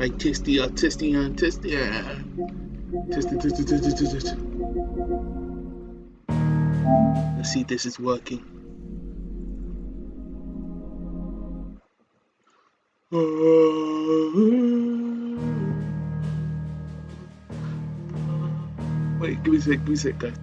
like testy, testy, testy, test. Let's see if this is working. Wait, give me a sec, guys.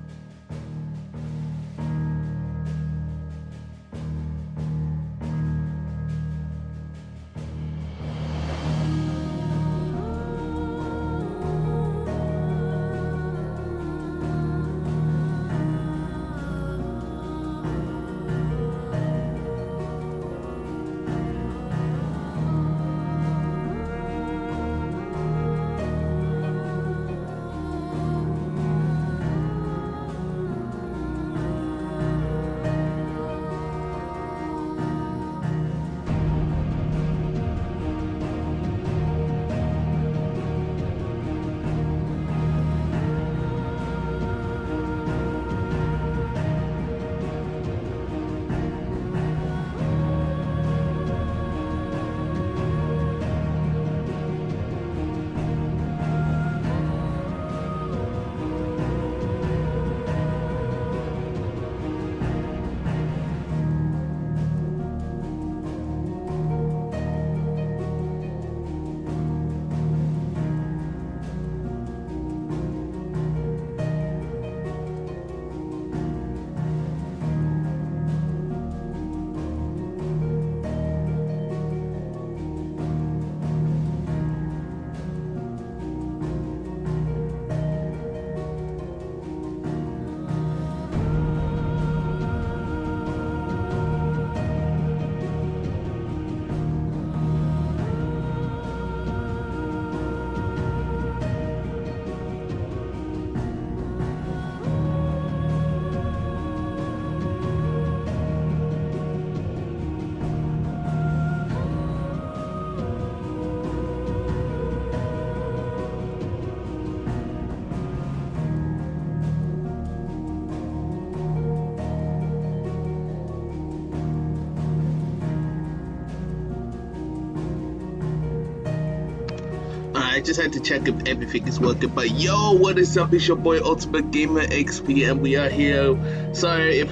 I just had to check if everything is working. But yo, what is up? It's your boy Ultimate Gamer XP, and we are here. Sorry if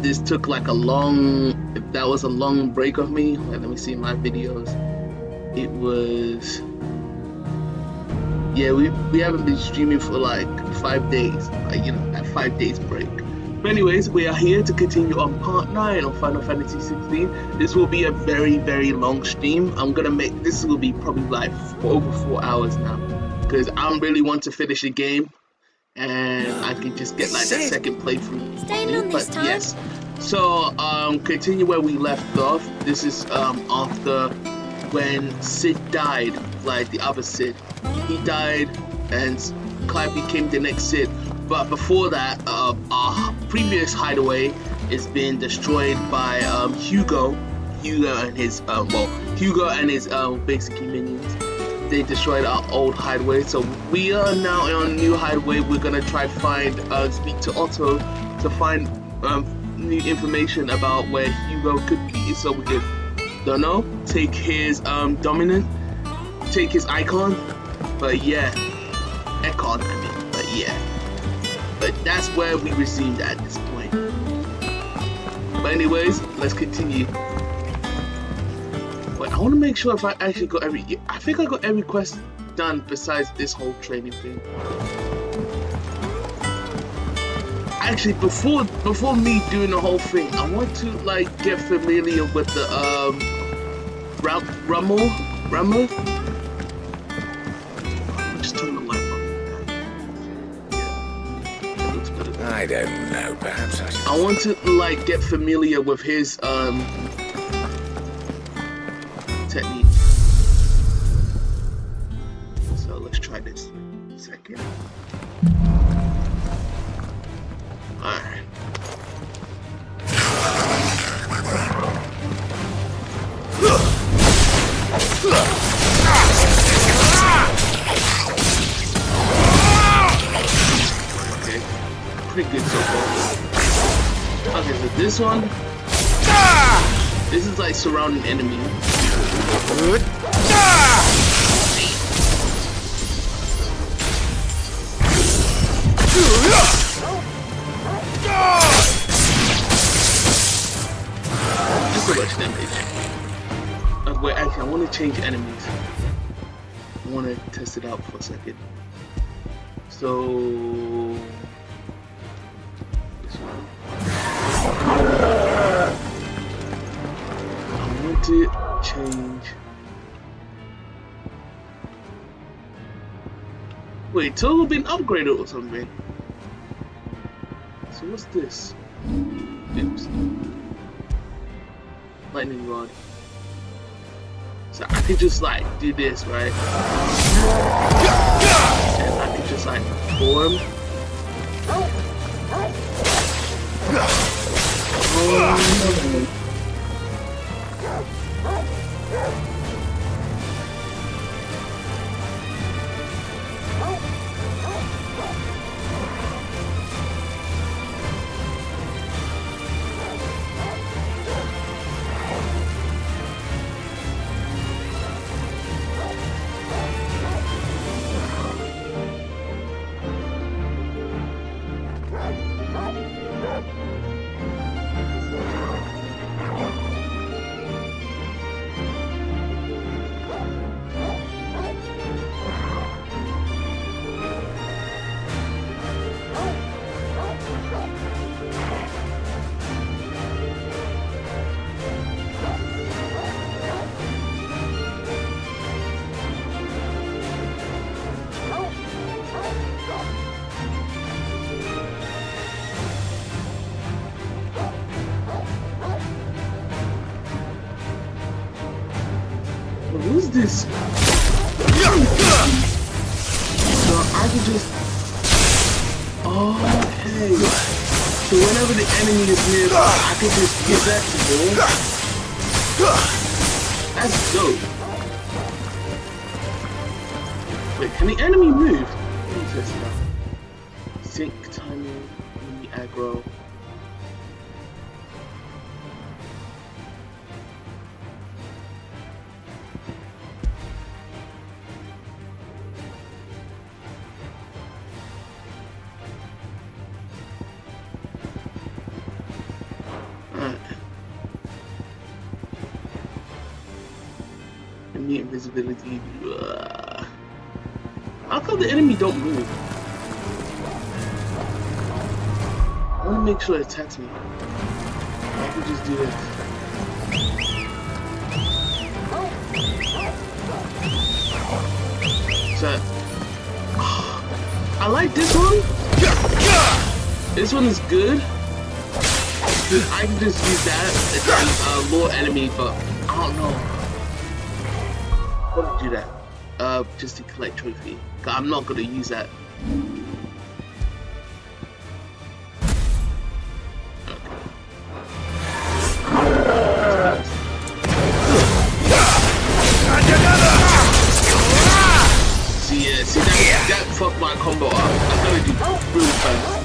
this took like a long, if that was a long break of me. Let me see my videos. It was, yeah, we haven't been streaming for like 5 days, like, you know, that 5 days break. But anyways, we are here to continue on part 9 of Final Fantasy 16. This will be a very, very long stream. I'm gonna make this will be probably like over 4 hours now, because I really want to finish the game, and I can just get like that second playthrough. Staying on this time. Yes. So continue where we left off. This is after when 𝙬 died, like the other 𝙬. He died, and Clive became the next 𝙬. But before that, our previous hideaway is being destroyed by Hugo and his Hugo and his basically minions. They destroyed our old hideaway, so we are now on a new hideaway. We're gonna try find speak to Otto to find new information about where Hugo could be, so we could, don't know, take his dominant, take his icon. But yeah, icon, I mean, but yeah. But that's where we resumed at this point. But anyways, let's continue. Wait, I want to make sure if I actually got I think I got every quest done besides this whole training thing. Actually, before me doing the whole thing, I want to like get familiar with the Ramo. Just turn the light on. I don't know, perhaps I want to like get familiar with his technique. So let's try this second. Alright. Okay. Pretty good so far. Okay, so this one, this is like surrounding enemy. Just so much damage. Wait, actually, I want to change enemies. I want to test it out for a second. So this one. I want to change. Wait, total been upgraded or something. So what's this? Oops. Lightning rod. So I could just like do this, right? And I could just like form. Who's this? So I could just. Okay. So whenever the enemy is nearby, I could just get that to ball. That's dope. Wait, can the enemy move? Let me test that. Sync timing, enemy aggro. Invisibility. How come the enemy don't move? I want to make sure it attacks me. I can just do this. So, I like this one. This one is good. I can just use that as lure enemy, but I don't know. I want to do that, just to collect trophy. I'm not gonna use that. See that fucked my combo up. I gotta do really fast.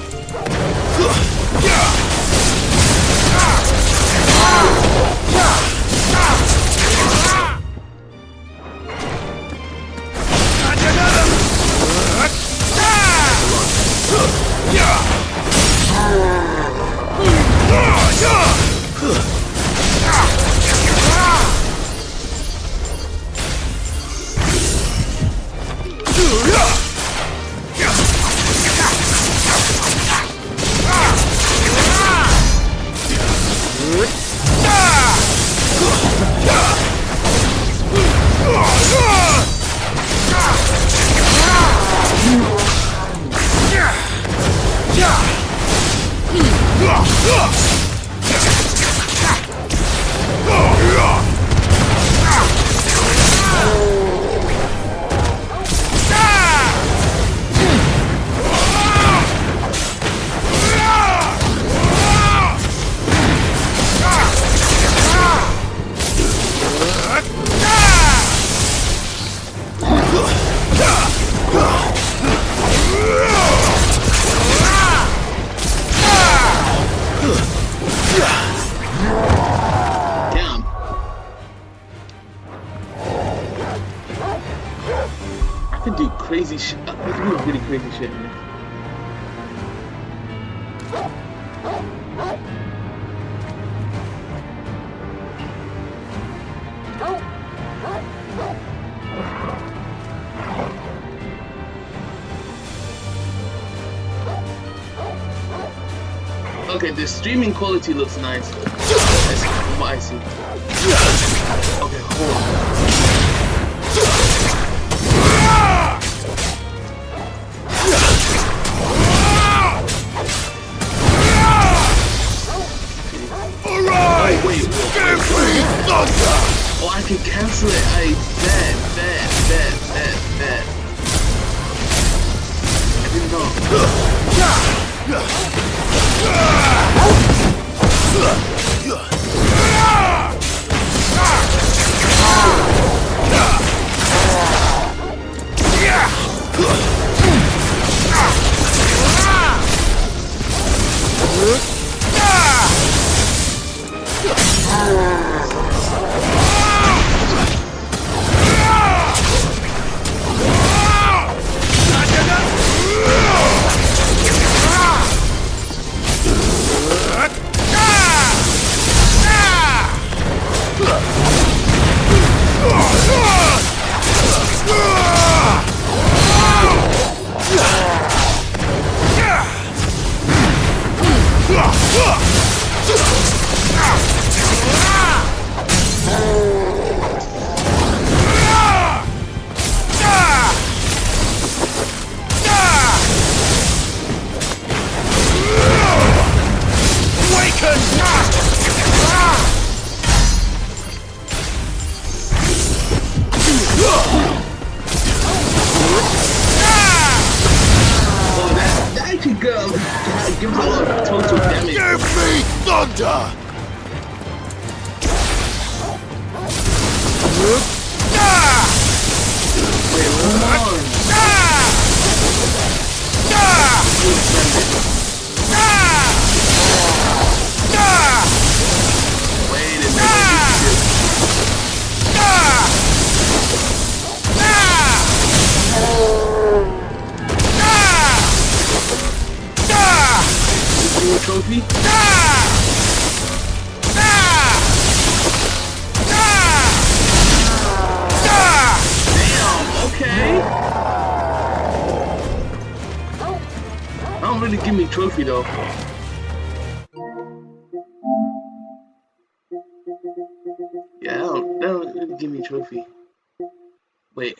Crazy shit. I can do really crazy shit, man. the streaming quality looks nice. That's what I see. Okay, hold on. Oh, wait. Oh, I can cancel it. I bet. I didn't know. Gives a lot of total damage. Give me thunder! Wait, hold on. Wait a minute. Trophy? Damn, okay. Don't really give me trophy though. Yeah, that don't really give me trophy. Wait.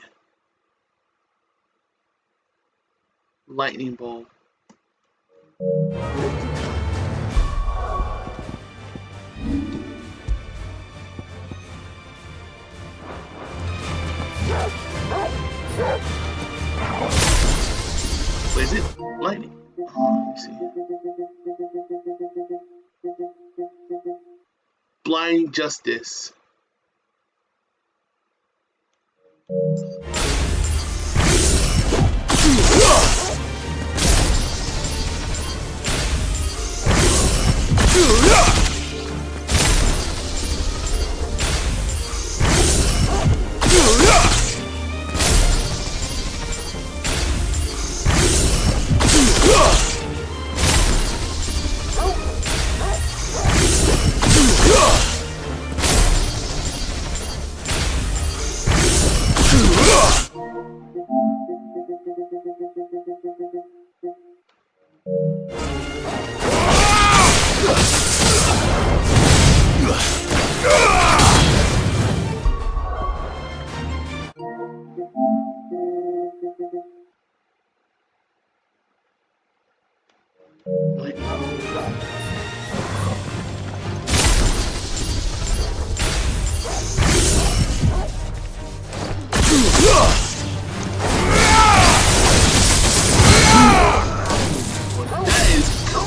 Lightning ball. Where is it? Lightning. Oh, let me see. Blind Justice.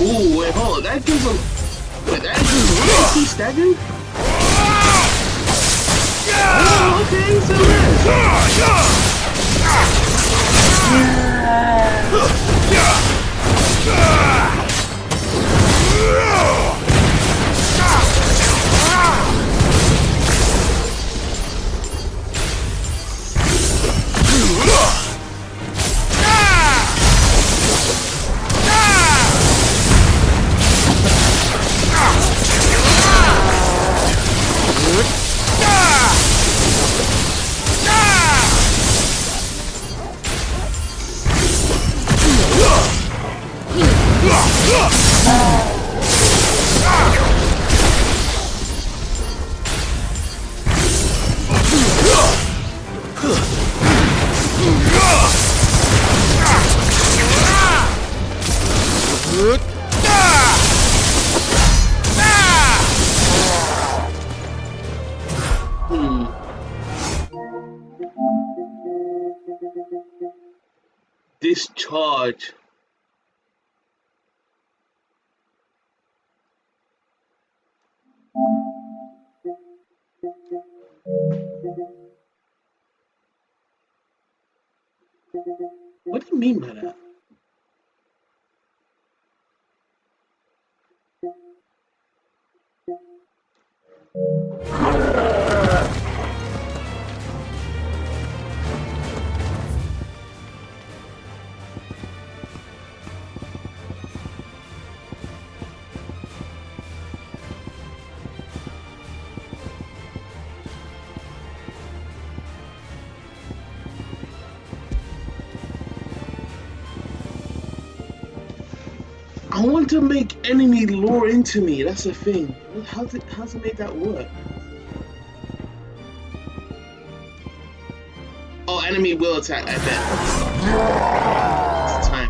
Ooh, wait, hold on. That gives him. Wait, that gives him. He staggered? Oh, okay, so Discharge. What do you mean by that? I want to make enemy lure into me. That's the thing. How's it make that work? Oh, enemy will attack. I bet. It's time.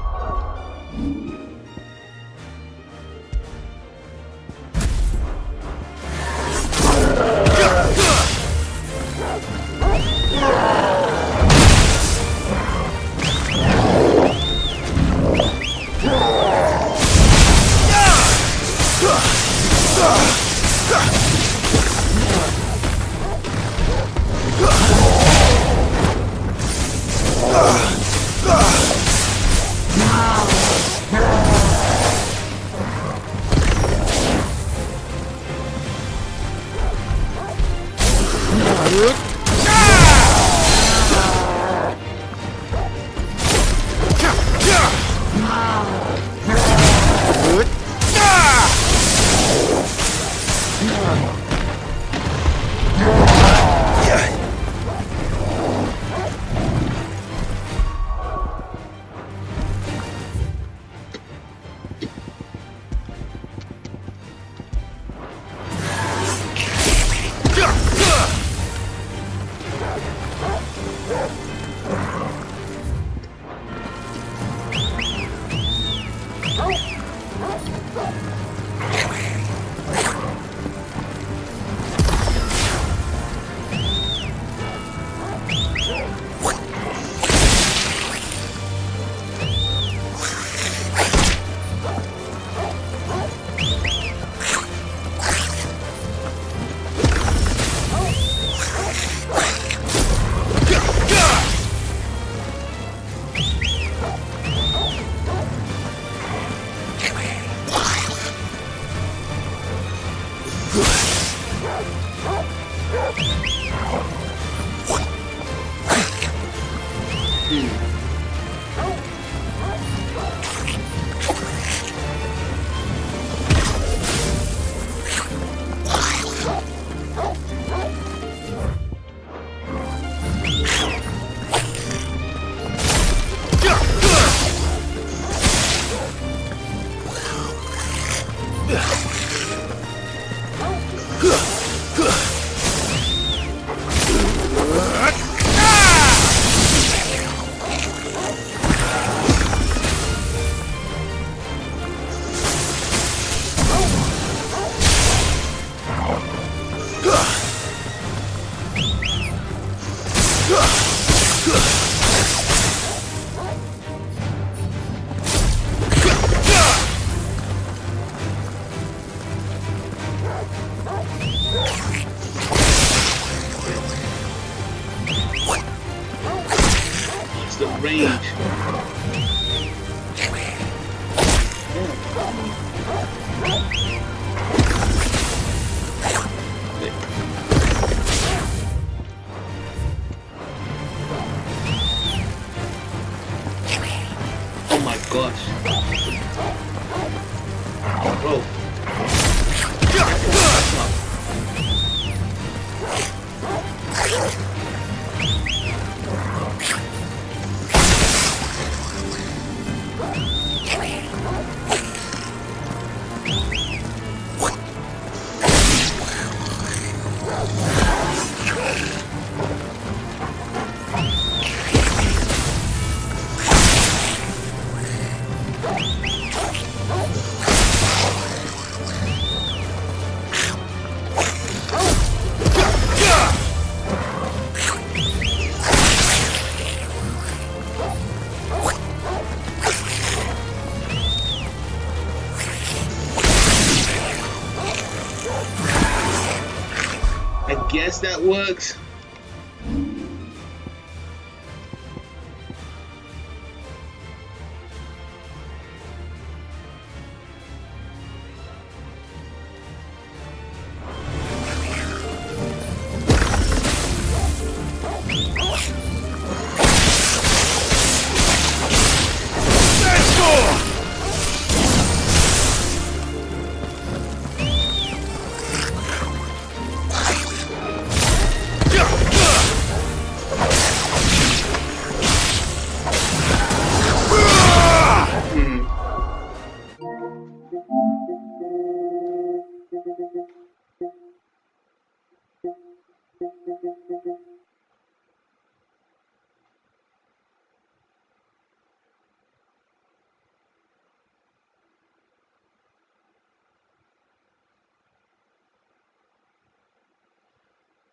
I guess that works.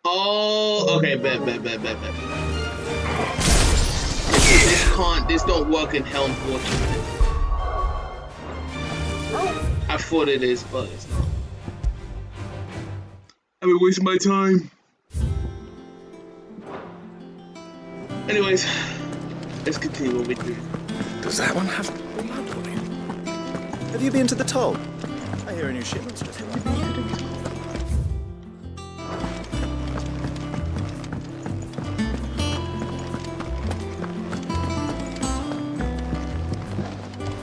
Oh, okay, bet. This don't work in hell, unfortunately. I thought it is, but it's not. I've been wasting my time. Anyways, let's continue what we're doing. Does that one have blood on it? Have you been to the toll? I hear a new shipment's just arrived.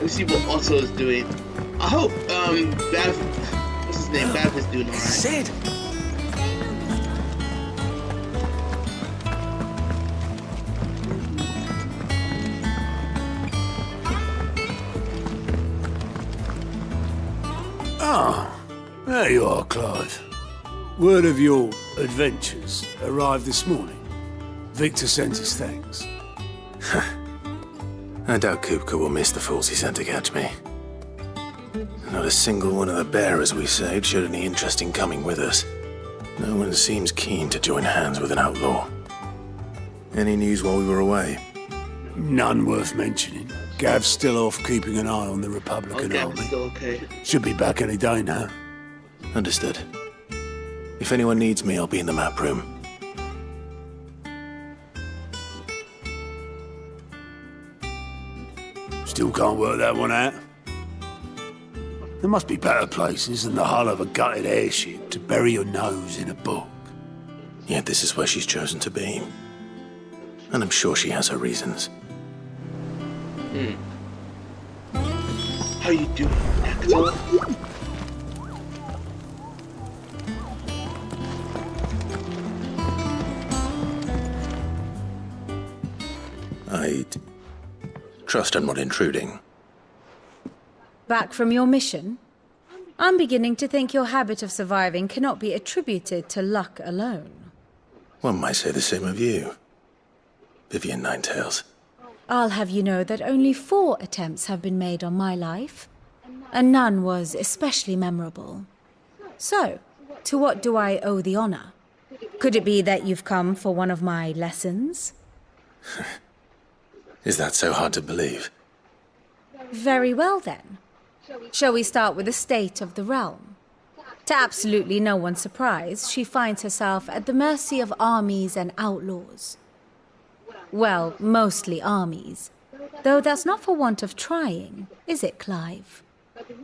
Let's see what Otto's doing. I hope Bav, what's his name? Bav is doing alright. Sid! Ah, there you are, Clive. Word of your adventures arrived this morning. Victor sends his thanks. I doubt 𝘂𝗵𝗲 will miss the fools he sent to catch me. Not a single one of the bearers we saved showed any interest in coming with us. No one seems keen to join hands with an outlaw. Any news while we were away? None worth mentioning. Gav's still off keeping an eye on the Republican army. Still okay. Should be back any day now. Understood. If anyone needs me, I'll be in the map room. Still can't work that one out. There must be better places than the hull of a gutted airship to bury your nose in a book. Yet this is where she's chosen to be. And I'm sure she has her reasons. How you doing, actor? I trust I'm not intruding. Back from your mission? I'm beginning to think your habit of surviving cannot be attributed to luck alone. One might say the same of you, Vivian Ninetails. I'll have you know that only 4 attempts have been made on my life, and none was especially memorable. So, to what do I owe the honor? Could it be that you've come for one of my lessons? Is that so hard to believe? Very well then. Shall we start with the state of the realm? To absolutely no one's surprise, she finds herself at the mercy of armies and outlaws. Well, mostly armies. Though that's not for want of trying, is it, Clive?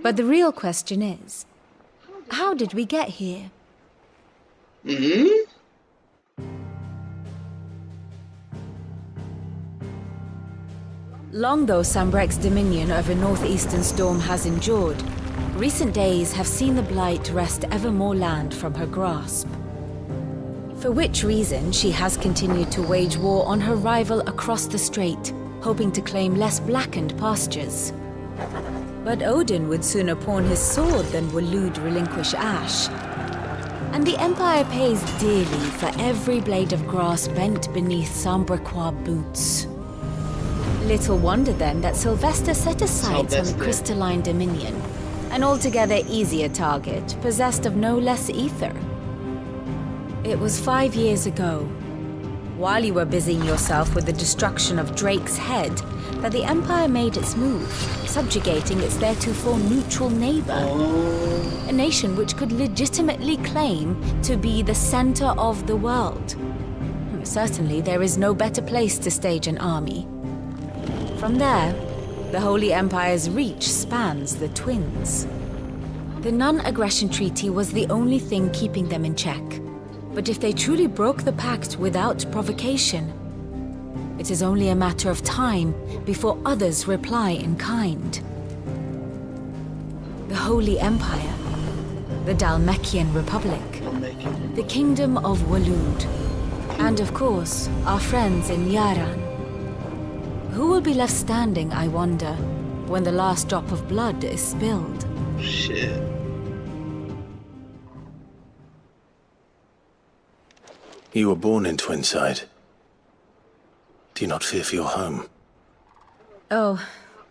But the real question is, how did we get here? Long though 𝙬𝙤𝙢𝙢𝙢 dominion over northeastern Storm has endured, recent days have seen the Blight wrest ever more land from her grasp. For which reason she has continued to wage war on her rival across the strait, hoping to claim less blackened pastures. But Odin would sooner pawn his sword than Waloed relinquish Ash. And the Empire pays dearly for every blade of grass bent beneath 𝙬𝙤𝙢𝙢𝙢 boots. Little wonder then that Sylvester set his sights on the crystalline dominion, an altogether easier target, possessed of no less ether. It was 5 years ago. While you were busying yourself with the destruction of Drake's head, that the Empire made its move, subjugating its theretofore neutral neighbor. A nation which could legitimately claim to be the center of the world. Certainly, there is no better place to stage an army. From there, the Holy Empire's reach spans the twins. The non-aggression treaty was the only thing keeping them in check. But if they truly broke the pact without provocation, it is only a matter of time before others reply in kind. The Holy Empire, the Dhalmekian Republic, the Kingdom of Waloed, and of course, our friends in Yaran. Who will be left standing, I wonder, when the last drop of blood is spilled? Shit. You were born in Twinside. Do you not fear for your home? Oh,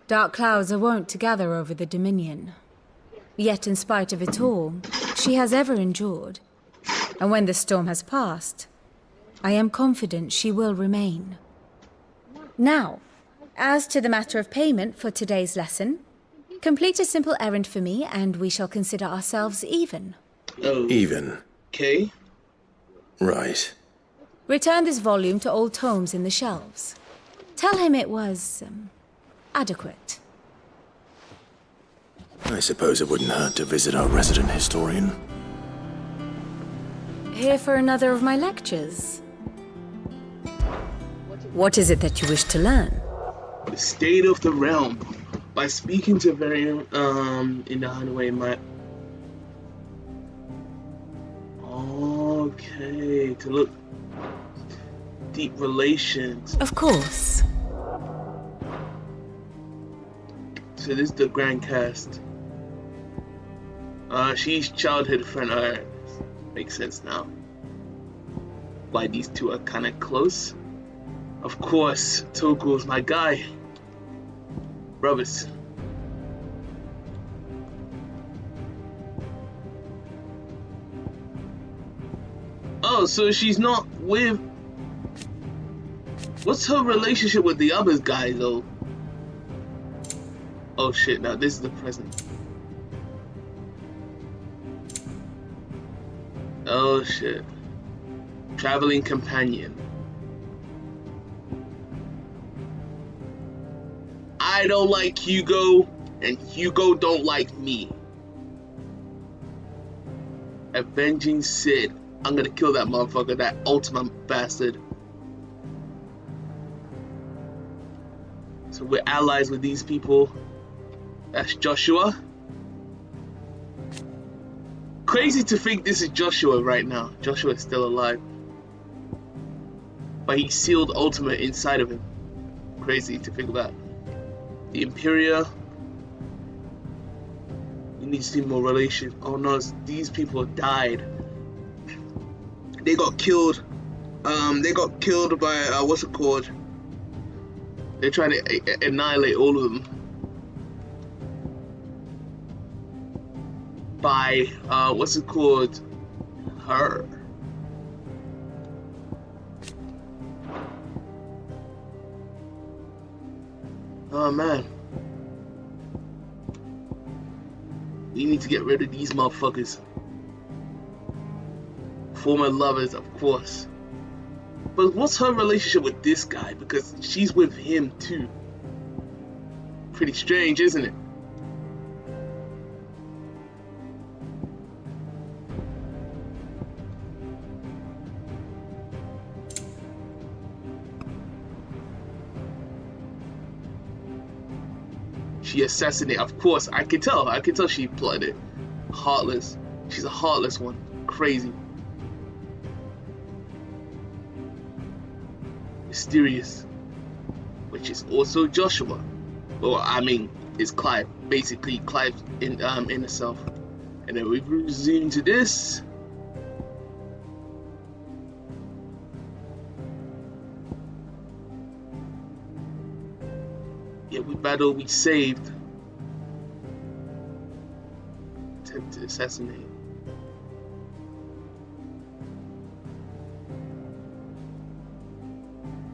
dark clouds are wont to gather over the Dominion. Yet in spite of it all, she has ever endured. And when the storm has passed, I am confident she will remain. Now, as to the matter of payment for today's lesson, complete a simple errand for me and we shall consider ourselves even. Oh. Even? Okay. Right. Return this volume to old tomes in the shelves. Tell him it was, adequate. I suppose it wouldn't hurt to visit our resident historian. Here for another of my lectures. What is it that you wish to learn? The state of the realm. By speaking to variant in the Hanway map. Okay, to look deep relations. Of course. So this is the grand cast. She's childhood friend. Alright, makes sense now. Why these two are kind of close. Of course, Togo's my guy. Brothers. Oh, so she's not with... What's her relationship with the other guy, though? Oh shit, now this is the present. Oh shit. Traveling companion. I don't like Hugo, and Hugo don't like me. Avenging Sid. I'm gonna kill that motherfucker, that ultimate bastard. So we're allies with these people. That's Joshua. Crazy to think this is Joshua right now. Joshua is still alive. But he sealed ultimate inside of him. Crazy to think about. The Imperia. We need to see more relation. Oh no, these people died. They got killed. They got killed by what's it called? They're trying to annihilate all of them. By what's it called? Her. Oh man. We need to get rid of these motherfuckers. Former lovers, of course. But what's her relationship with this guy? Because she's with him too. Pretty strange, isn't it? She assassinated. Of course, I can tell. I can tell she plotted it. Heartless. She's a heartless one. Crazy. Mysterious. Which is also Joshua. Well, I mean, it's Clive. Basically, Clive's in herself. And then we resume to this. Yeah, we battled, we saved. Attempt to assassinate.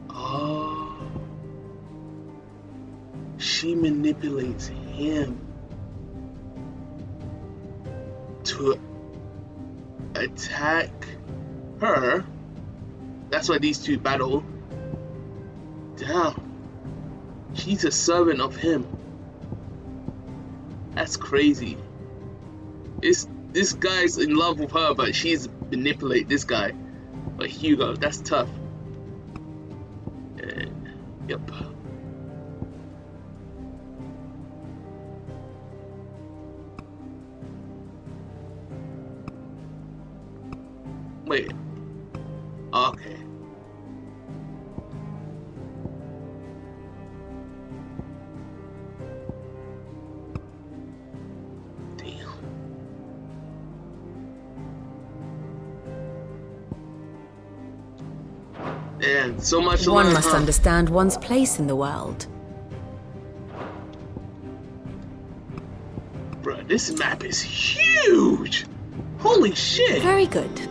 Oh. she manipulates him to attack her. That's why these two battle. Damn. She's a servant of him. That's crazy. This guy's in love with her, but she's manipulate this guy. But Hugo, that's tough. And, yep. Wait. Okay. Damn. And so much to One learn, must huh? understand one's place in the world. Bruh, this map is huge! Holy shit! Very good.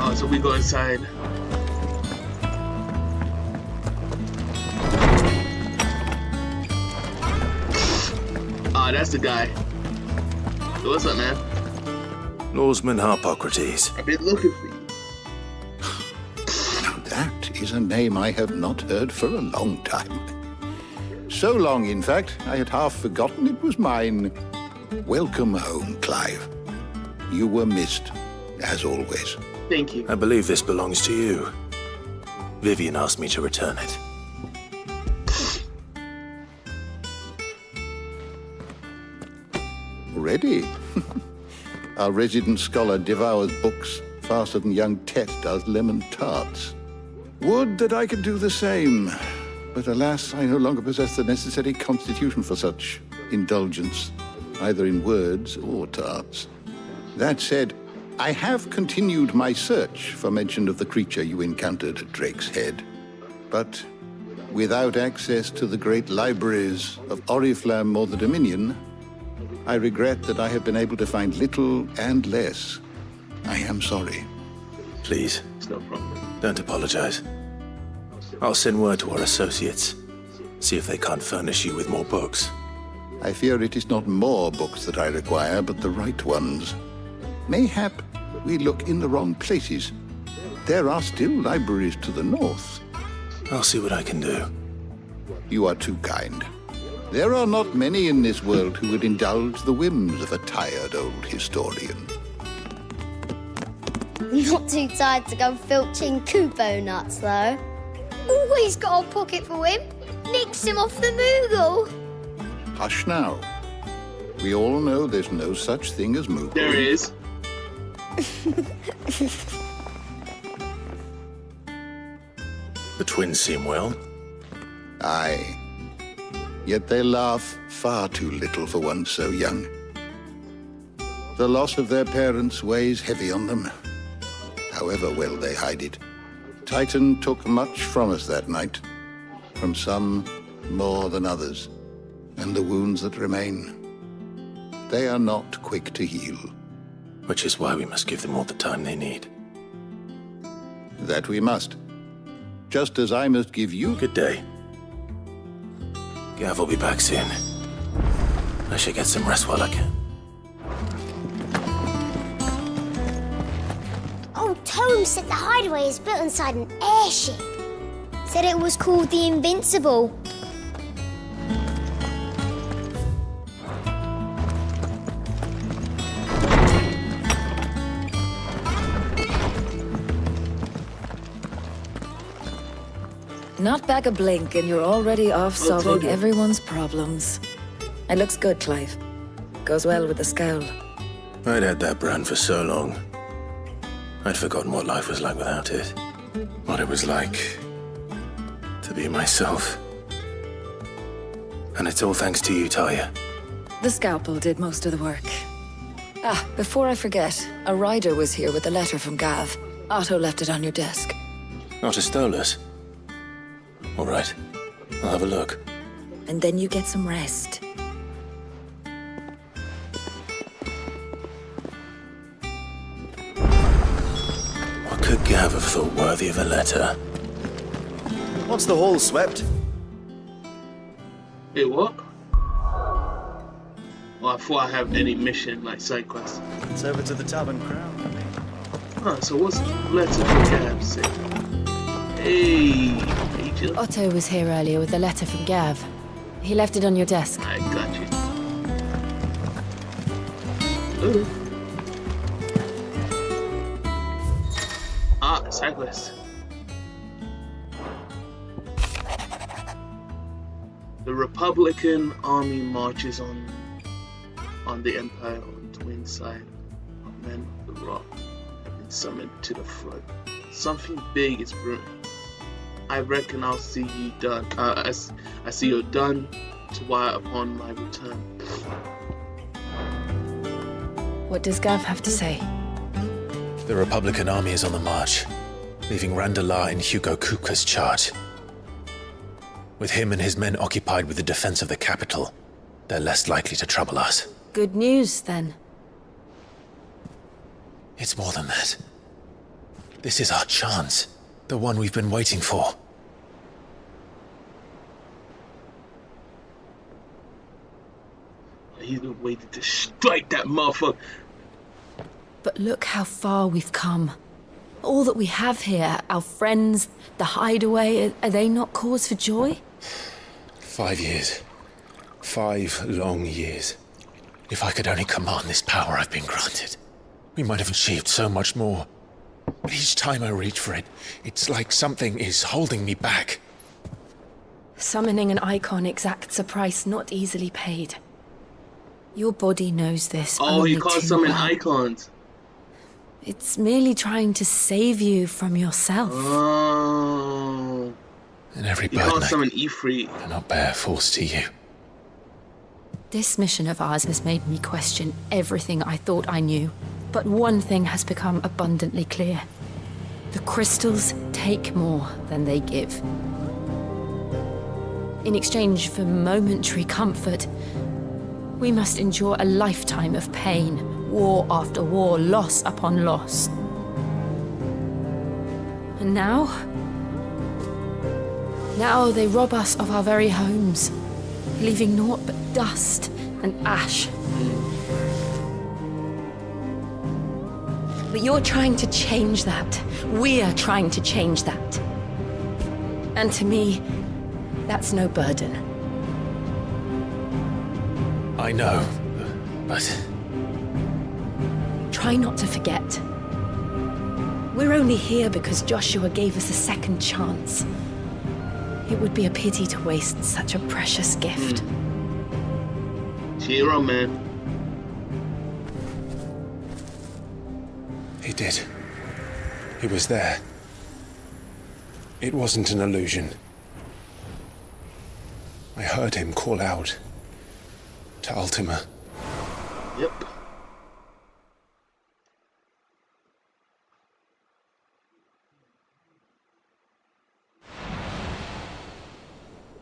Oh, so we go inside. Ah, that's the guy. So what's up, man? Lawsman Harpocrates. I've been looking for you. That is a name I have not heard for a long time. So long, in fact, I had half forgotten it was mine. Welcome home, Clive. You were missed, as always. Thank you. I believe this belongs to you. Vivian asked me to return it. Already? Our resident scholar devours books faster than young Tet does lemon tarts. Would that I could do the same. But alas, I no longer possess the necessary constitution for such indulgence, either in words or tarts. That said, I have continued my search for mention of the creature you encountered at Drake's Head. But without access to the great libraries of Oriflamme or the Dominion, I regret that I have been able to find little and less. I am sorry. Please, It's no problem. don't apologize. I'll send word to our associates. See if they can't furnish you with more books. I fear it is not more books that I require, but the right ones. Mayhap we look in the wrong places. There are still libraries to the north. I'll see what I can do. You are too kind. There are not many in this world who would indulge the whims of a tired old historian. Not too tired to go filching kubo nuts, though. Always got a pocket for him. Nicks him off the Moogle. Hush now. We all know there's no such thing as Moogle. There is. The twins seem well. Aye. Yet they laugh far too little for one so young. The loss of their parents weighs heavy on them, however well they hide it. Titan took much from us that night, from some more than others, and the wounds that remain, they are not quick to heal. Which is why we must give them all the time they need. That we must. Just as I must give you... Good day. Gav will be back soon. I should get some rest while I can. Old Tome said the hideaway is built inside an airship. Said it was called the Invincible. Not back a blink and you're already off told solving you. everyone's problems. It looks good, Clive. Goes well with the scowl. I'd had that brand for so long. I'd forgotten what life was like without it. What it was like to be myself. And it's all thanks to you, Talia. The scalpel did most of the work. Ah, before I forget, a rider was here with a letter from Gav. Otto left it on your desk. Not a Stolas. All right, I'll have a look. And then you get some rest. What could Gav have thought worthy of a letter? Once the hall's swept, Hey, what? Well, before I have any mission, like side quests. it's over to the Tavern Crown. Huh, so what's letter from Gav say? Hey, agent. Otto was here earlier with a letter from Gav. He left it on your desk. I got you. Ooh. Ah, side quest. The Republican army marches on the Empire on the twin side of men of the rock have been summoned to the front. Something big is brewing. I reckon I'll see you done. I see you're done to wire upon my return. What does Gav have to say? The Republican army is on the march, leaving 𝙤𝙠 in 𝙁𝙤𝙢𝙗's charge. With him and his men occupied with the defense of the capital, they're less likely to trouble us. Good news, then. It's more than that. This is our chance, the one we've been waiting for. He's been waiting to strike that motherfucker. But look how far we've come. All that we have here, our friends, the hideaway, are they not cause for joy? 5 years. 5 long years. If I could only command this power I've been granted, we might have achieved so much more. But each time I reach for it, it's like something is holding me back. Summoning an icon exacts a price not easily paid. Your body knows this. Oh, only you can't too summon well. icons. It's merely trying to save you from yourself. Oh. And every You can't burden summon I Ifrit. cannot bear falls to you. This mission of ours has made me question everything I thought I knew. But one thing has become abundantly clear. The crystals take more than they give. In exchange for momentary comfort, we must endure a lifetime of pain, war after war, loss upon loss. And now they rob us of our very homes, leaving naught but dust and ash. But you're trying to change that. We are trying to change that. And to me, that's no burden. I know, but Try not to forget. We're only here because Joshua gave us a second chance. It would be a pity to waste such a precious gift. Hero, man. he did. He was there. It wasn't an illusion. I heard him call out to Ultima. Yep.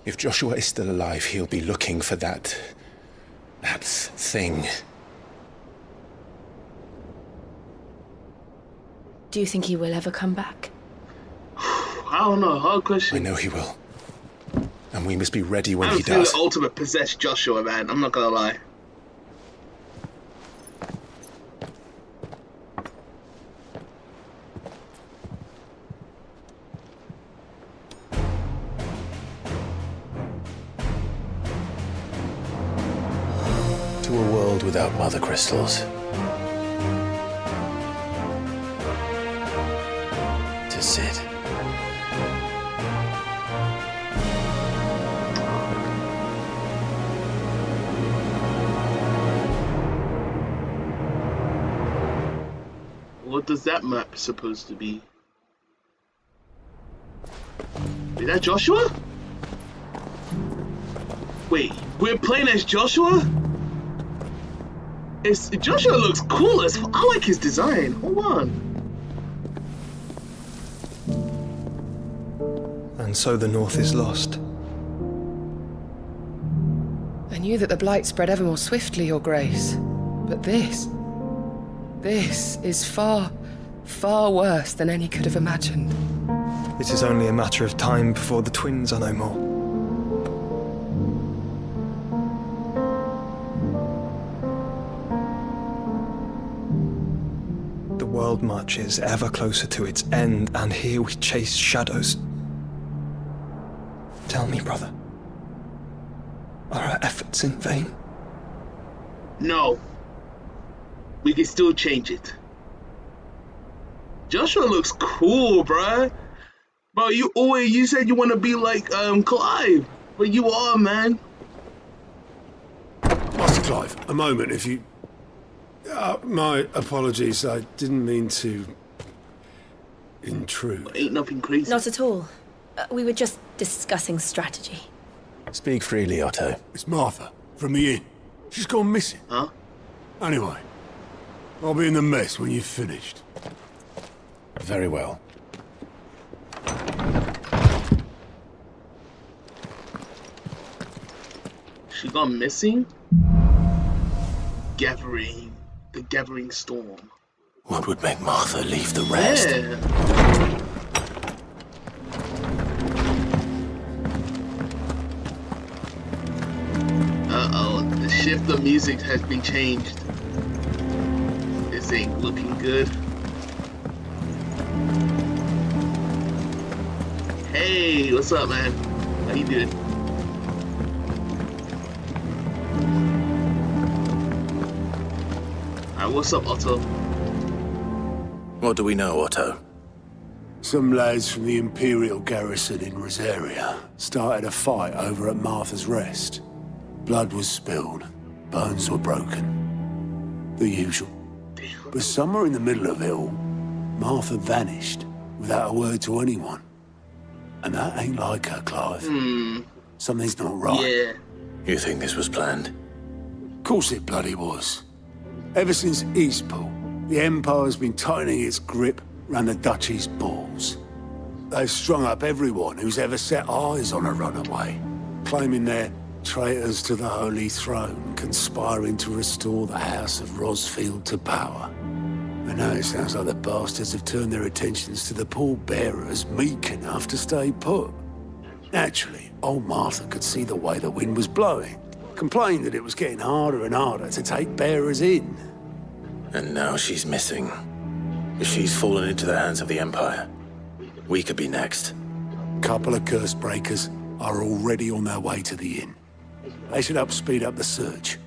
If Joshua is still alive, he'll be looking for that thing. Do you think he will ever come back? I don't know. Hard question. I know he will. And we must be ready when I he don't feel does. the ultimate possess Joshua, man. I'm not gonna lie. To a world without mother crystals. To Sid. What does that map supposed to be? Is that Joshua? Wait, we're playing as Joshua? Joshua looks cool as I like his design. Hold on. And so the North is lost. I knew that the blight spread ever more swiftly, Your Grace. But this is far, far worse than any could have imagined. It is only a matter of time before the twins are no more. The world marches ever closer to its end, and here we chase shadows. Tell me, brother, are our efforts in vain? No. We can still change it. Joshua looks cool, bruh. Bro, you said you want to be like Clive, but you are, man. Master Clive, a moment, if you... my apologies, I didn't mean to intrude. Ain't nothing crazy. Not at all. We were just discussing strategy. Speak freely, Otto. It's Martha, from the inn. She's gone missing. Huh? Anyway, I'll be in the mess when you've finished. Very well. She gone missing? The gathering storm. What would make Martha leave the rest? Yeah. Uh-oh, the shift of music has been changed. This ain't looking good. Hey, what's up, man? How you doing? Alright, what's up, Otto? What do we know, Otto? Some lads from the Imperial garrison in Rosaria started a fight over at Martha's Rest. Blood was spilled, bones were broken. The usual. Damn. But somewhere in the middle of it all, Martha vanished without a word to anyone. And that ain't like her, Clive. Something's not right. Yeah. You think this was planned? Of course it bloody was. Ever since Eastpool, the Empire's been tightening its grip round the Duchy's balls. They've strung up everyone who's ever set eyes on a runaway, claiming they're traitors to the Holy Throne, conspiring to restore the House of Rosfield to power. And now it sounds like the bastards have turned their attentions to the pallbearers meek enough to stay put. Naturally, old Martha could see the way the wind was blowing, complained that it was getting harder and harder to take bearers in. And now she's missing. If she's fallen into the hands of the Empire, we could be next. Couple of curse breakers are already on their way to the inn. They should help speed up the search.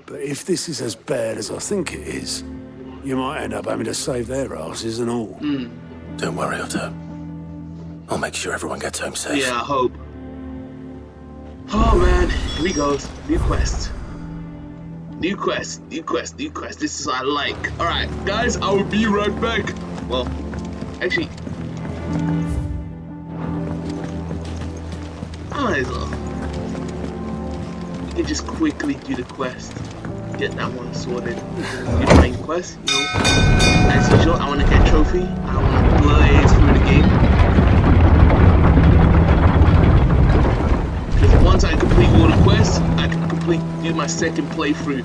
But if this is as bad as I think it is, you might end up having to save their asses and all. Don't worry, Otto. I'll make sure everyone gets home safe. Yeah, I hope. Oh man, here we go. New quest. New quest, new quest, new quest. This is what I like. Alright, guys, I will be right back. Well, actually, I might as well. We can just quickly do the quest. Get that one sorted. Do the main quest, you know. As usual, I want to get a trophy. I want to blaze through the game. Because once I complete all the quests, I can do my second playthrough.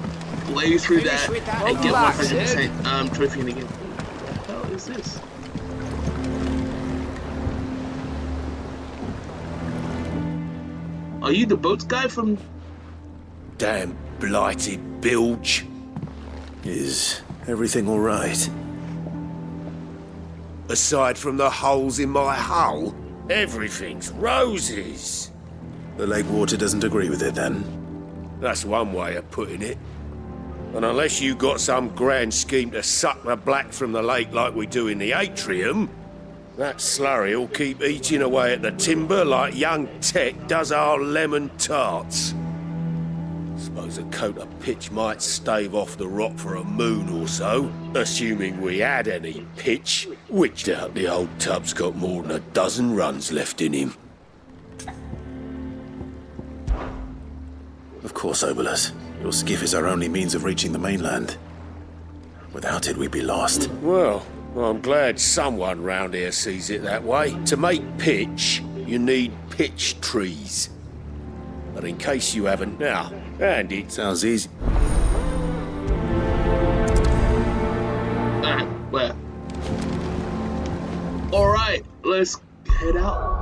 Play through that and get 100% trophy in the game. What the hell is this? Are you the boats guy from... Damn blighted bilge. Is everything all right? Aside from the holes in my hull, everything's roses. The lake water doesn't agree with it, then? That's one way of putting it. And unless you got some grand scheme to suck the black from the lake like we do in the atrium, that slurry'll keep eating away at the timber like young Tech does our lemon tarts. Suppose a coat of pitch might stave off the rot for a moon or so, assuming we had any pitch, which doubt the old tub's got more than a dozen runs left in him. Of course, Obolus. Your skiff is our only means of reaching the mainland. Without it, we'd be lost. Well, I'm glad someone round here sees it that way. To make pitch, you need pitch trees. But in case you haven't now, and it Sounds easy. Alright, well. Alright, let's head out.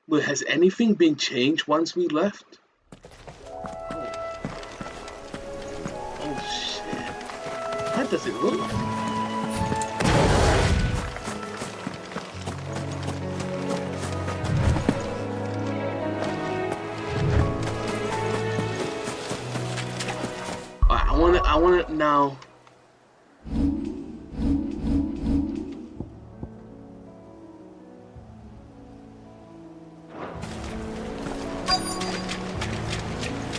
Well, has anything been changed once we left? Oh shit. How does it look? Alright, I want it now.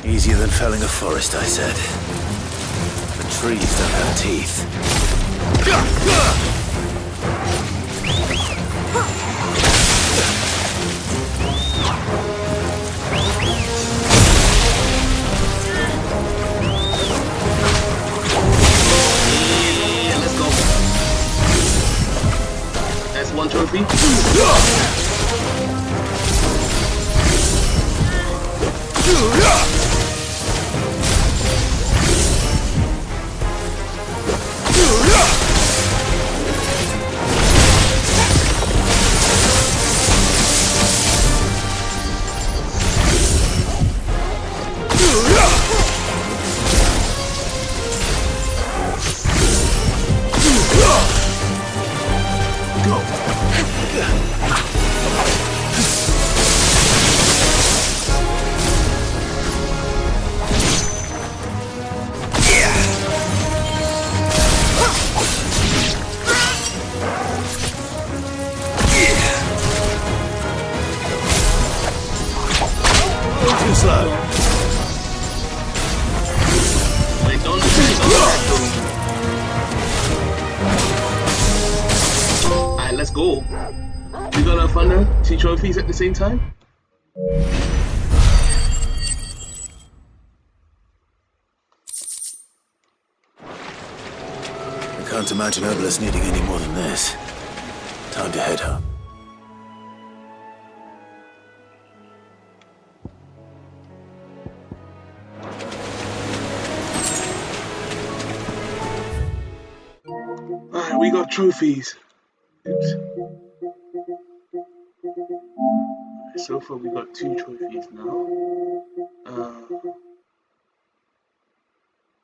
Easier than felling a forest, I said. The trees don't have teeth. Yeah, let's go. That's one trophy. Too slow. Wait, don't. Alright, let's go. We gonna thunder 2 trophies at the same time? I can't imagine Obelisk needing any more than this. Time to head home. Alright, we got trophies. Oops. So far we got 2 trophies now.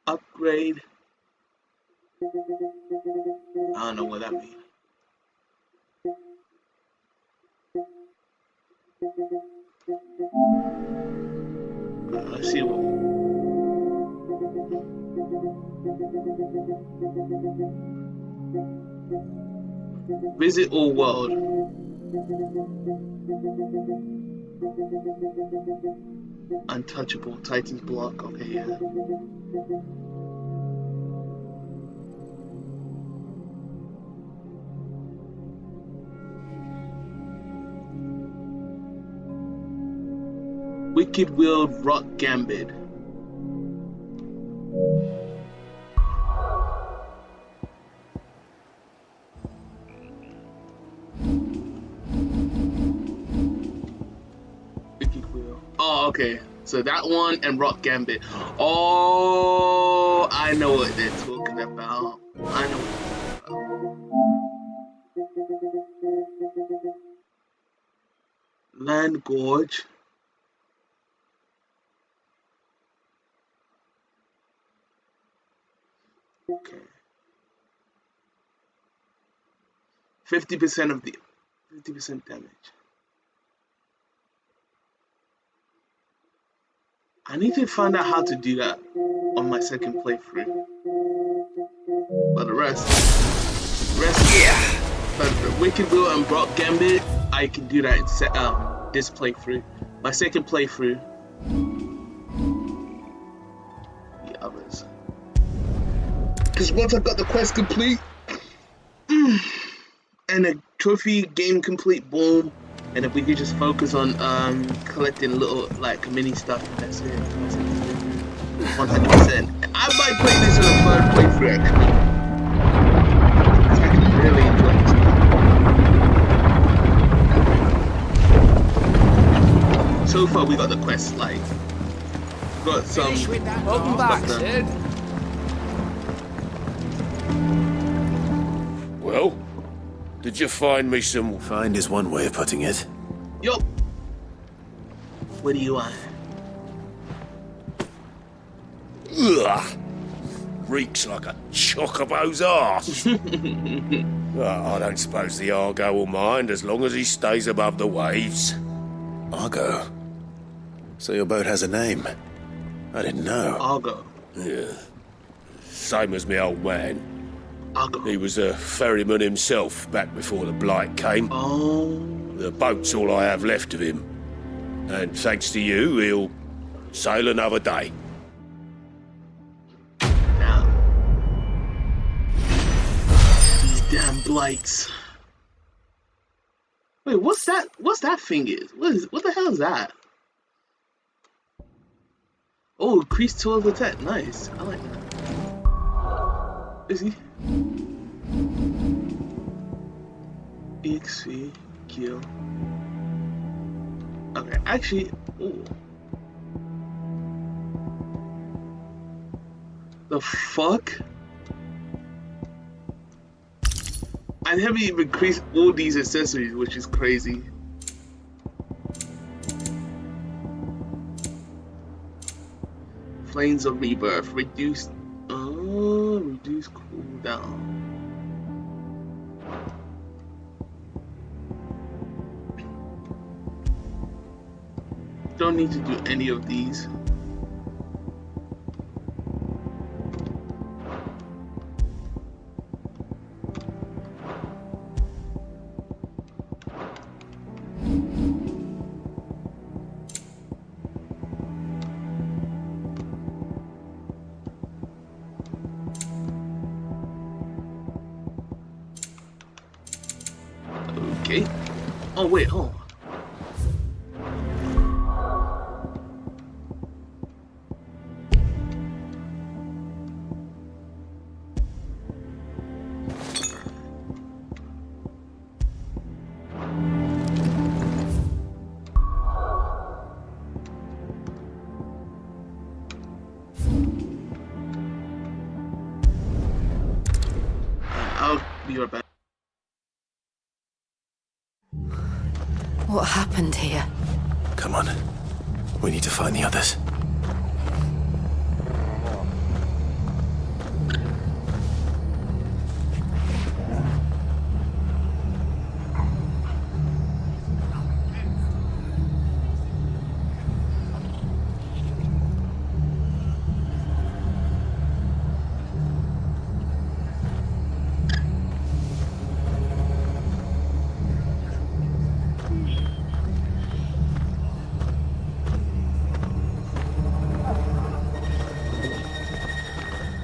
Upgrade. I don't know what that means. Let's see what. Visit all world. Untouchable Titan's block. Okay, yeah. Wicked Willed Rock Gambit. Wicked Will. Oh, okay. So that one and Rock Gambit. Oh, I know what they're talking about. I know what they're talking about. Land Gorge. Okay. 50% of the 50% damage. I need to find out how to do that on my second playthrough. But the rest, yeah. But the Wicked Will and Rock Gambit, I can do that in this playthrough. My second playthrough. The others. Because once I've got the quest complete, And a trophy game complete, boom. And if we could just focus on collecting little like mini stuff, that's it. 100%. I might play this in a third playthrough actually. I can really enjoy this. So far we got the quest like got some. Welcome back, Sid. Well, did you find me some... Find is one way of putting it. Yo! What do you want? Ugh! Reeks like a chocobo's arse. Well, I don't suppose the Argo will mind as long as he stays above the waves. Argo? So your boat has a name? I didn't know. Argo. Yeah. Same as me old man. Argo. He was a ferryman himself back before the blight came. Oh. The boat's all I have left of him. And thanks to you, he'll sail another day. Now. These damn blights. Wait, what's that? What's that thing is? What the hell is that? Oh, increase tools attack. Nice. I like that. Is he? 𝙗𝙤𝙢𝙢𝙢. Okay, actually, ooh. The fuck? I haven't even increased all these accessories, which is crazy. Flames of Rebirth, reduce cooldown. Don't need to do any of these. Okay. Oh wait, hold on. I'll be right back. What happened here? Come on. We need to find the others.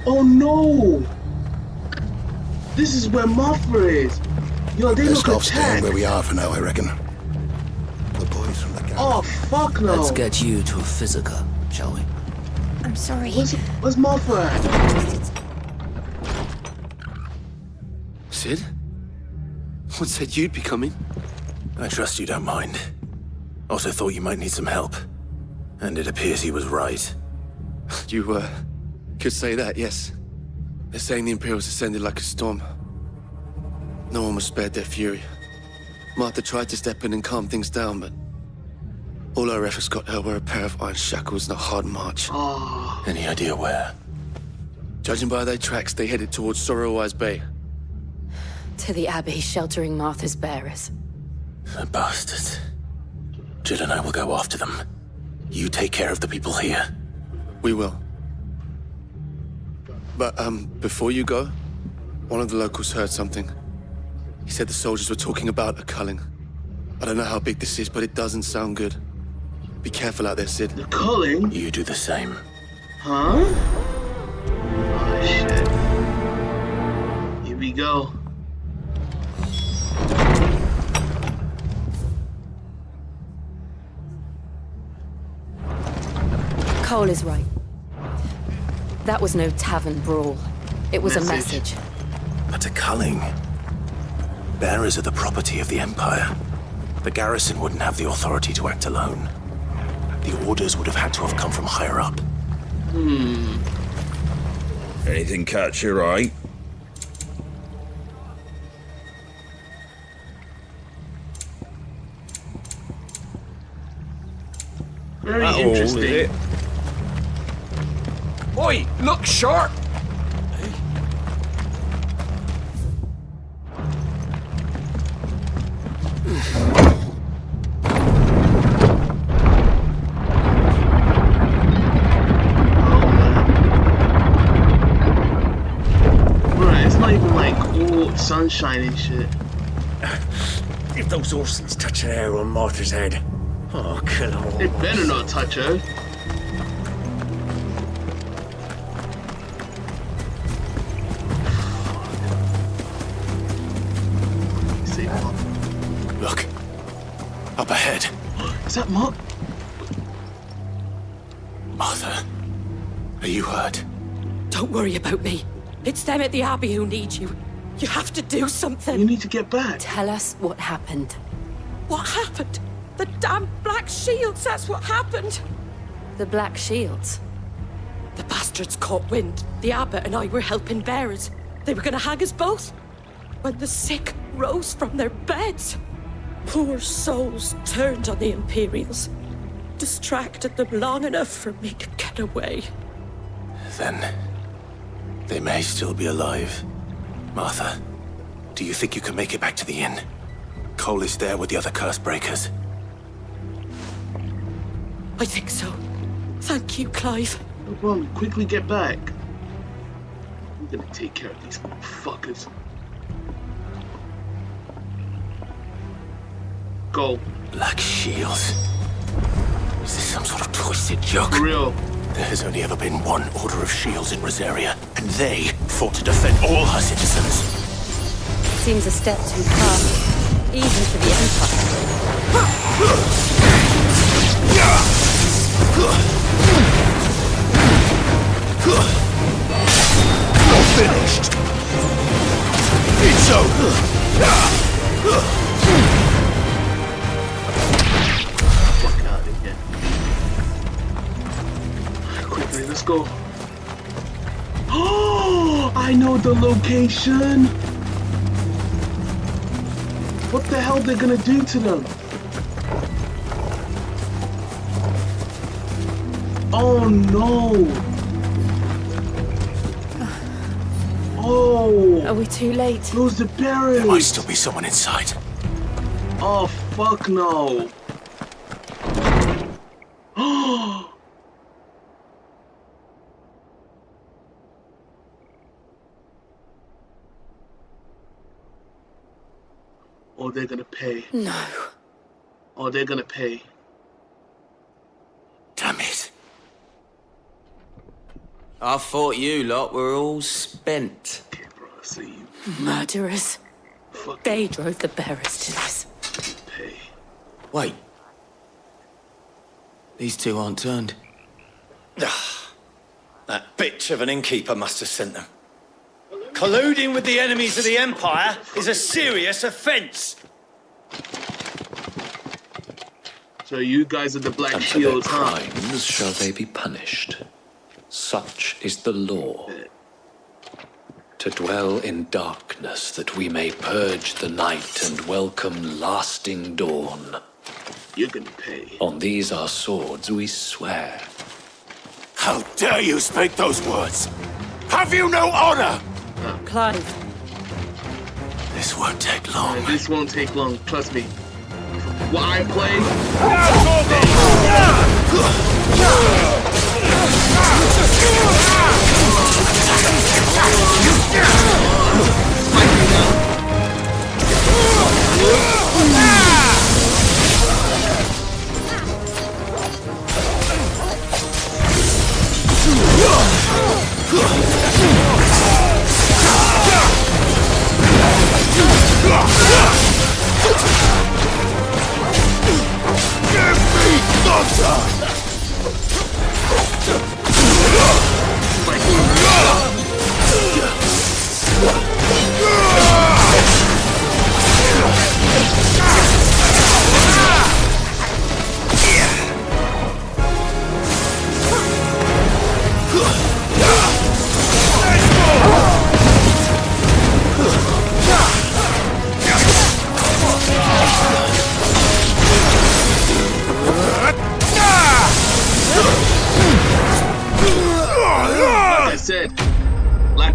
Oh no! This is where Martha is. Yo, they Best look off staying attacked. where we are for now, I reckon. The boys from the gang. Oh fuck no! Let's get you to 𝙭, shall we? I'm sorry. Where's Martha at? Sid? What said you'd be coming? I trust you don't mind. Also thought you might need some help. And it appears he was right. You, could say that, yes. They're saying the Imperials descended like a storm. No one was spared their fury. Martha tried to step in and calm things down, but all her efforts got her were a pair of iron shackles and a hard march. Oh. Any idea where? Judging by their tracks, they headed towards 𝙬𝙖𝙬𝙖. To the Abbey sheltering Martha's bearers. The bastards. Jill and I will go after them. You take care of the people here. We will. But, before you go, one of the locals heard something. He said the soldiers were talking about a culling. I don't know how big this is, but it doesn't sound good. Be careful out there, Sid. The culling? You do the same. Huh? Oh shit. Here we go. Cole is right. That was no tavern brawl. It was a message. But to culling, bearers are the property of the Empire. The garrison wouldn't have the authority to act alone. The orders would have had to have come from higher up. Anything catch your eye? Very interesting. Oi, look sharp! Right, it's not even like all sunshine and shit. If those Orsons touch an hair on Martha's head, oh, kill them all. They better not touch her. Look, up ahead. Is that Mark? Martha, are you hurt? Don't worry about me. It's them at the Abbey who need you. You have to do something. You need to get back. Tell us what happened. What happened? The damn Black Shields, that's what happened. The Black Shields? The bastards caught wind. The abbot and I were helping bearers. They were gonna hang us both. When the sick rose from their beds, poor souls turned on the Imperials. Distracted them long enough for me to get away. Then they may still be alive. Martha, do you think you can make it back to the inn? Cole is there with the other curse breakers. I think so. Thank you, Clive. No problem. Quickly get back. I'm gonna take care of these motherfuckers. Go. Black Shields. Is this some sort of twisted joke? For real. There has only ever been one Order of Shields in Rosaria, and they fought to defend all her citizens. Seems a step too far, even for the Empire. You're finished. It's over. Fuck out of here. Quickly, let's go. Oh, I know the location. What the hell they're gonna do to them? Oh no! Oh! Are we too late? Close the barriers! There might still be someone inside. Oh fuck no! Oh! Oh, they're gonna pay. No. Oh, they're gonna pay. Damn it. I thought you lot were all spent. Okay, bro, I see you. Murderers. Fuck. They drove the bearers to this. Pay. Wait. These two aren't turned. That bitch of an innkeeper must have sent them. Colluding with the enemies of the Empire is a serious offence. So you guys are the Black And for their Shields, huh? crimes shall they be punished. Such is the law. To dwell in darkness that we may purge the night and welcome lasting dawn. You're gonna pay. On these our swords we swear. How dare you speak those words? Have you no honor? Clive. This won't take long. This won't take long, trust me. What I play.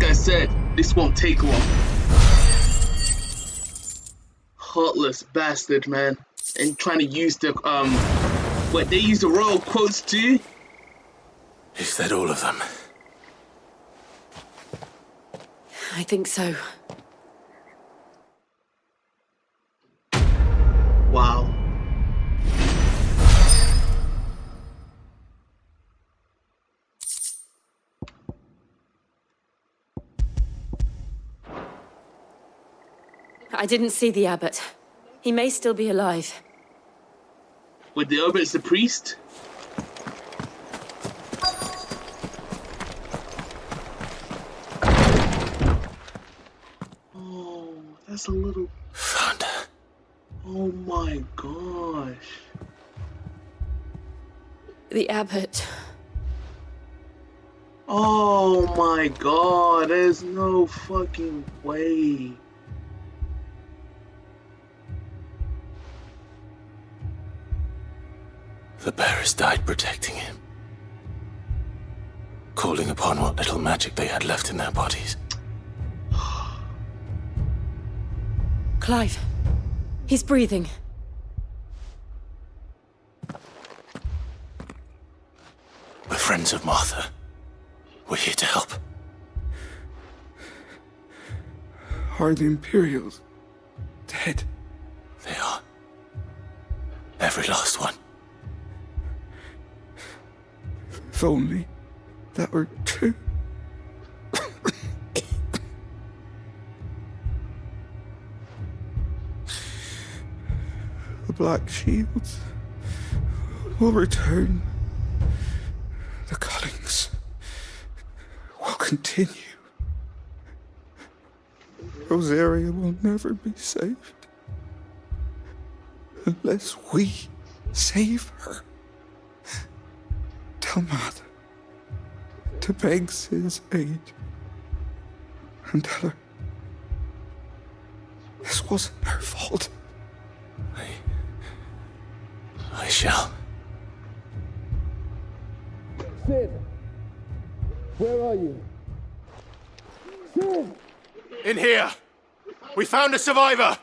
like I said, this won't take long. Heartless bastard, man. And trying to use the, what, they use the royal quotes too? Is that all of them? I think so. Wow. I didn't see the abbot. He may still be alive. With the abbot's the priest? Oh, that's a little... Found her. Oh my gosh. The abbot. Oh my god, there's no fucking way. The bearers died protecting him, calling upon what little magic they had left in their bodies. Clive. He's breathing. We're friends of Martha. We're here to help. Are the Imperials dead? They are. Every last one. If only that were true. The Black Shields will return. The cullings will continue. Rosaria will never be saved unless we save her. Tell Mother to beg Cid's aid and tell her this wasn't her fault. I shall. Cid! Where are you? Cid! In here! We found a survivor!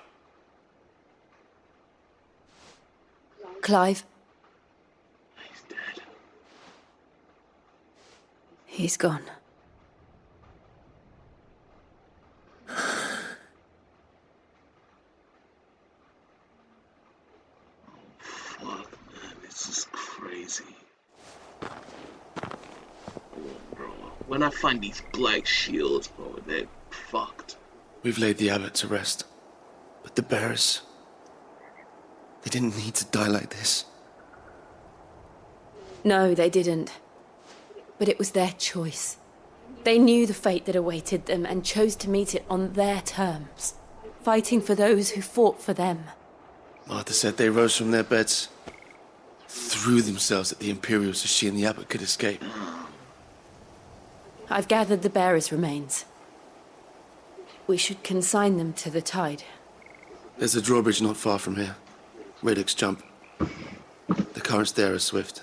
Clive. He's dead. He's gone. Fuck, man, this is crazy. Bro, when I find these black shields, bro, they're fucked. We've laid the abbot to rest. But the bearers... they didn't need to die like this. No, they didn't. But it was their choice. They knew the fate that awaited them and chose to meet it on their terms, fighting for those who fought for them. Martha said they rose from their beds, threw themselves at the Imperials so she and the abbot could escape. I've gathered the bearers' remains. We should consign them to the tide. There's a drawbridge not far from here. Radix jump. The currents there are swift.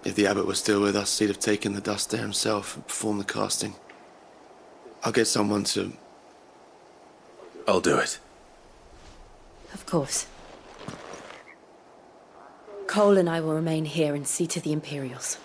If the abbot was still with us, he'd have taken the dust there himself and performed the casting. I'll get someone to... I'll do it. Of course. Cole and I will remain here and see to the Imperials.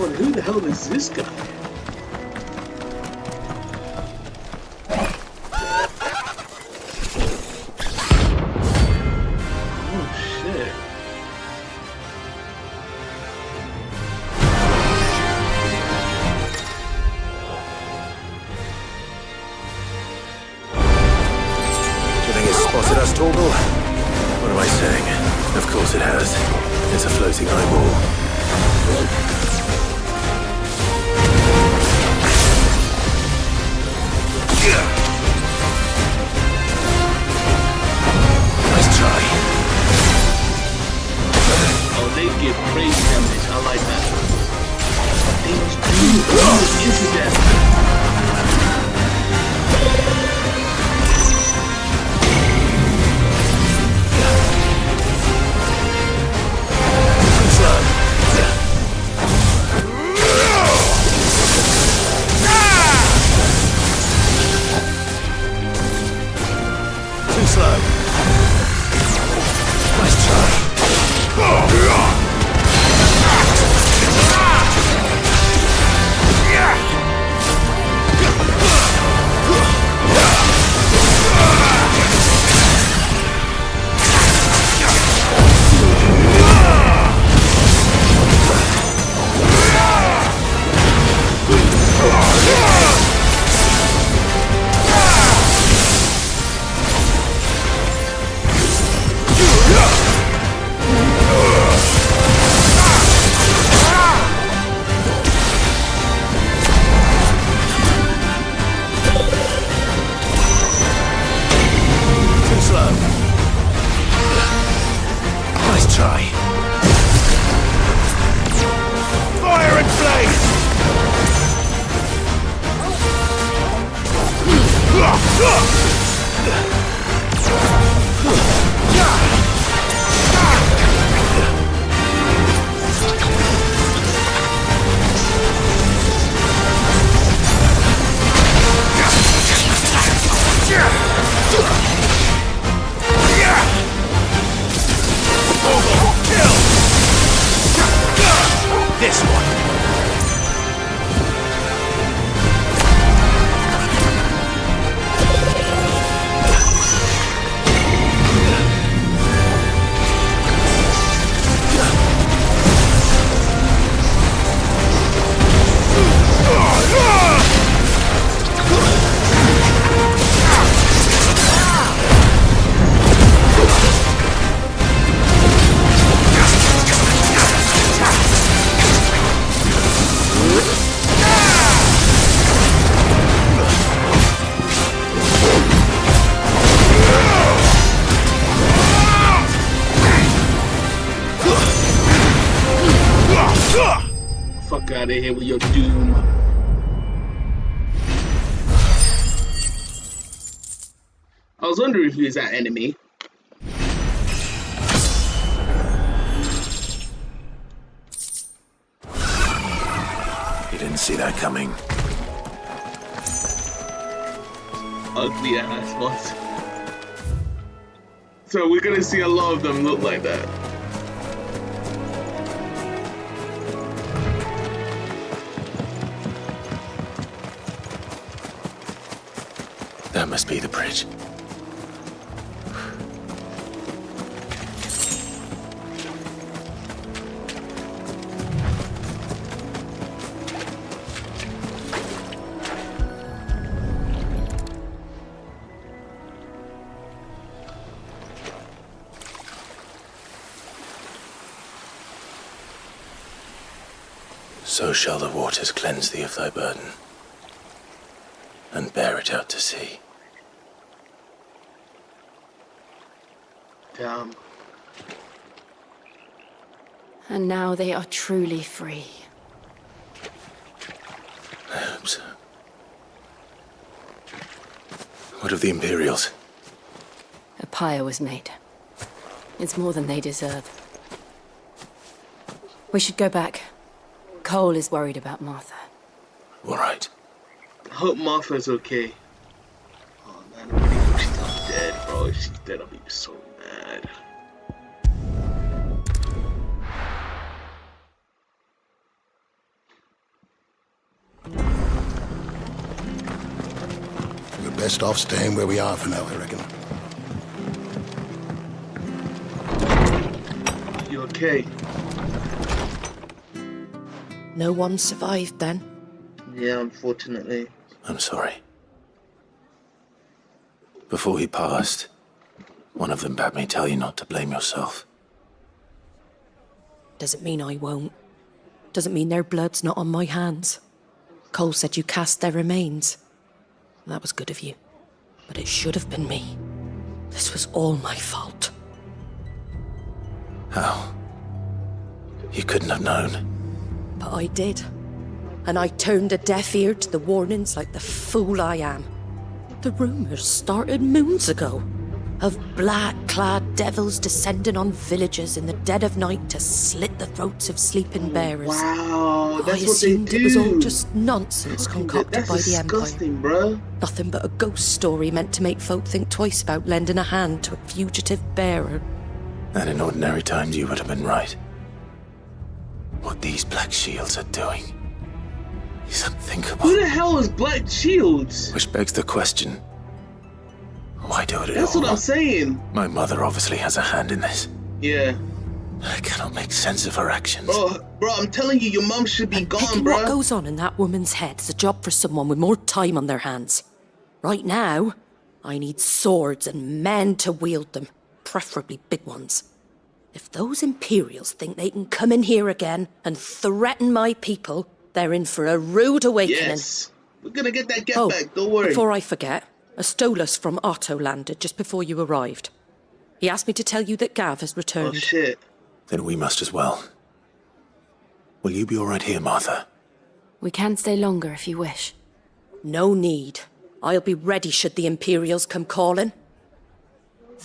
Oh, who the hell is this guy? Oh, shit. Into death. Too slow. Nice try. This one. Fuck out of here with your doom. I was wondering if he was that enemy. You didn't see that coming. Ugly ass ones. So we're gonna see a lot of them look like that. That must be the bridge. So shall the waters cleanse thee of thy burden, and bear it out to sea. Damn. And now they are truly free. I hope so. What of the Imperials? A pyre was made. It's more than they deserve. We should go back. Cole is worried about Martha. All right. I hope Martha's okay. Oh man, I really hope she's not dead, bro. If she's dead, I'll be so mad. We're best off staying where we are for now, I reckon. You okay? No one survived then? Yeah, unfortunately. I'm sorry. Before he passed, one of them bade me tell you not to blame yourself. Doesn't mean I won't. Doesn't mean their blood's not on my hands. Cole said you cast their remains. That was good of you. But it should have been me. This was all my fault. How? You couldn't have known. But I did. and I turned a deaf ear to the warnings like the fool I am. The rumours started moons ago of black-clad devils descending on villages in the dead of night to slit the throats of sleeping bearers. Wow, that's I what they assumed do. it was all just nonsense concocted by the Empire. Bro. Nothing but a ghost story meant to make folk think twice about lending a hand to a fugitive bearer. And in ordinary times you would have been right. What these Black Shields are doing is unthinkable. Who the hell is Black Shields? Which begs the question, why do it at all? That's what I'm saying. My mother obviously has a hand in this. Yeah. I cannot make sense of her actions. Bro, I'm telling you, your mum should be gone, bro. What goes on in that woman's head is a job for someone with more time on their hands. Right now, I need swords and men to wield them, preferably big ones. If those Imperials think they can come in here again and threaten my people, they're in for a rude awakening. Yes. We're gonna get that back, don't worry. Before I forget, a Stolas from Otto landed just before you arrived. He asked me to tell you that Gav has returned. Oh, shit. Then we must as well. Will you be all right here, Martha? We can stay longer if you wish. No need. I'll be ready should the Imperials come calling.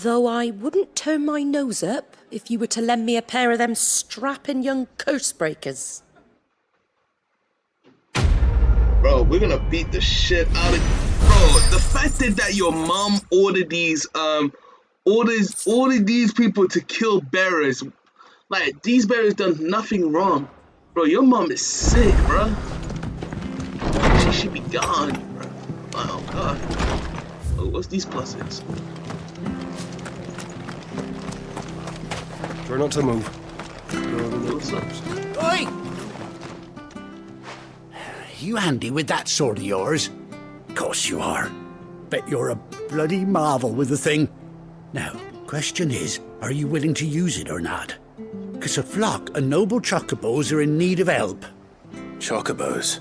Though I wouldn't turn my nose up if you were to lend me a pair of them strapping young curse breakers. Bro, we're gonna beat the shit out of... Bro, the fact that your mom ordered these, ordered these people to kill bearers. Like, these bearers done nothing wrong. Bro, your mom is sick, bro. She should be gone, bro. Oh, God. Oh, what's these pluses? Try not to move. Oi! You handy with that sword of yours? Course you are. Bet you're a bloody marvel with the thing. Now, question is, are you willing to use it or not? 'Cause a flock of noble chocobos are in need of help. Chocobos?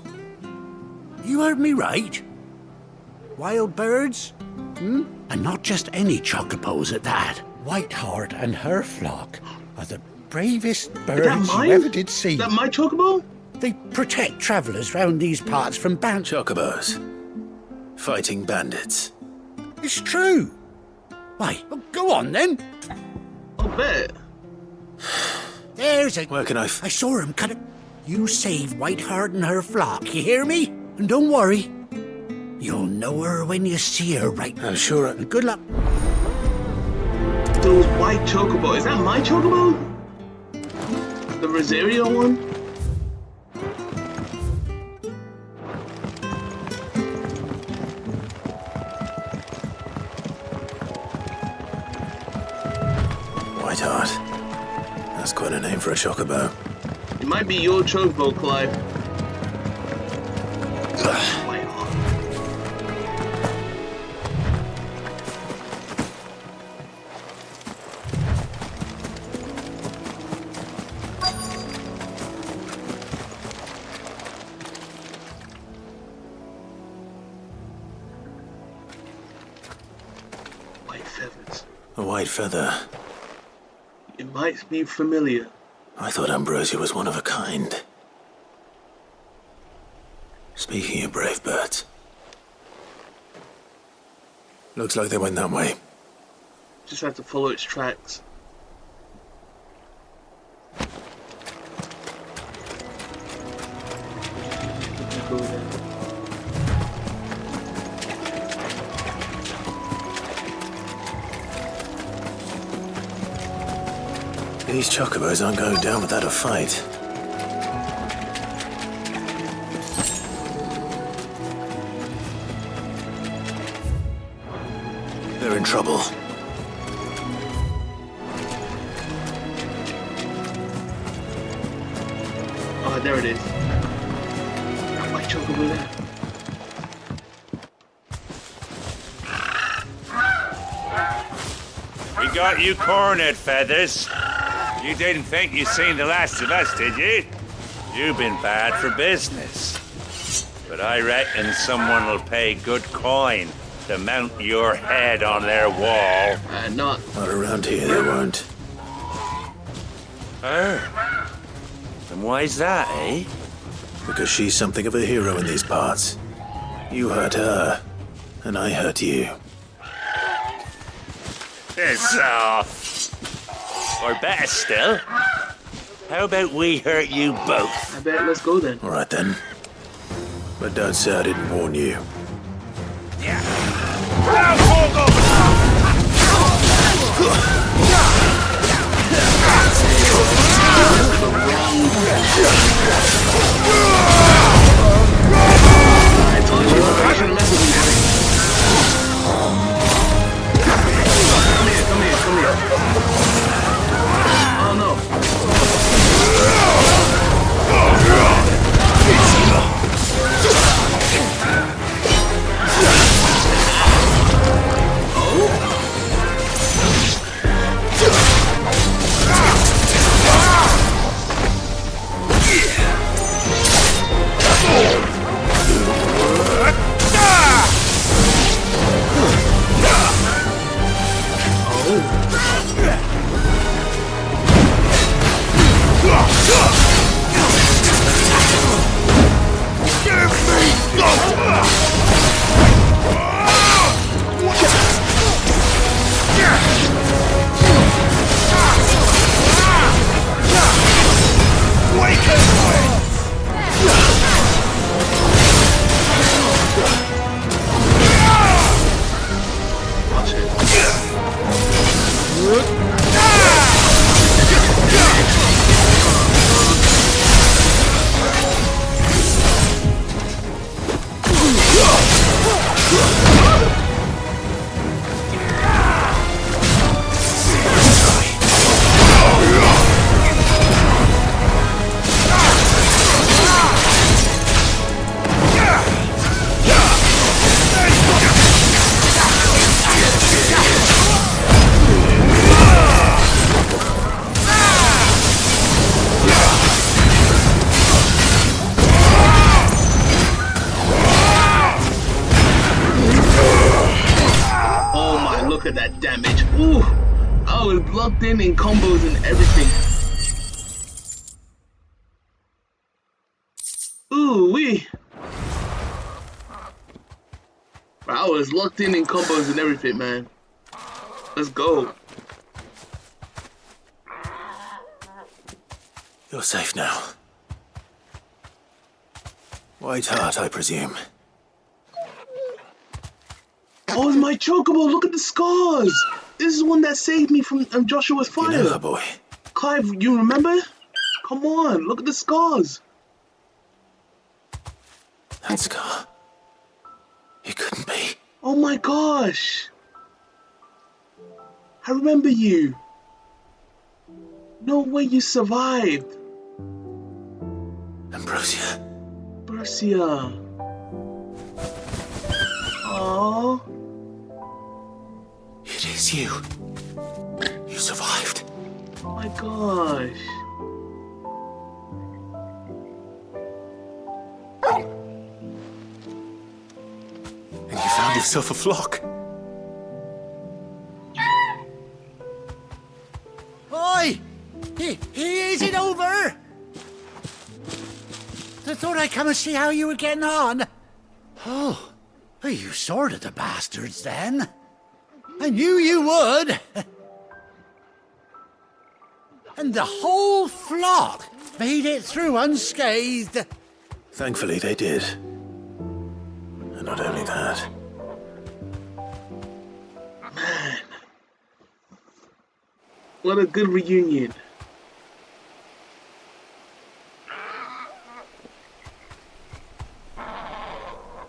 You heard me right. Wild birds? And not just any chocobos at that. Whiteheart and her flock are the bravest birds you ever did see. Is that my chocobo? They protect travellers round these parts from Chocobos. Fighting bandits. It's true. Why, well, go on then. I'll bet. There's a... Where can I... I saw him cut it. You save Whiteheart and her flock, you hear me? And don't worry. You'll know her when you see her, right? I'm sure. And good luck. Those white chocobo. Is that my chocobo? The Rosario one? Whiteheart. That's quite a name for a chocobo. It might be your chocobo, Clive. White feathers. A white feather. It might be familiar. I thought Ambrosia was one of a kind. Speaking of brave birds. Looks like they went that way. Just have to follow its tracks. Go there. These chocobos aren't going down without a fight. They're in trouble. Oh, there it is. That white chocobo there. We got you cornered, Feathers. You didn't think you'd seen the last of us, did you? You've been bad for business. But I reckon someone will pay good coin to mount your head on their wall. Not around here, they won't. Oh. And why's that, eh? Because she's something of a hero in these parts. You hurt her, and I hurt you. Piss off. Or better still, how about we hurt you both? I bet let's go then. Alright then. But don't say I didn't warn you. Yeah. I told you, I shouldn't mess with you. Come here. Oh no. Look at that damage. Ooh, I was locked in combos and everything. Ooh wee. I was locked in combos and everything, man. Let's go. You're safe now. White Heart, I presume. Oh, it's my chocobo! Look at the scars! This is the one that saved me from Joshua's fire. You know her, boy. Clive, you remember? Come on, look at the scars. That scar. It couldn't be. Oh my gosh! I remember you. No way you survived. Ambrosia. Ambrosia. Aww. It is you. You survived. Oh my gosh. And you found yourself a flock. Oi! Is it over? I thought I'd come and see how you were getting on. Oh, well, you sorted the bastards then. I knew you would. And the whole flock made it through unscathed. Thankfully, they did. And not only that. Man. What a good reunion.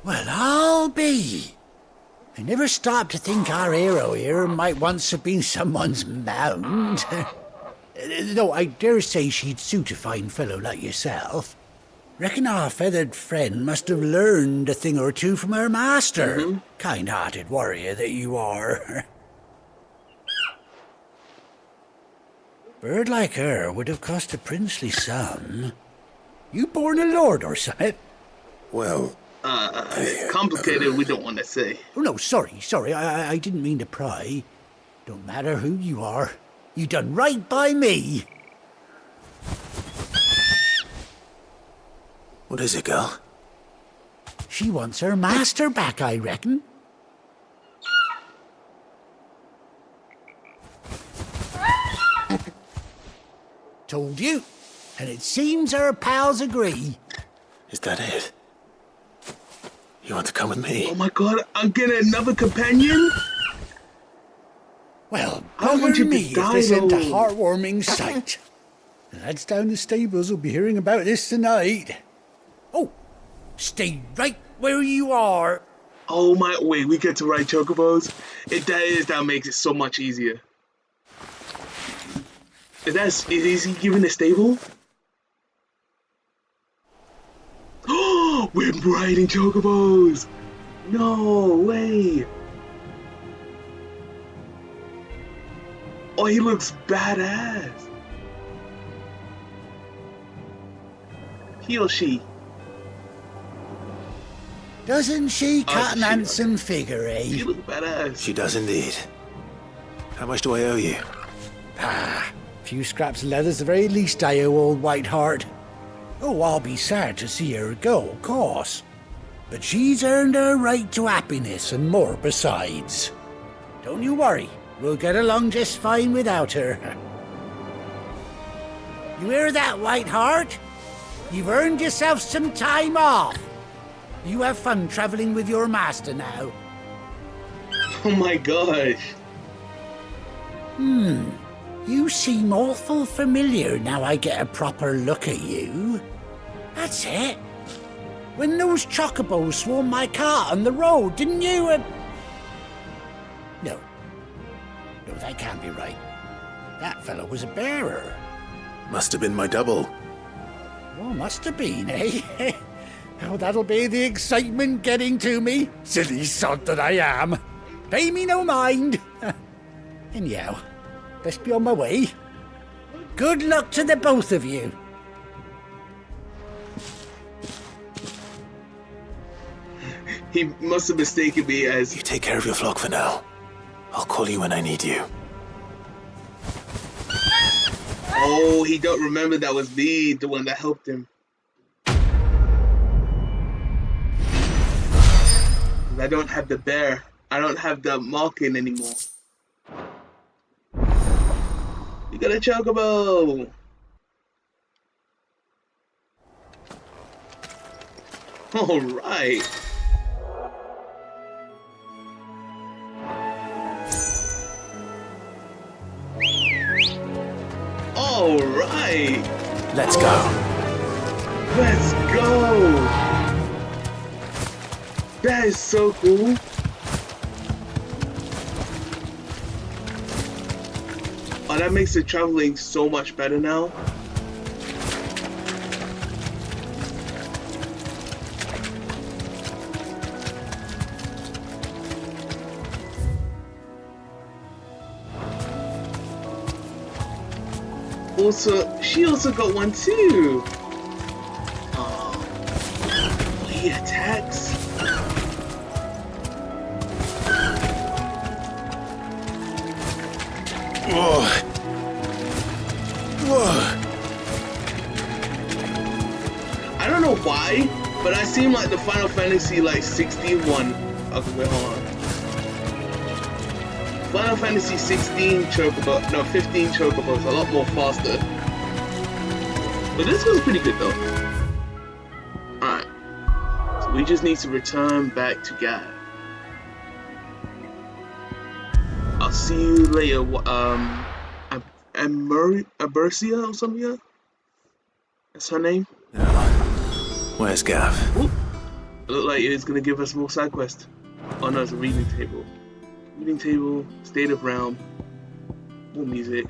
Well, I'll be. I never stopped to think our hero here might once have been someone's mount. Though I dare say she'd suit a fine fellow like yourself. Reckon our feathered friend must have learned a thing or two from her master. Kind-hearted warrior that you are. Bird like her would have cost a princely sum. You born a lord or something? Well... complicated, we don't want to say. Oh, no, sorry. I didn't mean to pry. Don't matter who you are. You done right by me. What is it, girl? She wants her master back, I reckon. Told you. And it seems her pals agree. Is that it? You want to come with me? Oh my god, I'm getting another companion? Well, I want bugger you me to if die, this isn't a though. heartwarming sight. The lads down the stables will be hearing about this tonight. Oh, stay right where you are. Oh my, wait, we get to ride chocobos? That makes it so much easier. Is he giving a stable? Oh, we're riding chocobos! No way! Oh, he looks badass. He or she? Doesn't she cut an handsome figure, eh? She looks badass. She does indeed. How much do I owe you? Ah, a few scraps of leather's the very least I owe old Whiteheart. Oh, I'll be sad to see her go, of course. But she's earned her right to happiness and more besides. Don't you worry, we'll get along just fine without her. You hear that, Whiteheart? You've earned yourself some time off. You have fun traveling with your master now. Oh my gosh. You seem awful familiar now I get a proper look at you. That's it. When those chocobos swarmed my cart on the road, didn't you? No, that can't be right. That fellow was a bearer. Must have been my double. Oh, must have been, eh? Oh, that'll be the excitement getting to me. Silly sod that I am. Pay me no mind. Anyhow, best be on my way. Good luck to the both of you. He must have mistaken me as... You take care of your flock for now. I'll call you when I need you. Oh, he don't remember that was me, the one that helped him. I don't have the bear. I don't have the marking anymore. You got a chocobo! Alright. Alright! Let's go. Let's go! That is so cool. Oh, that makes the traveling so much better now. Also, she also got one too. Oh, he attacks. Whoa. I don't know why, but I seem like the Final Fantasy like 16 one. Okay, wait, hold on. Final Fantasy 16 chocobo, no 15 chocobos, a lot more faster. But this was pretty good though. Alright. So we just need to return back to Gav. I'll see you later. Abercia or something like that? That's her name? Where's Gav? Ooh. It looked like it's gonna give us more side quests. Oh no, it's a reading table. Reading table, state of realm, more music.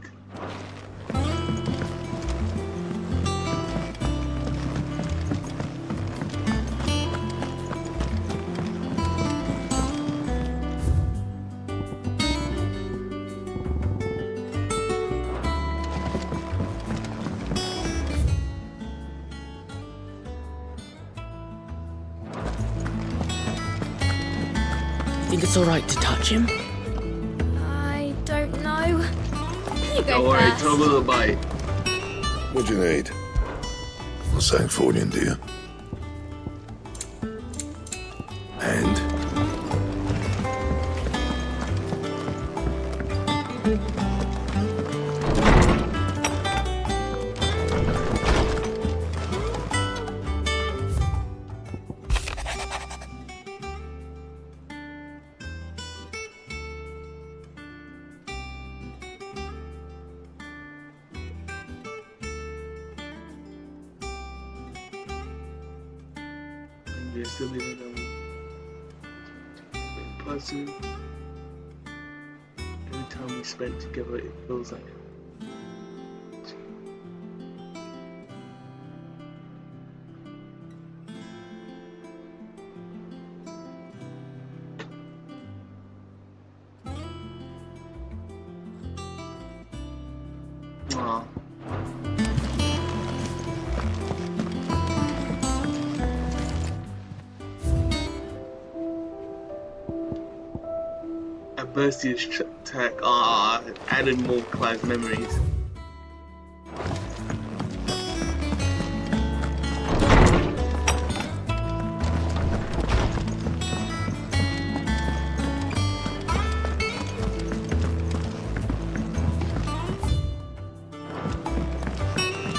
Think it's alright to touch him? I don't know. You go Don't worry, first. Togo the bite. What do you need? What's that for you, dear? We're still living in person. Every time we spend together, it feels like. Aww. Versity's attack added more Clive's memories.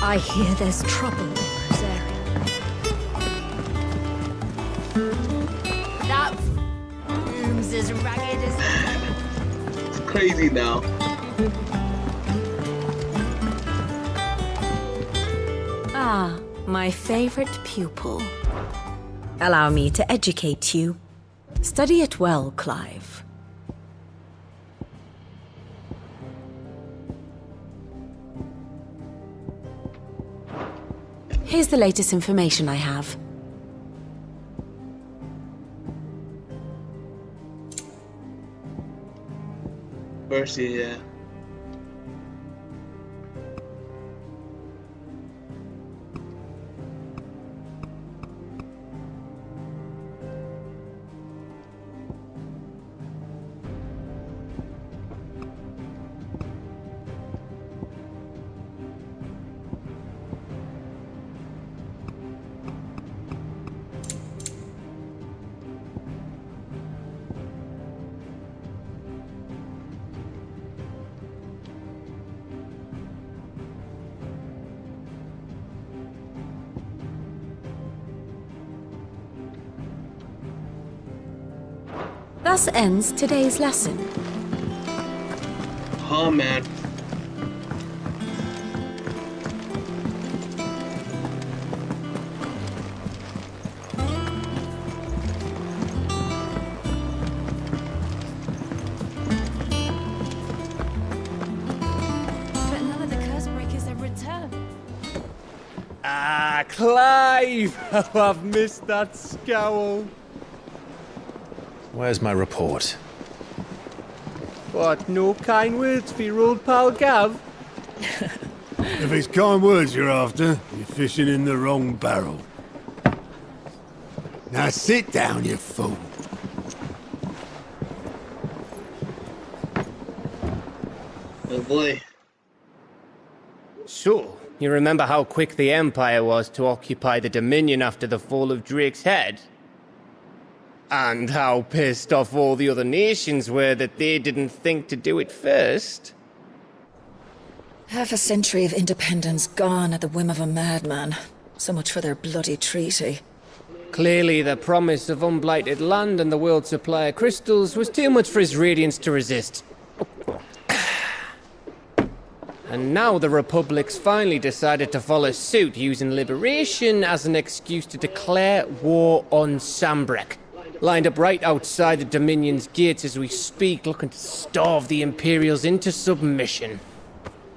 I hear there's trouble in this area. That room's as ragged as... It's crazy now. Ah, my favorite pupil. Allow me to educate you. Study it well, Clive. Here's the latest information I have. Mercy, yeah. Thus ends today's lesson. Oh man. But none of the curse breakers have returned. Ah, Clive! Oh, I've missed that scowl. Where's my report? What, no kind words for your old pal Gav? If it's kind words you're after, you're fishing in the wrong barrel. Now sit down, you fool. Oh boy. So, you remember how quick the Empire was to occupy the Dominion after the fall of Drake's head? And how pissed off all the other nations were that they didn't think to do it first. Half a century of independence gone at the whim of a madman. So much for their bloody treaty. Clearly, the promise of unblighted land and the world's supply of crystals was too much for his radiance to resist. And now the Republic's finally decided to follow suit, using liberation as an excuse to declare war on Sambrek. Lined up right outside the Dominion's gates as we speak, looking to starve the Imperials into submission.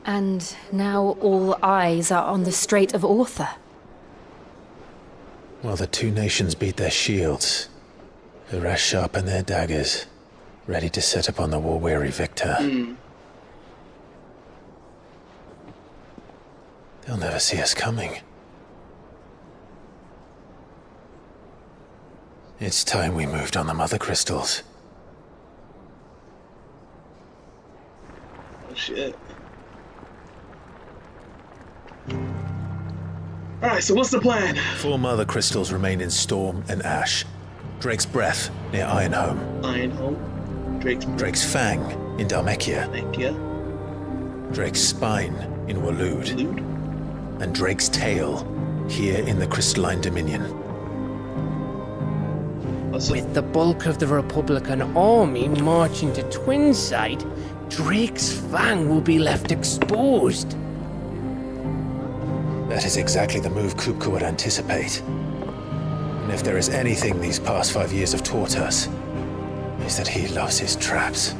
And now all eyes are on the Strait of Author. Well, the two nations beat their shields. The rest sharpen their daggers, ready to set upon the war-weary victor. They'll never see us coming. It's time we moved on the mother crystals. Oh shit. Alright, so what's the plan? 4 mother crystals remain in Storm and Ash. Drake's Breath near Ironhome. Ironhome. Drake's Fang in Dhalmekia. Drake's Spine in Waloed. And Drake's Tail here in the Crystalline Dominion. With the bulk of the Republican army marching to Twinside, Drake's Fang will be left exposed. That is exactly the move 𝙤𝙤𝙖𝙤𝙢 would anticipate. And if there is anything these past 5 years have taught us, is that he loves his traps.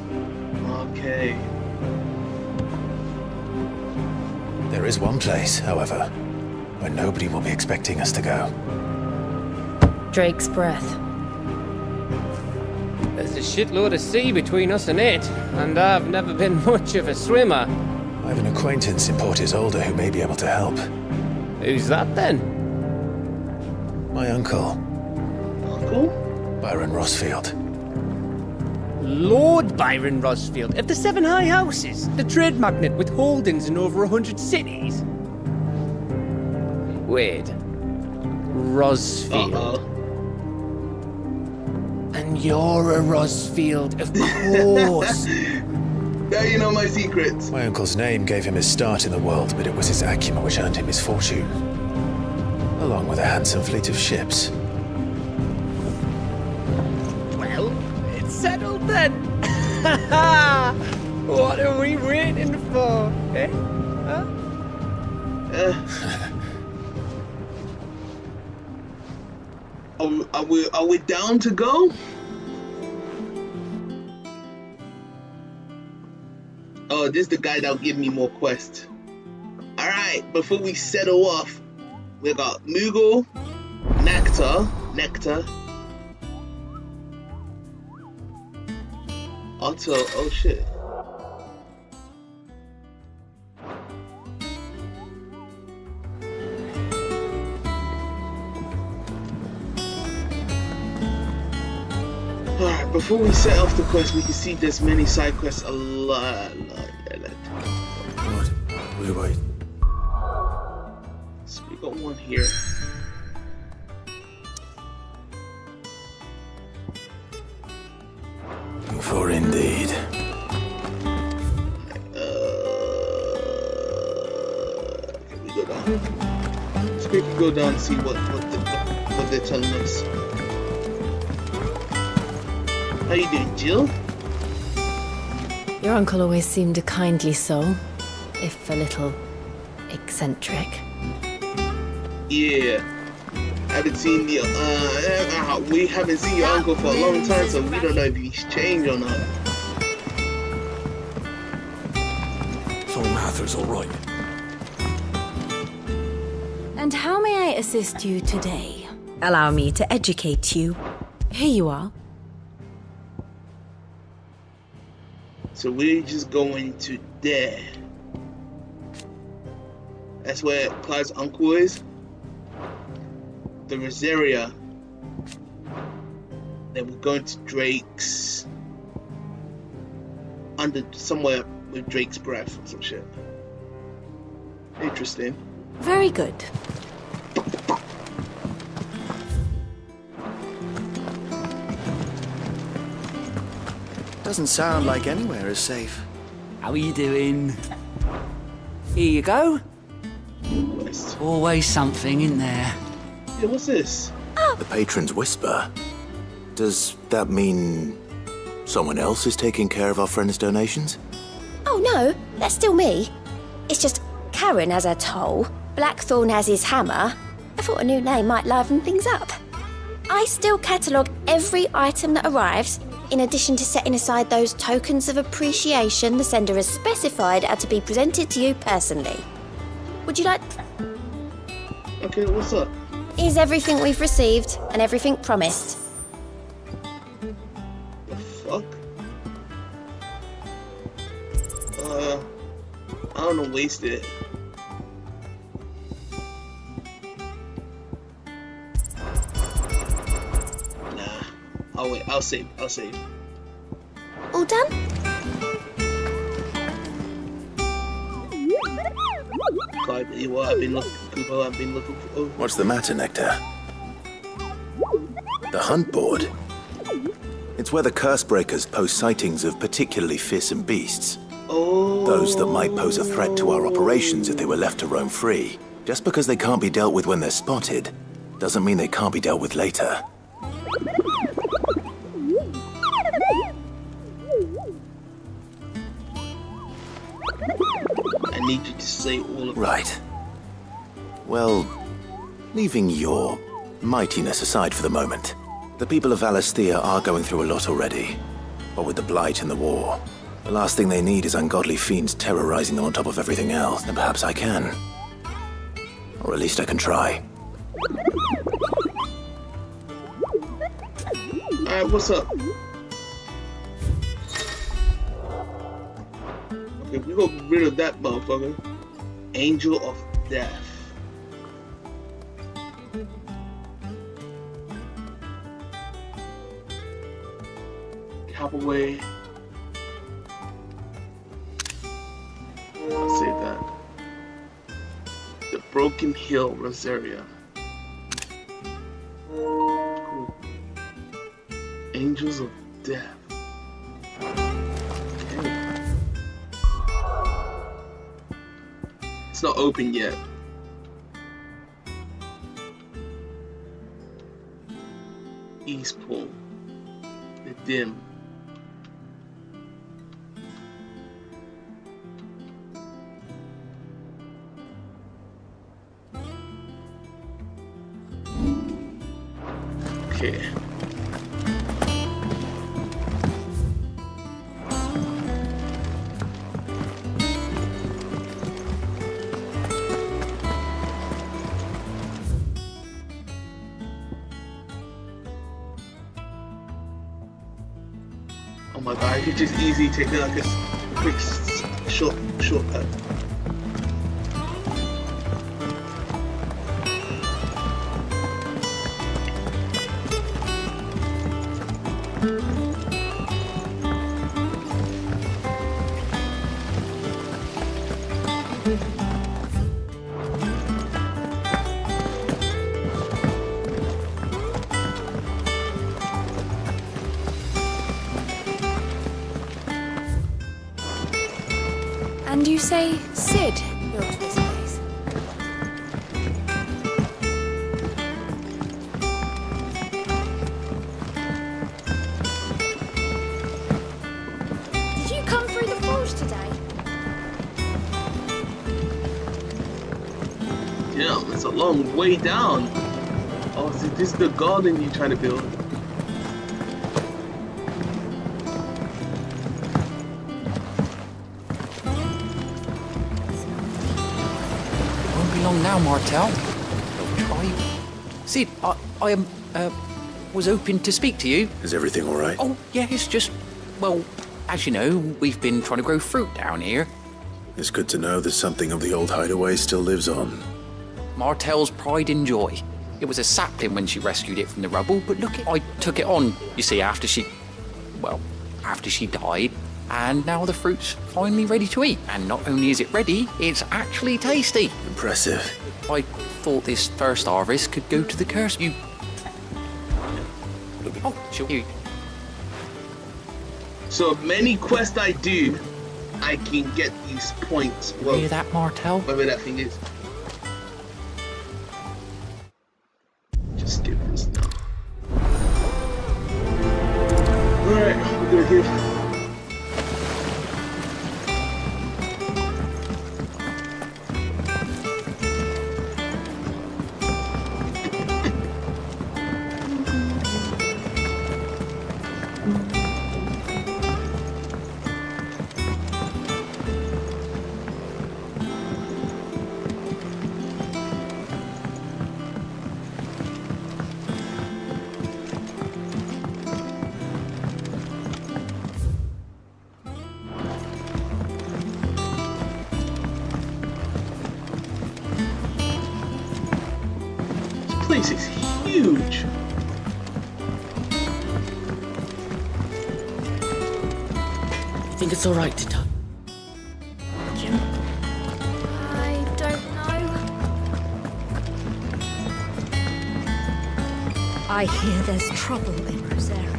Okay. There is one place, however, where nobody will be expecting us to go. Drake's Breath. There's a shitload of sea between us and it, and I've never been much of a swimmer. I have an acquaintance in Port Isolde who may be able to help. Who's that then? My uncle. Uncle? Byron Rosfield. Lord Byron Rosfield of the Seven High Houses, the trade magnate with holdings in over 100 cities. Wait. Rosfield. Uh-oh. And you're a Rosfield, of course. Now you know my secrets. My uncle's name gave him his start in the world, but it was his acumen which earned him his fortune, along with a handsome fleet of ships. Well, it's settled then. What are we waiting for, eh? Huh? Are we down to go? Oh, this is the guy that'll give me more quests. Alright, before we settle off, we got Moogle, Nectar, Otto, oh shit. Alright, before we set off the quest, we can see there's many side quests a lot. Wait. So we got one here. For indeed. Can we go down? Let's quickly go down and see what they're telling us. How you doing, Jill? Your uncle always seemed a kindly soul, if a little eccentric. Yeah. Haven't seen the we haven't seen your uncle for a long time, so we don't know if he's changed or not. So Mather's all right. And how may I assist you today? Allow me to educate you. Here you are. So we're just going to there. That's where Clyde's uncle is. The Rosaria. Then we're going to Drake's. Under somewhere with Drake's Breath or some shit. Interesting. Very good. Doesn't sound like anywhere is safe. How are you doing? Here you go. West. Always something in there. Yeah, what's this? The Patron's Whisper. Does that mean someone else is taking care of our friend's donations? Oh no, that's still me. It's just Karen has her toll, Blackthorn has his hammer. I thought a new name might liven things up. I still catalogue every item that arrives, in addition to setting aside those tokens of appreciation the sender has specified are to be presented to you personally. Would you like... Okay, what's up? Here's everything we've received and everything promised. The fuck? I don't know, waste it. Nah, I'll wait, I'll save. All done? Clyde, I've been looking for. What's the matter, Nectar? The hunt board? It's where the curse breakers post sightings of particularly fearsome beasts. Oh. Those that might pose a threat to our operations if they were left to roam free. Just because they can't be dealt with when they're spotted, doesn't mean they can't be dealt with later. I need you to say all of it. Right. Well, leaving your Mightiness aside for the moment, the people of Valisthea are going through a lot already. But with the Blight and the war, the last thing they need is ungodly fiends terrorizing them on top of everything else, and perhaps I can. Or at least I can try. Alright, what's up? Okay, we got rid of that motherfucker. Angel of Death. 𝘂𝗵𝗄𝙀𝗀. I'll save that. The Broken Hill Rosaria. Cool. Angels of Death. Okay. It's not open yet. Eastpool. The Dim. Okay. Oh my god, I could just easily take like a quick shortcut. And you say Sid built this place? Did you come through the forge today? Damn, it's a long way down. Oh, so this is the garden you're trying to build. Long now, Martel. Sid, I was hoping to speak to you. Is everything all right? Oh, yeah, it's just, well, as you know, we've been trying to grow fruit down here. It's good to know that something of the old hideaway still lives on. Martel's pride and joy. It was a sapling when she rescued it from the rubble, but look, I took it on, you see, after she died. And now the fruit's finally ready to eat. And not only is it ready, it's actually tasty. Impressive. I thought this first harvest could go to the curse. You... Oh, sure. So many quests I do, I can get these points. Well, hear that, Martel? Whatever that thing is. Just skip this now. Alright, we're gonna give... This place is huge. You think it's all right to die? I don't know. I hear there's trouble in Rosaria.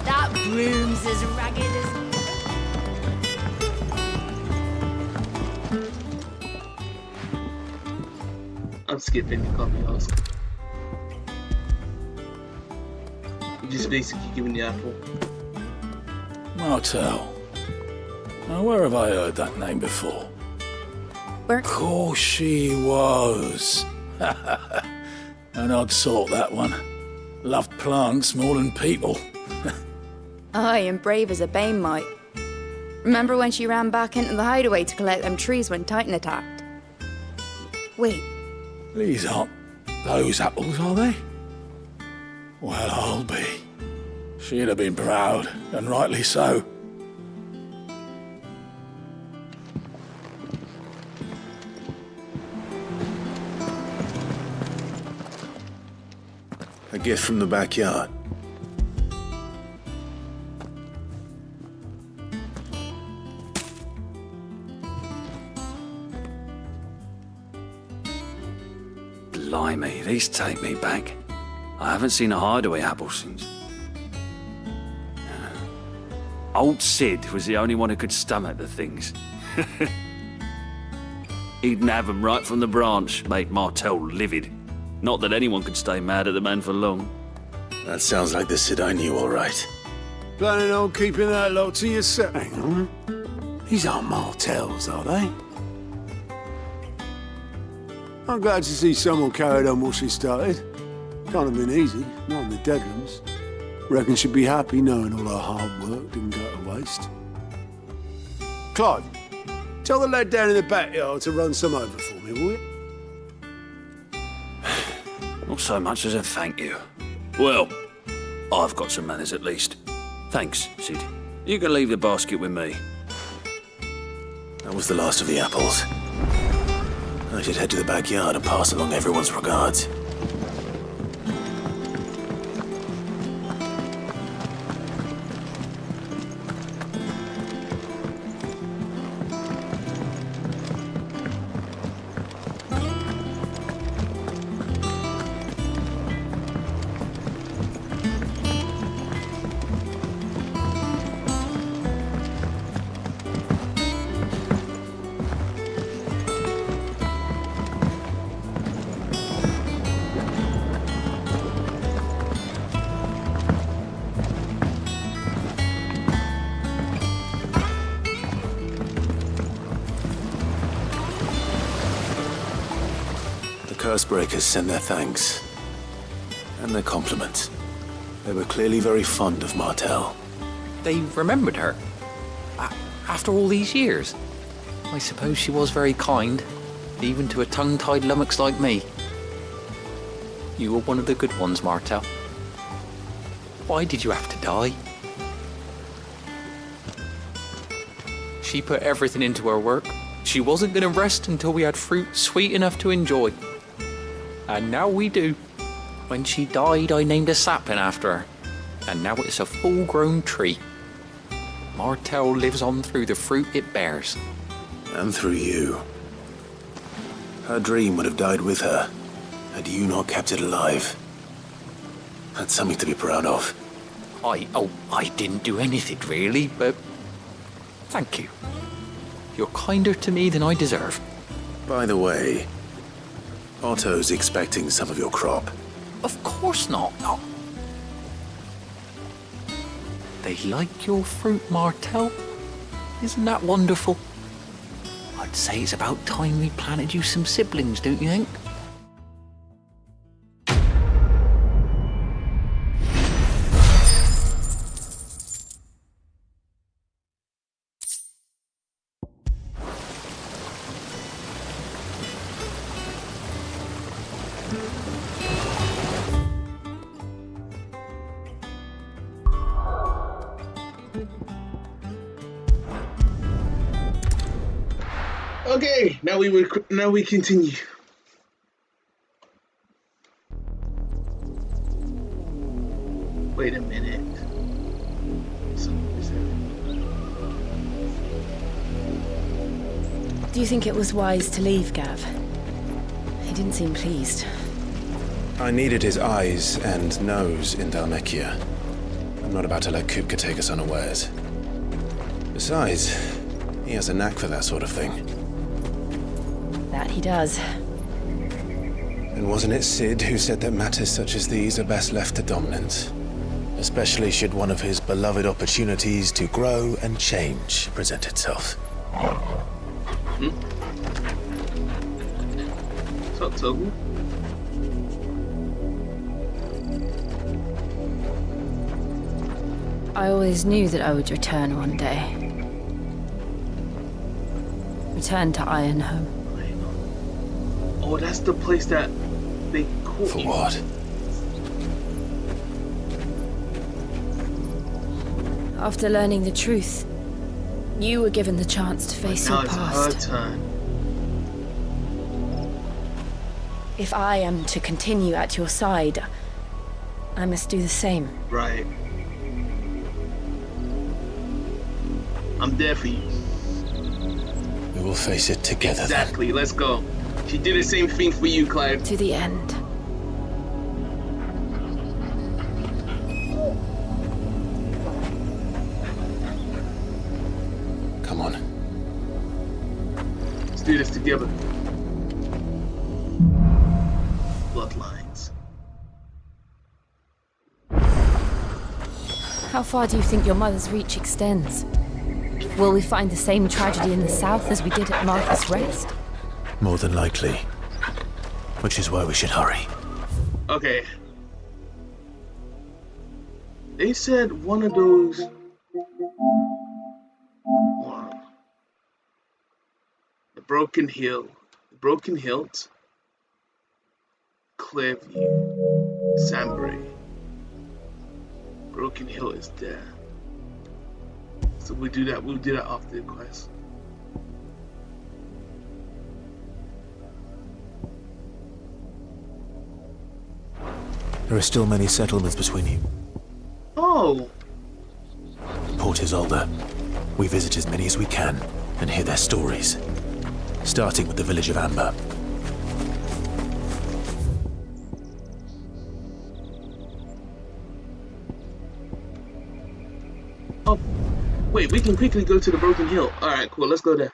That broom's as ragged as... I'm skipping, you can't be asked. You're just basically giving the apple. Martel. Now, where have I heard that name before? Of course she was. An odd sort, that one. Loved plants more than people. Aye, and brave as a 𝙬𝙗𝙖𝙤𝙘𝙢. Remember when she ran back into the hideaway to collect them trees when Titan attacked? Wait. These aren't those apples, are they? Well, I'll be. She'd have been proud, and rightly so. A gift from the backyard. Blimey, these take me back. I haven't seen a hideaway apple since. Old Sid was the only one who could stomach the things. He'd have them right from the branch, made Martel livid. Not that anyone could stay mad at the man for long. That sounds like the Sid I knew, all right. Planning on keeping that lot to yourself? Hang on. These aren't Martels, are they? I'm glad to see someone carried on what she started. Can't have been easy, not in the Deadlands. Reckon she'd be happy knowing all her hard work didn't go to waste. Clive, tell the lad down in the backyard to run some over for me, will you? Not so much as a thank you. Well, I've got some manners at least. Thanks, Sid. You can leave the basket with me. That was the last of the apples. I should head to the backyard and pass along everyone's regards. Cursebreakers send their thanks. And their compliments. They were clearly very fond of Martel. They remembered her. After all these years. I suppose she was very kind, even to a tongue-tied lummox like me. You were one of the good ones, Martel. Why did you have to die? She put everything into her work. She wasn't going to rest until we had fruit sweet enough to enjoy. And now we do. When she died, I named a sapling after her. And now it's a full-grown tree. Martel lives on through the fruit it bears. And through you. Her dream would have died with her, had you not kept it alive. That's something to be proud of. I didn't do anything really, but thank you. You're kinder to me than I deserve. By the way, Otto's expecting some of your crop. Of course not. No. They like your fruit, Martel. Isn't that wonderful? I'd say it's about time we planted you some siblings, don't you think? Okay, now we continue. Wait a minute. Do you think it was wise to leave, Gav? He didn't seem pleased. I needed his eyes and nose in Dhalmekia. I'm not about to let 𝙤𝙤𝙢𝙢𝙢 take us unawares. Besides, he has a knack for that sort of thing. That he does. And wasn't it Sid who said that matters such as these are best left to dominance? Especially should one of his beloved opportunities to grow and change present itself. What's up, Togu? I always knew that I would return one day. Return to Ironhome. Oh, that's the place that they caught For you. what? After learning the truth, you were given the chance to face Now your it's past. her turn. If I am to continue at your side, I must do the same. Right. I'm there for you. We will face it together. Exactly. Let's go. She did the same thing for you, Clive. To the end. Come on. Let's do this together. Bloodlines. How far do you think your mother's reach extends? Will we find the same tragedy in the south as we did at Martha's Rest? More than likely. Which is why we should hurry. Okay. They said one of those. Wow. The Broken Hill. The Broken Hilt. Clearview. Sambray. Broken Hill is there. So we'll do that after the quest. There are still many settlements between you. Oh! Port Isolde. We visit as many as we can and hear their stories. Starting with the village of Amber. Oh, wait, we can quickly go to the Broken Hill. Alright, cool, let's go there.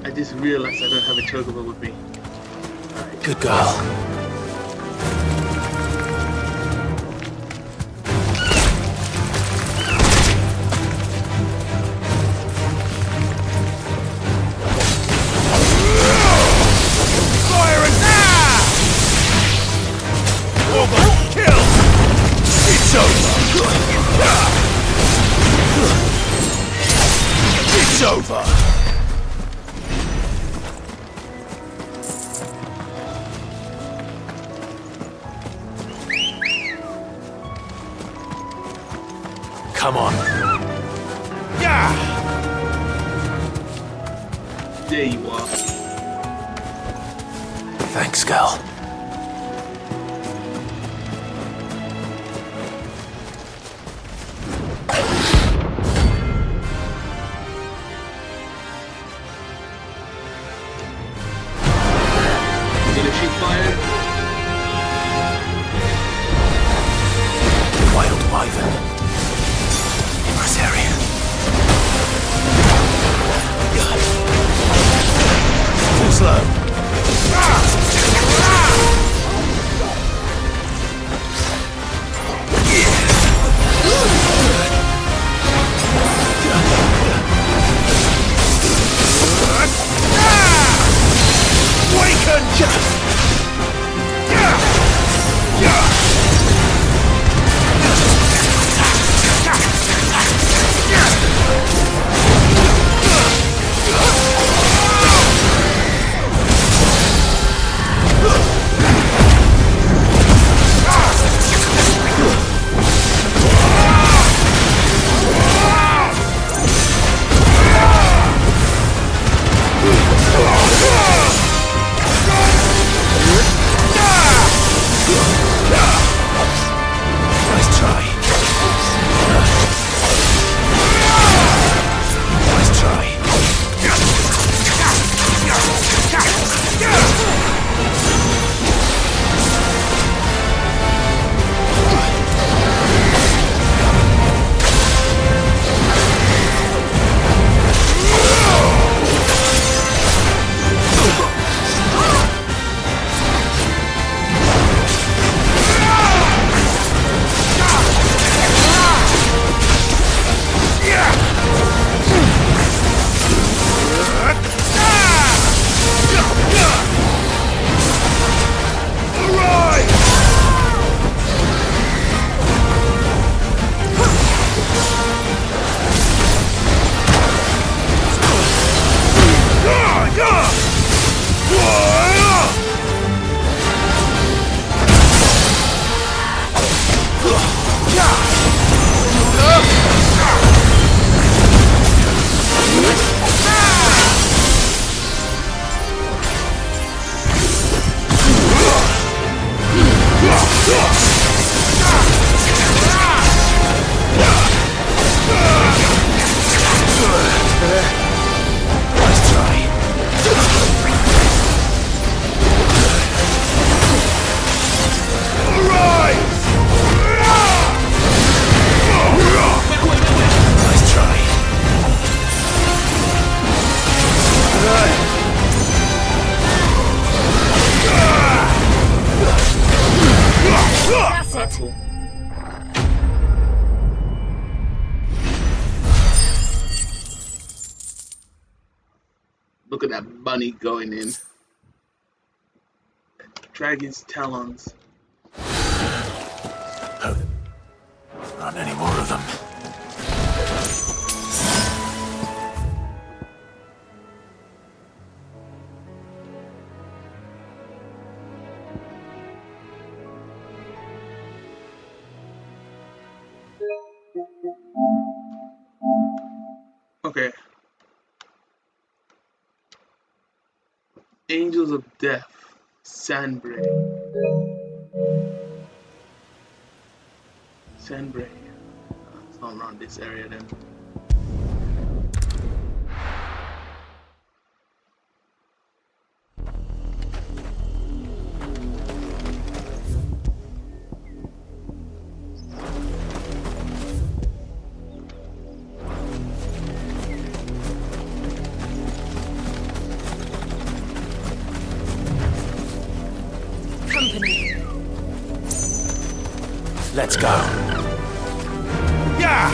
I just realized I don't have a chocobo with me. Right. Good girl. Fire attack! Almost killed! It's over! It's over! Come on. Yeah! There you are. Thanks, girl. Did she fire? Wild Wyvern. Area. Too slow. That's it. Look at that bunny going in. Dragon's talons. Not any more of them. Okay. Angels of Death. 𝙬𝙤𝙢𝙢𝙢. 𝙬𝙤𝙢𝙢𝙢. It's all around this area then. Let's go. Yeah!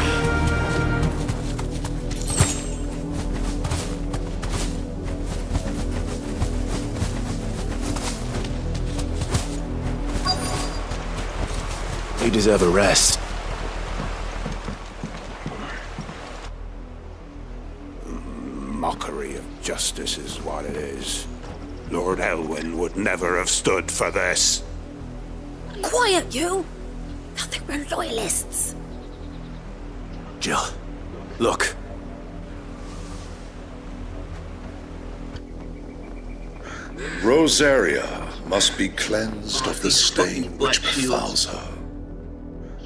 You deserve a rest. Mockery of justice is what it is. Lord Elwyn would never have stood for this. Quiet, you! Nothing, we're loyalists. Jill, look. Rosaria must be cleansed of the stain which befouls her,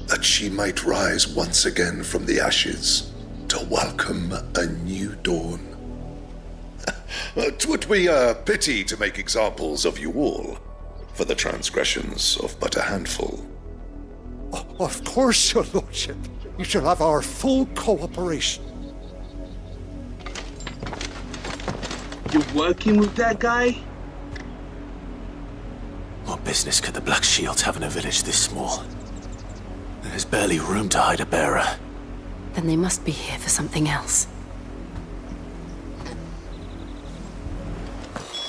that she might rise once again from the ashes to welcome a new dawn. 'Twould be a pity to make examples of you all for the transgressions of but a handful. Of course, your lordship. You shall have our full cooperation. You're working with that guy? What business could the Black Shields have in a village this small? There's barely room to hide a bearer. Then they must be here for something else.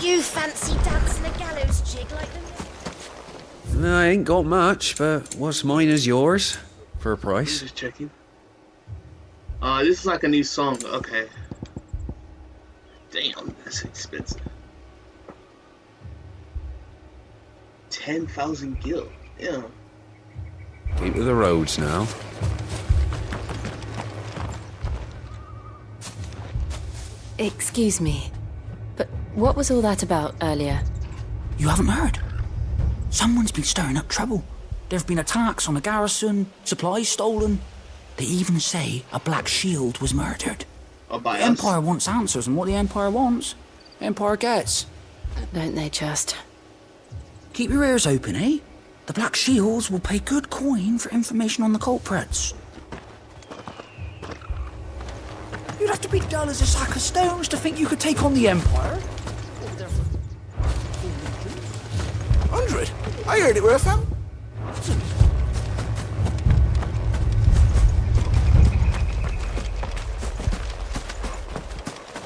You fancy dancing a gallows jig like them? I ain't got much, but what's mine is yours. For a price. Just checking. This is like a new song. Okay. Damn, that's expensive. 10,000 gil. Yeah. Keep to the roads now. Excuse me, but what was all that about earlier? You haven't heard? Someone's been stirring up trouble. There have been attacks on the garrison, supplies stolen. They even say a Black Shield was murdered. The Empire wants answers, and what the Empire wants, the Empire gets. Don't they just? Keep your ears open, eh? The Black Shields will pay good coin for information on the culprits. You'd have to be dull as a sack of stones to think you could take on the Empire. 100? I heard it were a fam.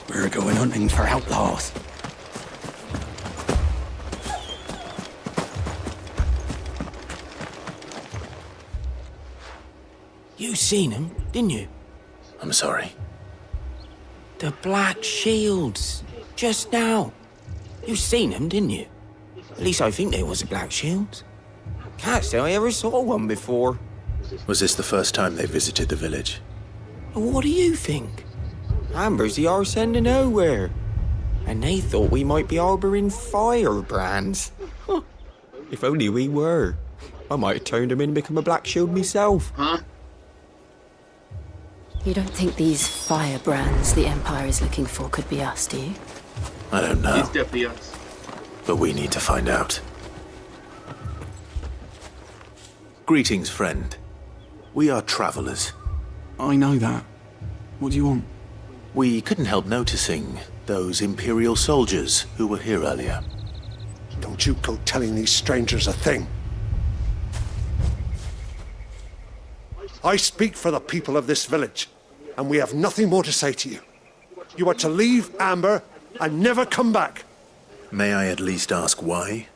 We're going hunting for outlaws. You seen him, didn't you? I'm sorry. The Black Shields. Just now. You seen him, didn't you? At least I think there was a Black Shield. Can't say I ever saw one before. Was this the first time they visited the village? What do you think? Amber's the arse end of nowhere. And they thought we might be harbouring firebrands. If only we were. I might have turned him in and become a Black Shield myself. Huh? You don't think these firebrands the Empire is looking for could be us, do you? I don't know. It's definitely us. But we need to find out. Greetings, friend. We are travelers. I know that. What do you want? We couldn't help noticing those Imperial soldiers who were here earlier. Don't you go telling these strangers a thing. I speak for the people of this village, and we have nothing more to say to you. You are to leave Amber and never come back. May I at least ask why?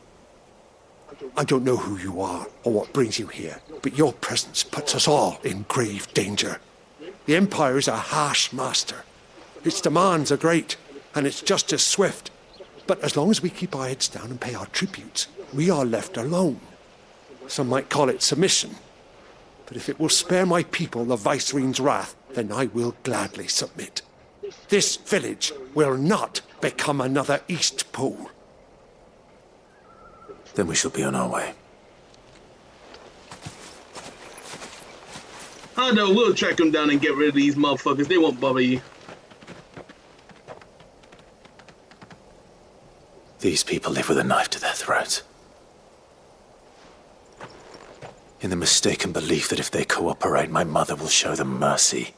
I don't know who you are or what brings you here, but your presence puts us all in grave danger. The Empire is a harsh master. Its demands are great, and its justice swift. But as long as we keep our heads down and pay our tributes, we are left alone. Some might call it submission. But if it will spare my people the Viceroy's wrath, then I will gladly submit. This village will not become another 𝙗𝙗𝙖𝙗𝙗𝙗. Then we shall be on our way. I know, we'll track them down and get rid of these motherfuckers. They won't bother you. These people live with a knife to their throats. In the mistaken belief that if they cooperate, my mother will show them mercy.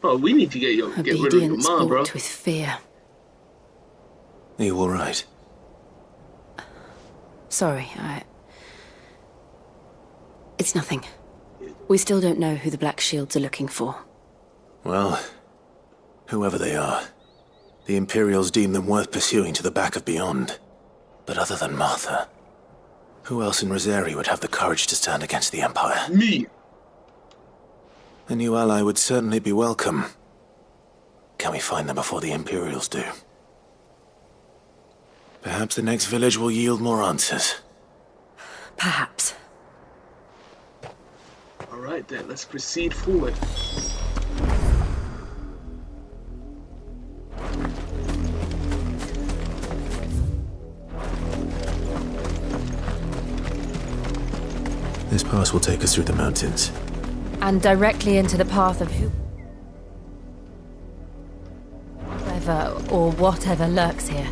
Oh, we need to get rid of your Obedience mom, bro. bought with fear. Are you all right? Sorry, It's nothing. We still don't know who the Black Shields are looking for. Well, whoever they are, the Imperials deem them worth pursuing to the back of beyond. But other than Martha, who else in Rizeri would have the courage to stand against the Empire? Me! A new ally would certainly be welcome. Can we find them before the Imperials do? Perhaps the next village will yield more answers. Perhaps. Alright then, let's proceed forward. This pass will take us through the mountains. And directly into the path of whoever or whatever lurks here.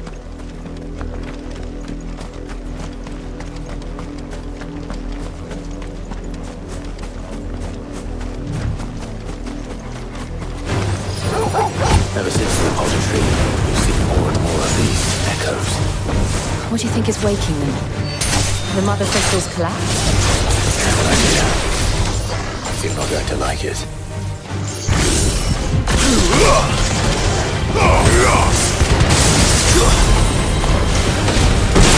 Ever since the poetry, we've seen more and more of these echoes. What do you think is waking them? The Mother Crystal's collapse? Good idea. You're not going to like it.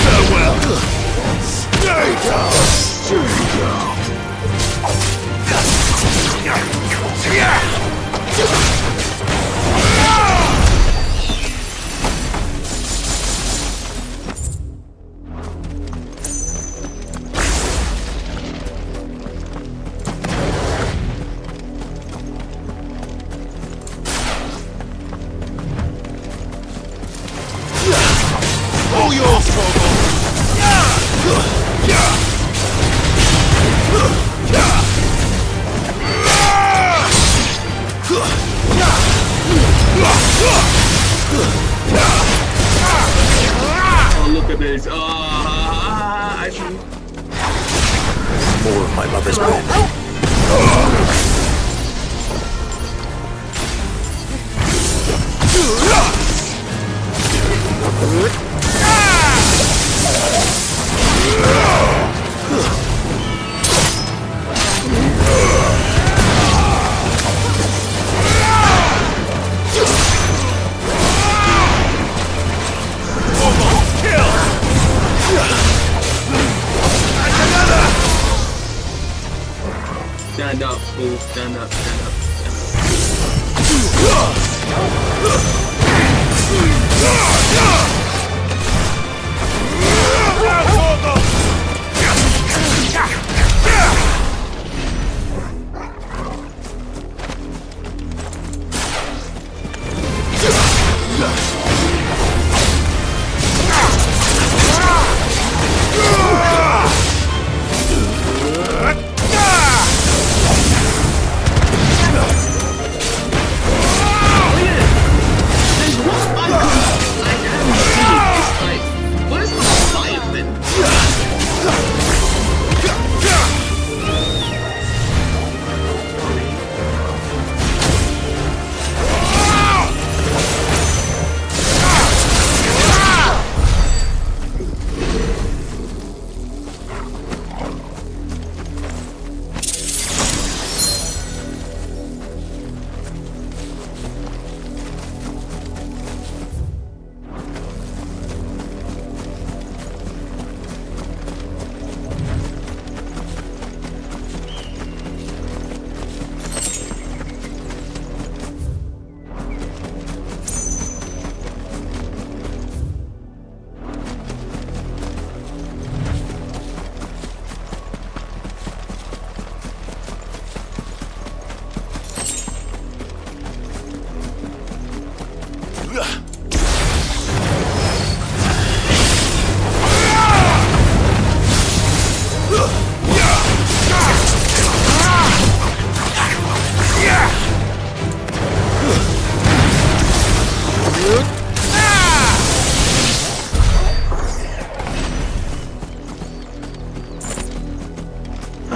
Farewell. Stay down. All yours, Fogo! Oh, look at this. Actually. More of my mother's men. Stand up, fool. Stand up, stand up,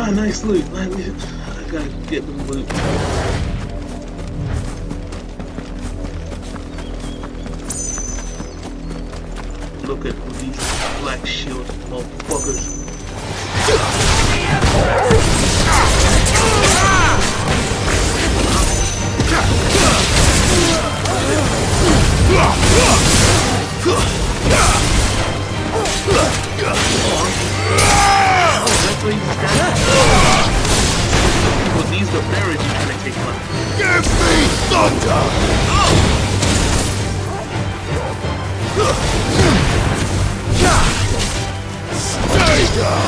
Ah, nice loot. I gotta get the loot. Look at these black shield motherfuckers. Well, these the barrage you trying to take one. Give me thunder! Stay down!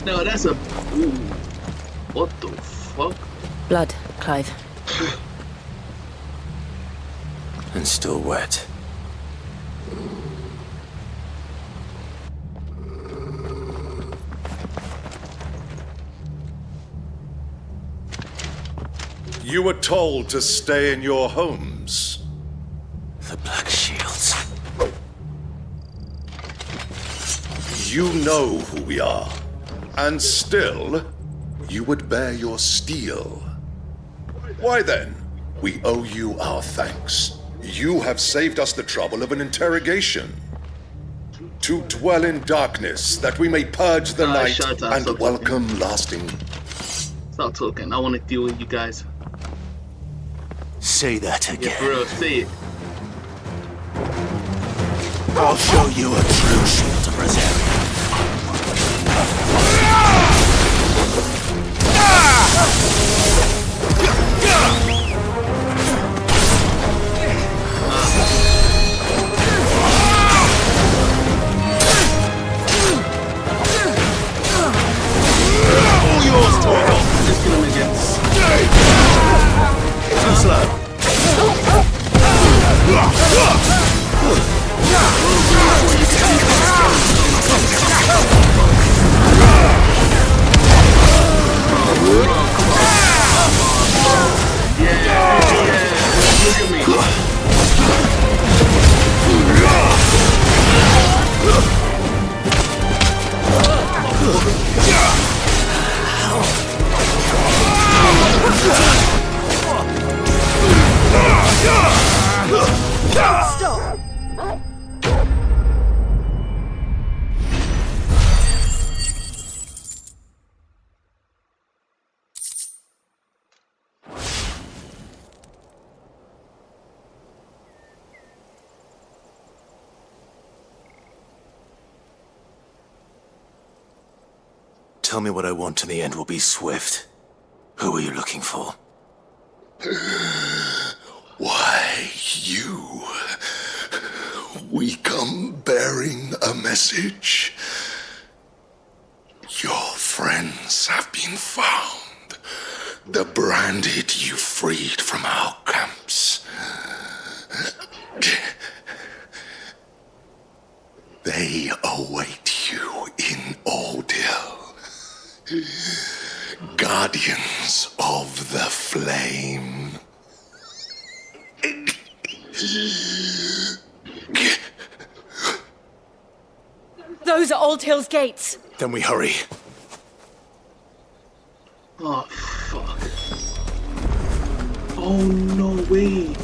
No, that's a... Ooh. What the fuck? Blood, Clive. And still wet. You were told to stay in your homes. The Black Shields. You know who we are. And still, you would bear your steel. Why then, we owe you our thanks. You have saved us the trouble of an interrogation. To dwell in darkness, that we may purge the night and welcome lasting. Stop talking. I want to deal with you guys. Say that again. Yeah, for real, say it. I'll show you a true shield of Rosaria. All yours, Toro. Just kill him again. Too slow. Stop! Tell me what I want and the end will be swift. Who are you looking for? Why, you. We come bearing a message. Your friends have been found. The branded you freed from our camps. They await you in Ōdil. Guardians of the Flame. Those are Ōdil's gates. Then we hurry. Oh, fuck. Oh, no, wait.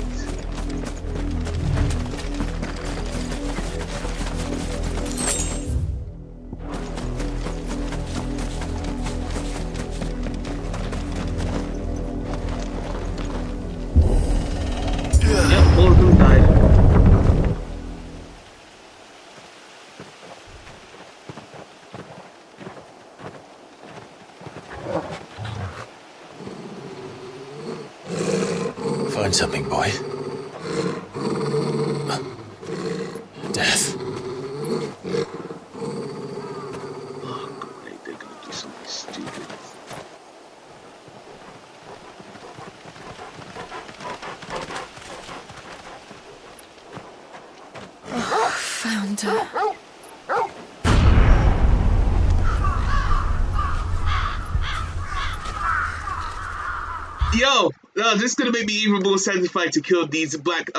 Yep, all of them died. Find something, boy. Death. Oh, great, they're gonna do something stupid. Oh, found her. Yo, no, this is gonna make me even more satisfied to kill these black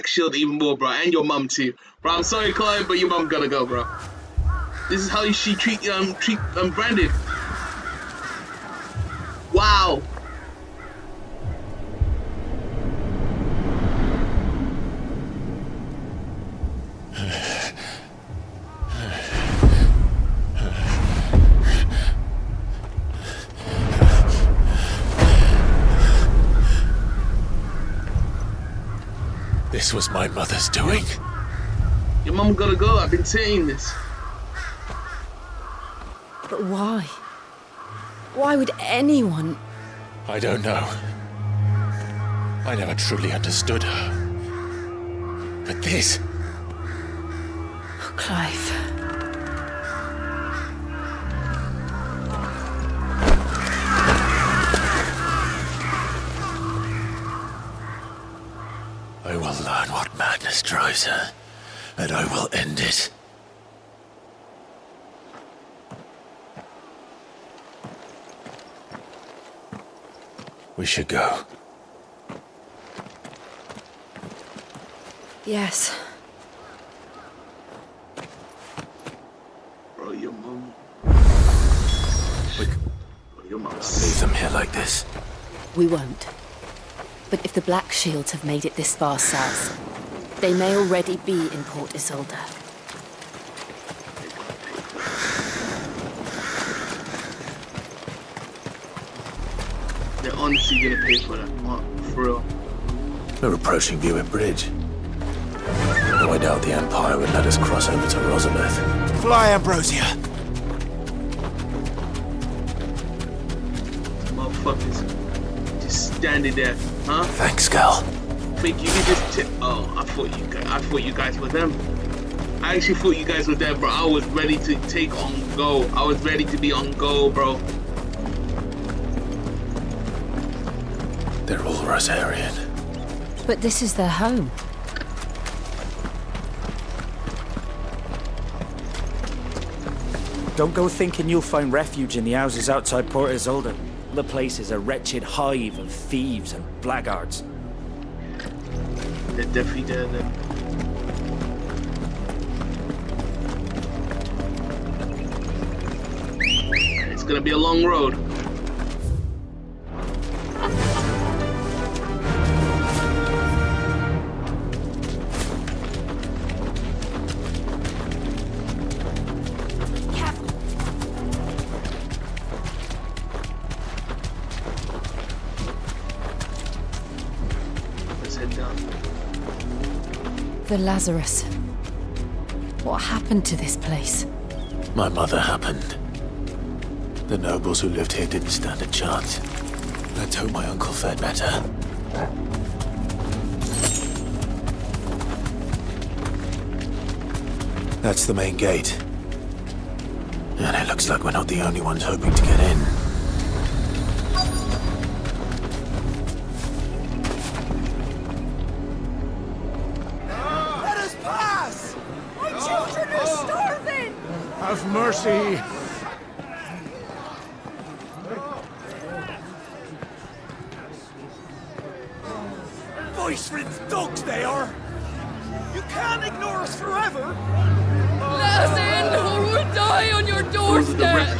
shield even more, bro, and your mum too, bro. I'm sorry, Clive, but your mum gotta go, bro. This is how she treat Brandon. Wow. This was my mother's doing. Your mum gotta go. I've been saying this. But why? Why would anyone? I don't know. I never truly understood her. But this... Oh, Clive. I will learn what madness drives her, and I will end it. We should go. Yes. Bro, your mum. Your mum. Leave them here like this. We won't. But if the Black Shields have made it this far south, they may already be in 𝙗𝙗𝙖𝙠. They're honestly gonna pay for that, what? For real. We're approaching Buin Bridge. Though I doubt the Empire would let us cross over to Rosalith. Fly, Ambrosia! Motherfuckers. Just standing there, huh? Thanks, Gal. Think you could just oh, I thought you guys were them. I actually thought you guys were there, bro. I was ready to take on go. I was ready to be on go, bro. They're all Rosarian. But this is their home. Don't go thinking you'll find refuge in the houses outside 𝙗𝙗𝙖𝙠. The place is a wretched hive of thieves and blackguards. They're definitely there then. It's gonna be a long road. The Lazarus. What happened to this place? My mother happened. The nobles who lived here didn't stand a chance. Let's hope my uncle fared better. That's the main gate. And it looks like we're not the only ones hoping to get in. Have mercy! Voice-ridden dogs they are! You can't ignore us forever! Let us in, or we'll die on your doorstep!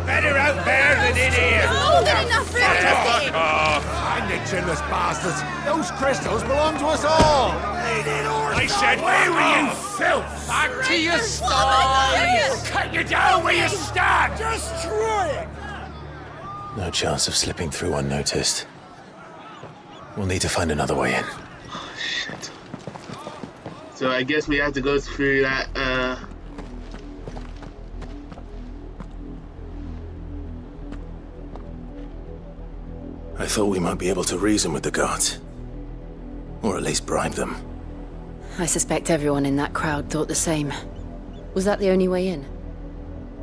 Better out there than in here! More than enough for Fuck off! Find it, chinless bastards! Those crystals belong to us all! I said, away with you, filth! Back to your stall! Cut you down where you stand! Destroy it! No chance of slipping through unnoticed. We'll need to find another way in. Oh, shit. So I guess we have to go through that, I thought we might be able to reason with the guards. Or at least bribe them. I suspect everyone in that crowd thought the same. Was that the only way in?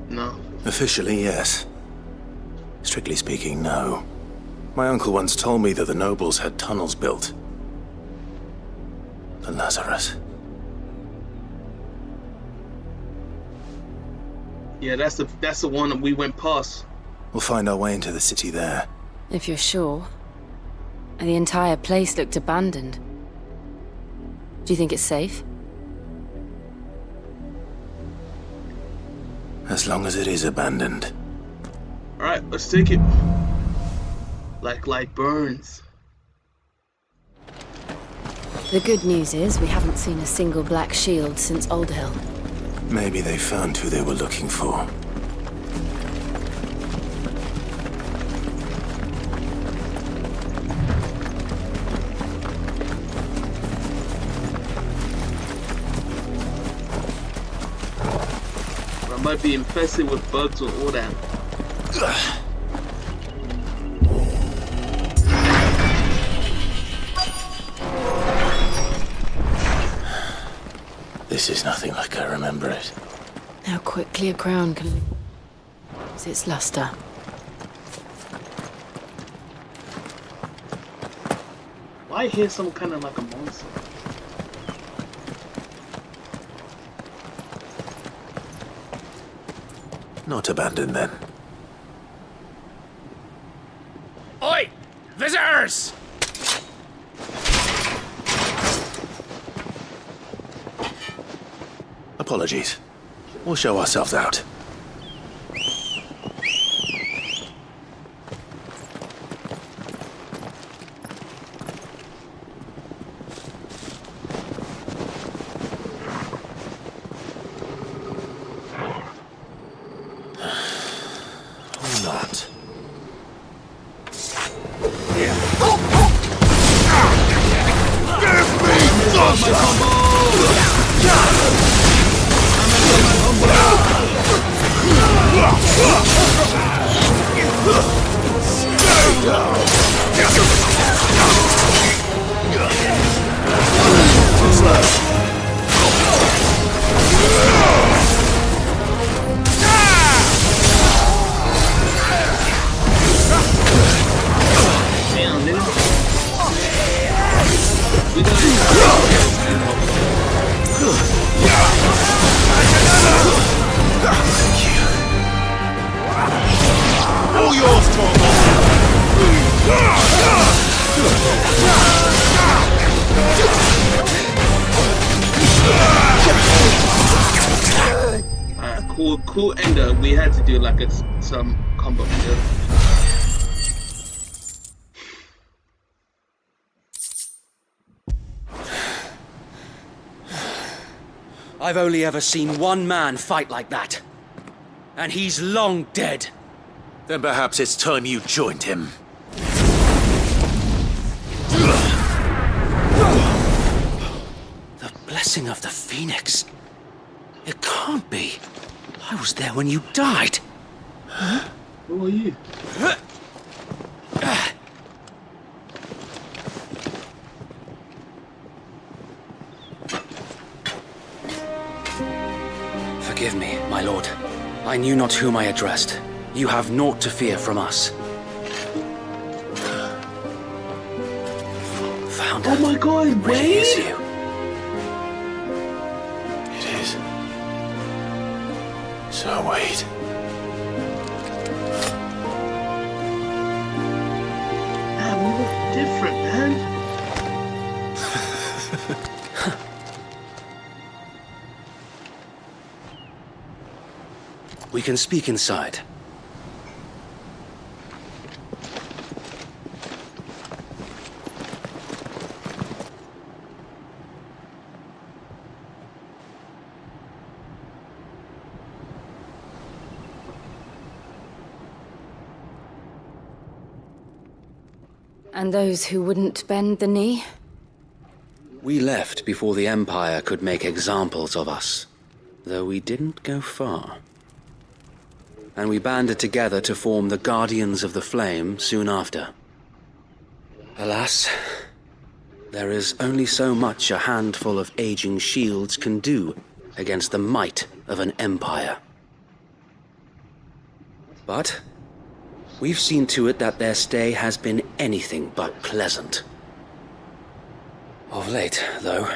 No. Officially, yes. Strictly speaking, no. My uncle once told me that the nobles had tunnels built. The Lazarus. Yeah, that's the one that we went past. We'll find our way into the city there. If you're sure. The entire place looked abandoned. Do you think it's safe? As long as it is abandoned. Alright, let's take it. Like light burns. The good news is we haven't seen a single black shield since 𝙬𝙤𝙢. Maybe they found who they were looking for. I might be infested with bugs or all that. This is nothing like I remember it. How quickly a crown can lose its luster. Why hear some kind of like a monster? Not abandoned then. Oi! Visitors! Apologies. We'll show ourselves out. Or not. All yours, Cool ender. We had to do like some combo here. I've only ever seen one man fight like that. And he's long dead. Then perhaps it's time you joined him. The blessing of the Phoenix. It can't be. I was there when you died. Who are you? Forgive me, my lord. I knew not whom I addressed. You have naught to fear from us. Found her. Oh my god, it really is you. It is. So wait. Man, we look different, man. We can speak inside. And those who wouldn't bend the knee? We left before the Empire could make examples of us, though we didn't go far. And we banded together to form the Guardians of the Flame soon after. Alas, There is only so much a handful of aging shields can do against the might of an empire. But we've seen to it that their stay has been anything but pleasant. Of late, though,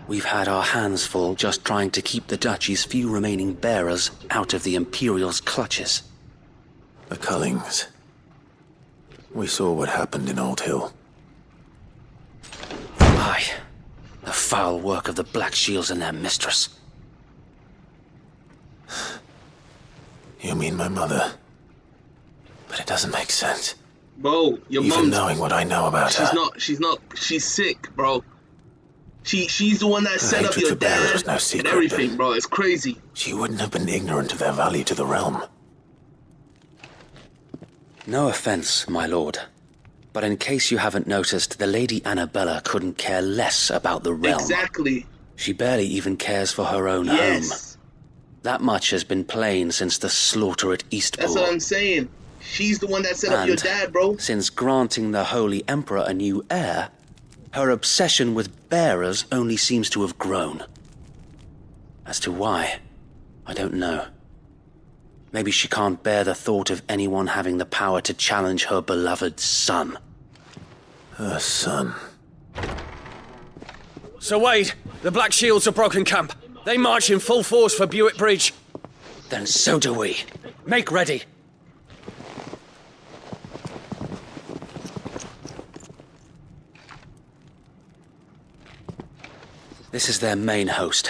we've had our hands full just trying to keep the duchy's few remaining bearers out of the Imperial's clutches. The Cullings. We saw what happened in Old Hill. Aye, the foul work of the Black Shields and their mistress. You mean my mother? But it doesn't make sense. Bro, your Even mom. knowing what I know about her. She's sick, bro. She's the one that set up your dad was no secret, and everything, bro. It's crazy. She wouldn't have been ignorant of their value to the realm. No offense, my lord. But in case you haven't noticed, the Lady Annabella couldn't care less about the realm. Exactly. She barely even cares for her own home. That much has been plain since the slaughter at Eastpool. That's what I'm saying. She's the one that set up your dad, bro. Since granting the Holy Emperor a new heir, her obsession with bearers only seems to have grown. As to why, I don't know. Maybe she can't bear the thought of anyone having the power to challenge her beloved son. Her son. Sir Wade, the Black Shields have broken camp. They march in full force for Buick Bridge. Then so do we. Make ready. This is their main host.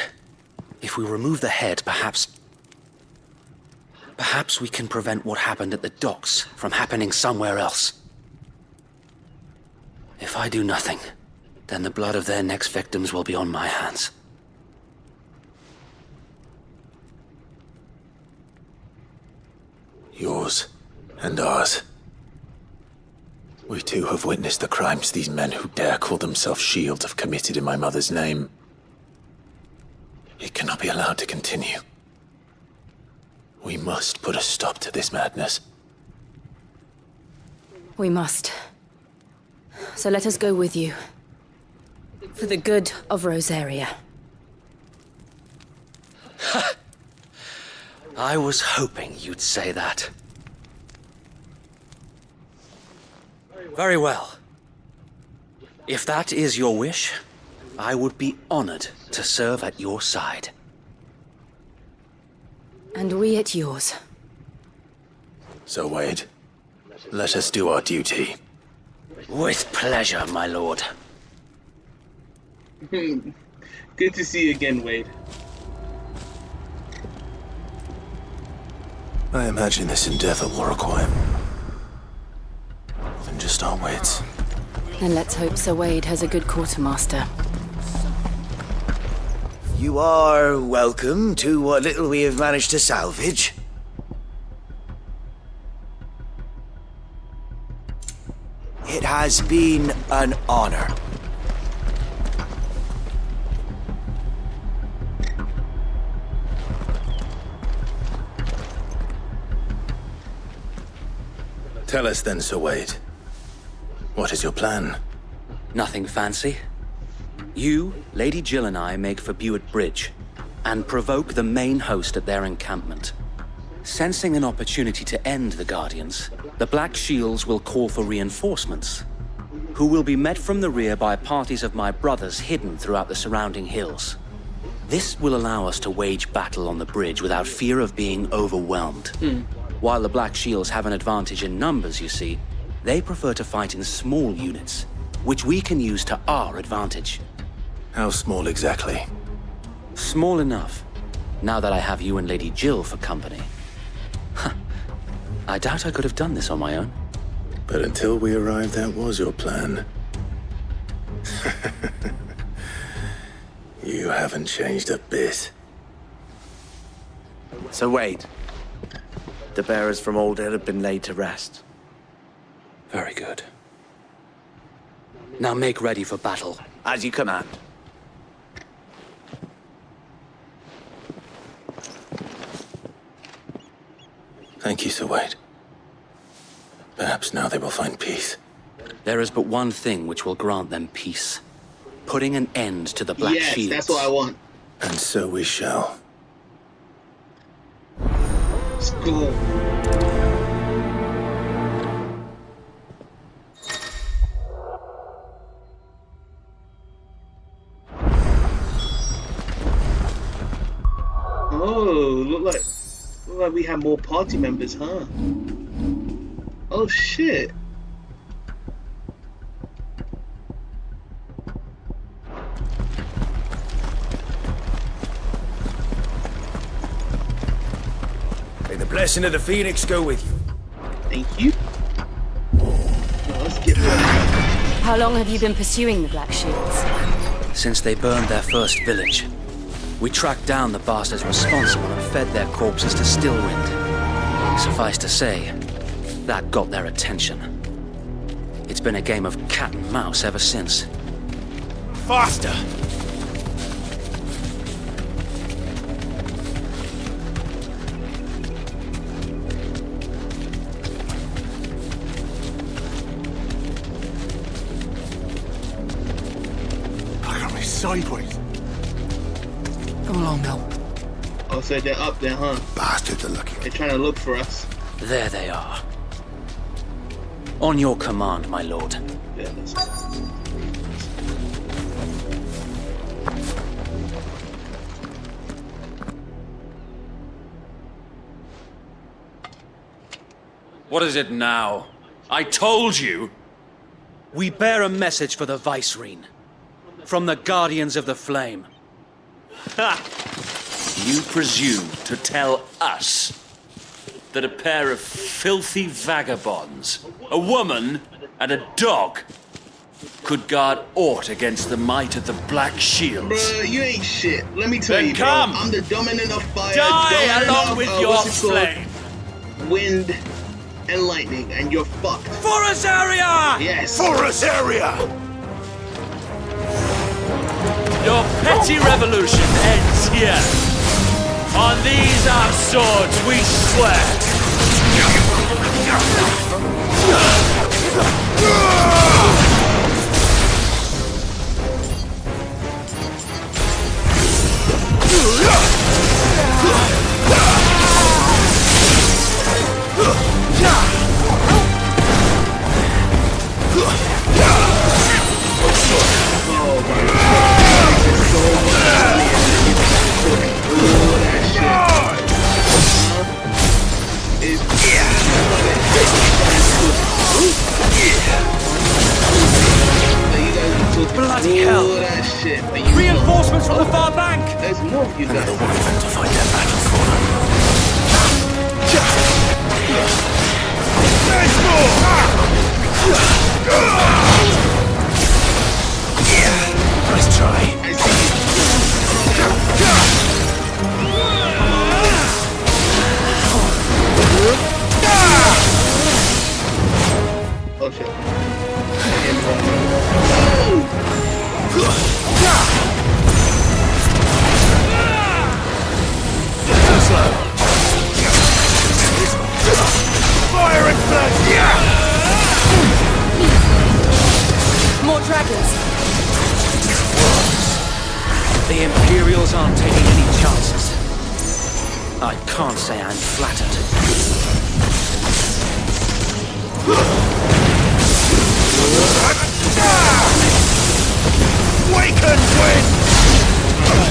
If we remove the head, perhaps we can prevent what happened at the docks from happening somewhere else. If I do nothing, then the blood of their next victims will be on my hands. Yours and ours. We too have witnessed the crimes these men who dare call themselves shields have committed in my mother's name. It cannot be allowed to continue. We must put a stop to this madness. We must. So let us go with you. For the good of Rosaria. I was hoping you'd say that. Very well. If that is your wish, I would be honored to serve at your side. And we at yours. So, Wade, let us do our duty. With pleasure, my lord. Good to see you again, Wade. I imagine this endeavor will require more than just our wits. And let's hope Sir Wade has a good quartermaster. You are welcome to what little we have managed to salvage. It has been an honor. Tell us then, Sir Wade. What is your plan? Nothing fancy. You, Lady Jill and I make for Buick Bridge and provoke the main host at their encampment. Sensing an opportunity to end the Guardians, the Black Shields will call for reinforcements, who will be met from the rear by parties of my brothers hidden throughout the surrounding hills. This will allow us to wage battle on the bridge without fear of being overwhelmed. While the Black Shields have an advantage in numbers, you see, they prefer to fight in small units, which we can use to our advantage. How small exactly? Small enough, now that I have you and Lady Jill for company. I doubt I could have done this on my own. But until we arrived, that was your plan. You haven't changed a bit. So Wade, the bearers from Old Hill have been laid to rest. Very good. Now make ready for battle. As you command. Thank you, Sir Wade. Perhaps now they will find peace. There is but one thing which will grant them peace. putting an end to the Black Yes, Shields. that's what I want. And so we shall. Let's go. Oh, look like we have more party members, huh? Oh shit. May the blessing of the Phoenix go with you. Thank you. Well, let's get ready. How long have you been pursuing the Black Shields? Since they burned their first village, we tracked down the bastards responsible and fed their corpses to Stillwind. Suffice to say, that got their attention. It's been a game of cat and mouse ever since. Faster! I got me sideways. Come along now. Oh, so they're up there, huh? Bastards are looking. They're trying to look for us. There they are. On your command, my lord. Yeah, let's go. What is it now? I told you! We bear a message for the Vicereine. From the Guardians of the Flame. Ha! You presume to tell us that a pair of filthy vagabonds, a woman and a dog, could guard aught against the might of the Black Shields? Bruh, you ain't shit. Let me tell Then you, come. bro. I'm the dominant of fire. Die dominant along of, with your what's it called? flame. Wind and lightning, and you're fucked. Forest area! Yes. Forest area! Your petty revolution ends here. On these our swords we swear. Bloody hell! That shit. Reinforcements from the far bank! There's more of you guys. Another one of them to fight their battle for them. There's more! Nice try. I see you. Oh shit. Fire and blood! More dragons. The Imperials aren't taking any chances. I can't say I'm flattered. Wake and win!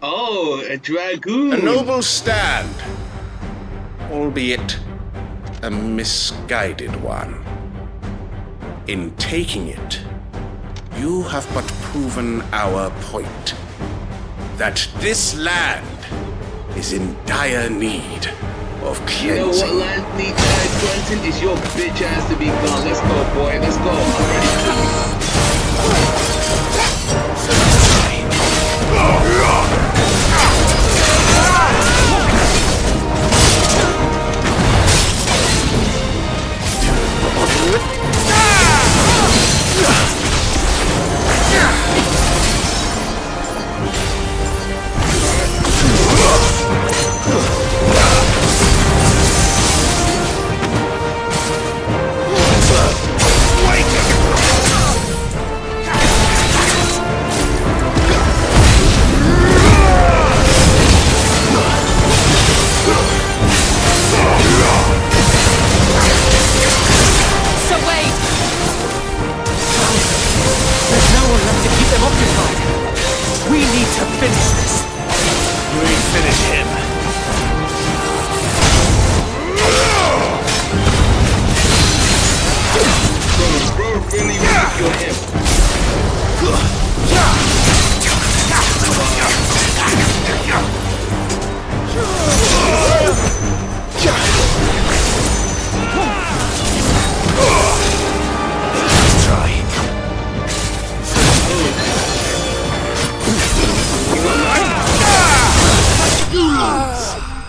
Oh, a dragoon. A noble stand, albeit a misguided one. In taking it, you have but proven our point. That this land is in dire need of You know what cleansing. land needs Quentin? Is your bitch ass to be gone. Let's go, boy. Let's go. I'm ready.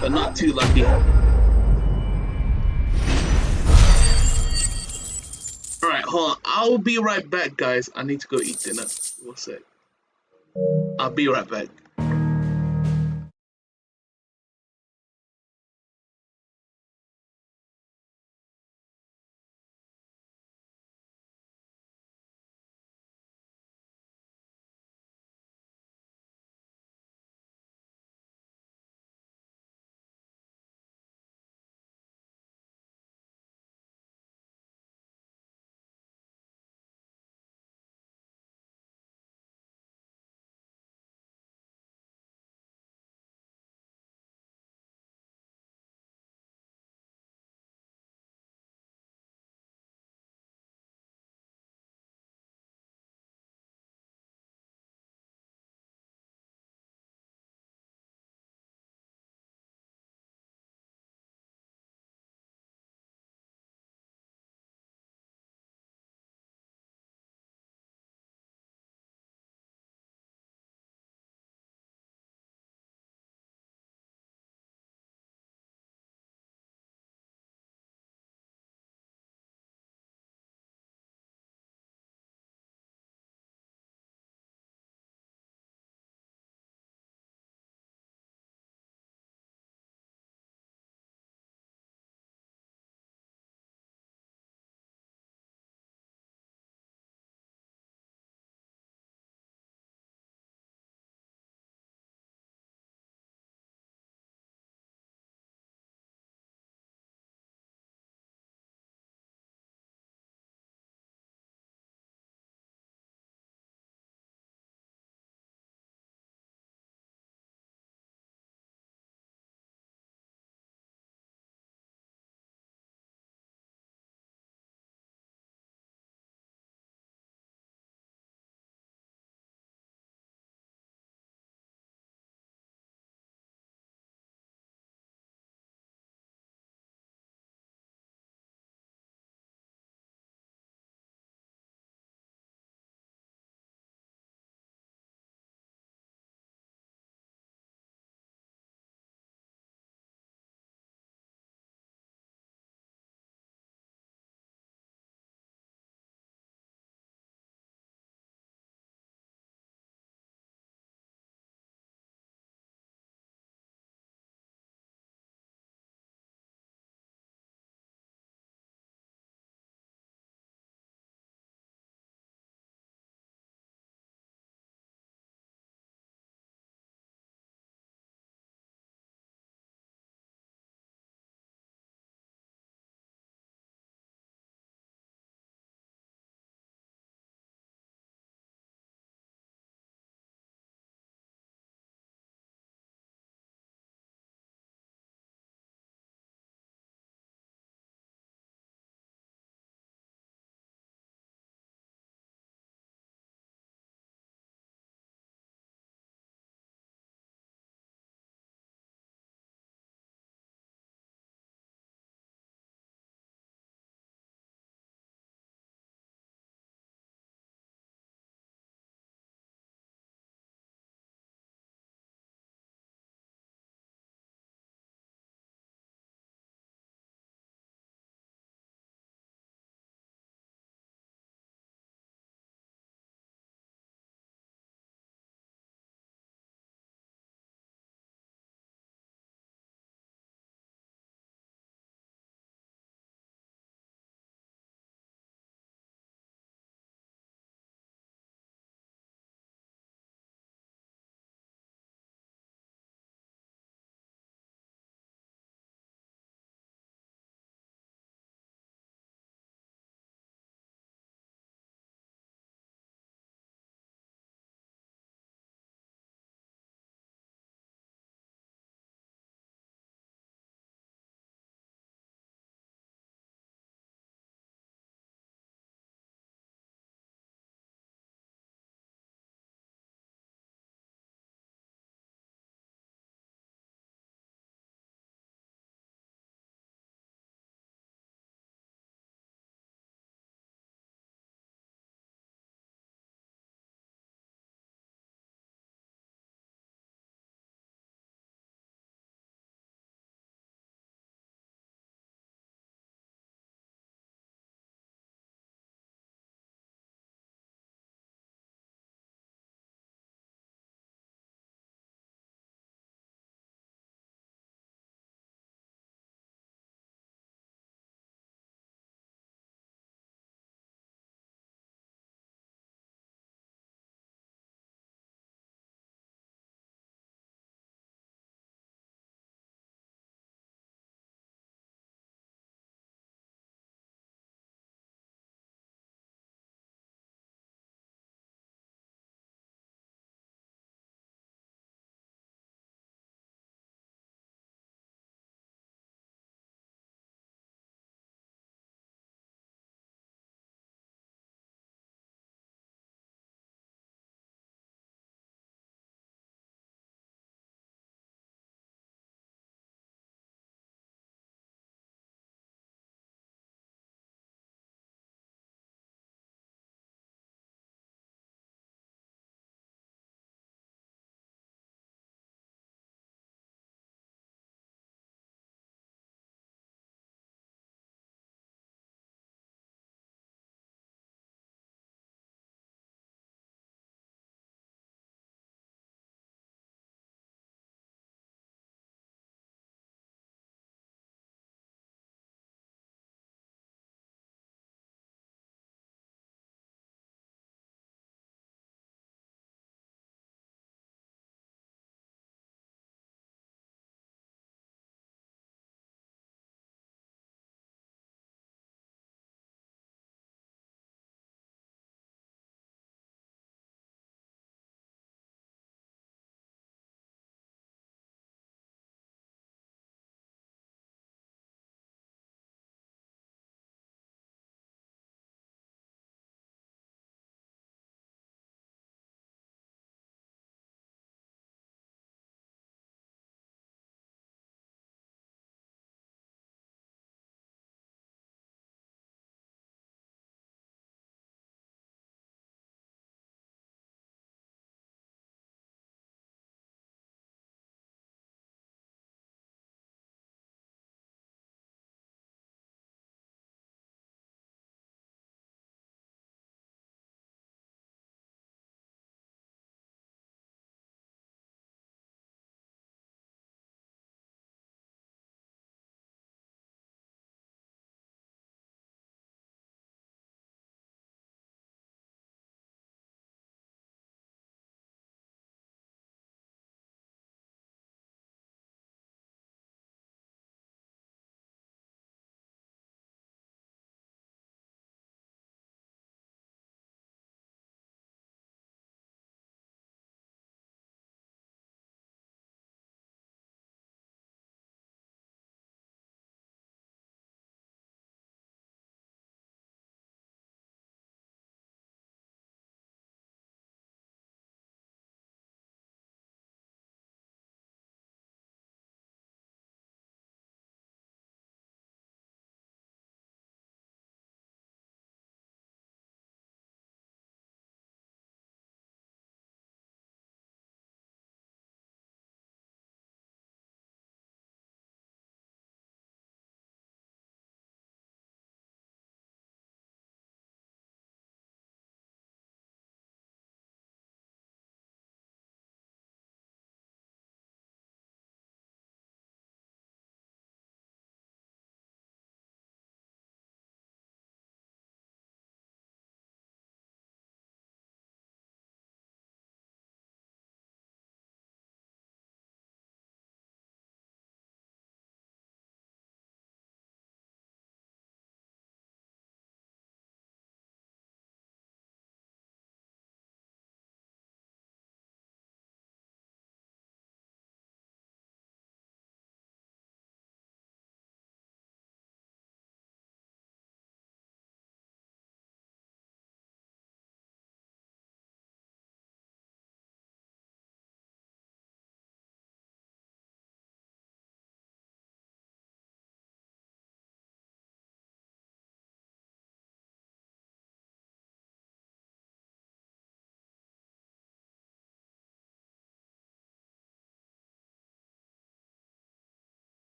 But not too lucky. Alright, hold on. I'll be right back, guys. I need to go eat dinner. One sec. I'll be right back.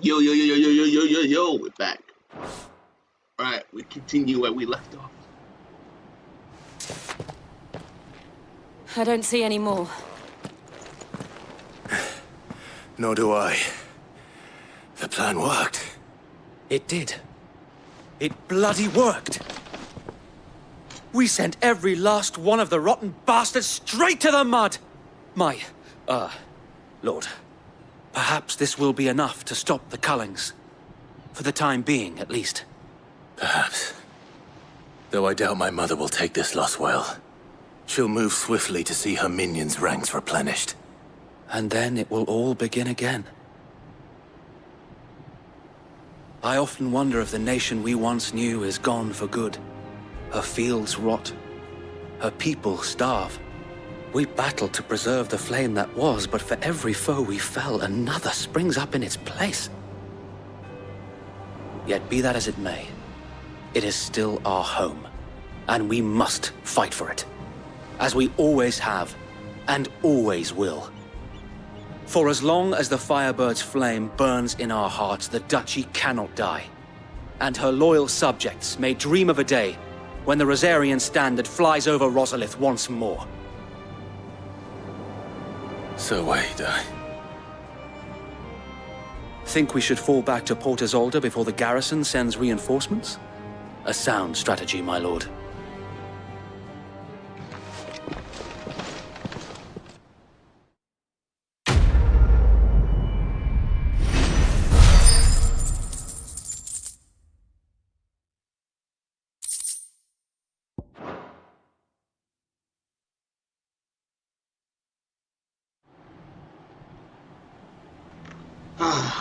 Yo, we're back. Alright, we continue where we left off. I don't see any more. Nor do I. The plan worked. It did. It bloody worked. We sent every last one of the rotten bastards straight to the mud. Lord, perhaps this will be enough to stop the Cullings. For the time being, at least. Perhaps. Though I doubt my mother will take this loss well. She'll move swiftly to see her minions' ranks replenished. And then it will all begin again. I often wonder if the nation we once knew is gone for good. Her fields rot. Her people starve. We battled to preserve the flame that was, but for every foe we fell, another springs up in its place. Yet be that as it may, it is still our home, and we must fight for it, as we always have, and always will. For as long as the Firebird's flame burns in our hearts, the Duchy cannot die, and her loyal subjects may dream of a day when the Rosarian standard flies over Rosalith once more. So wait, Think we should fall back to Port Isolde before the garrison sends reinforcements? A sound strategy, my lord.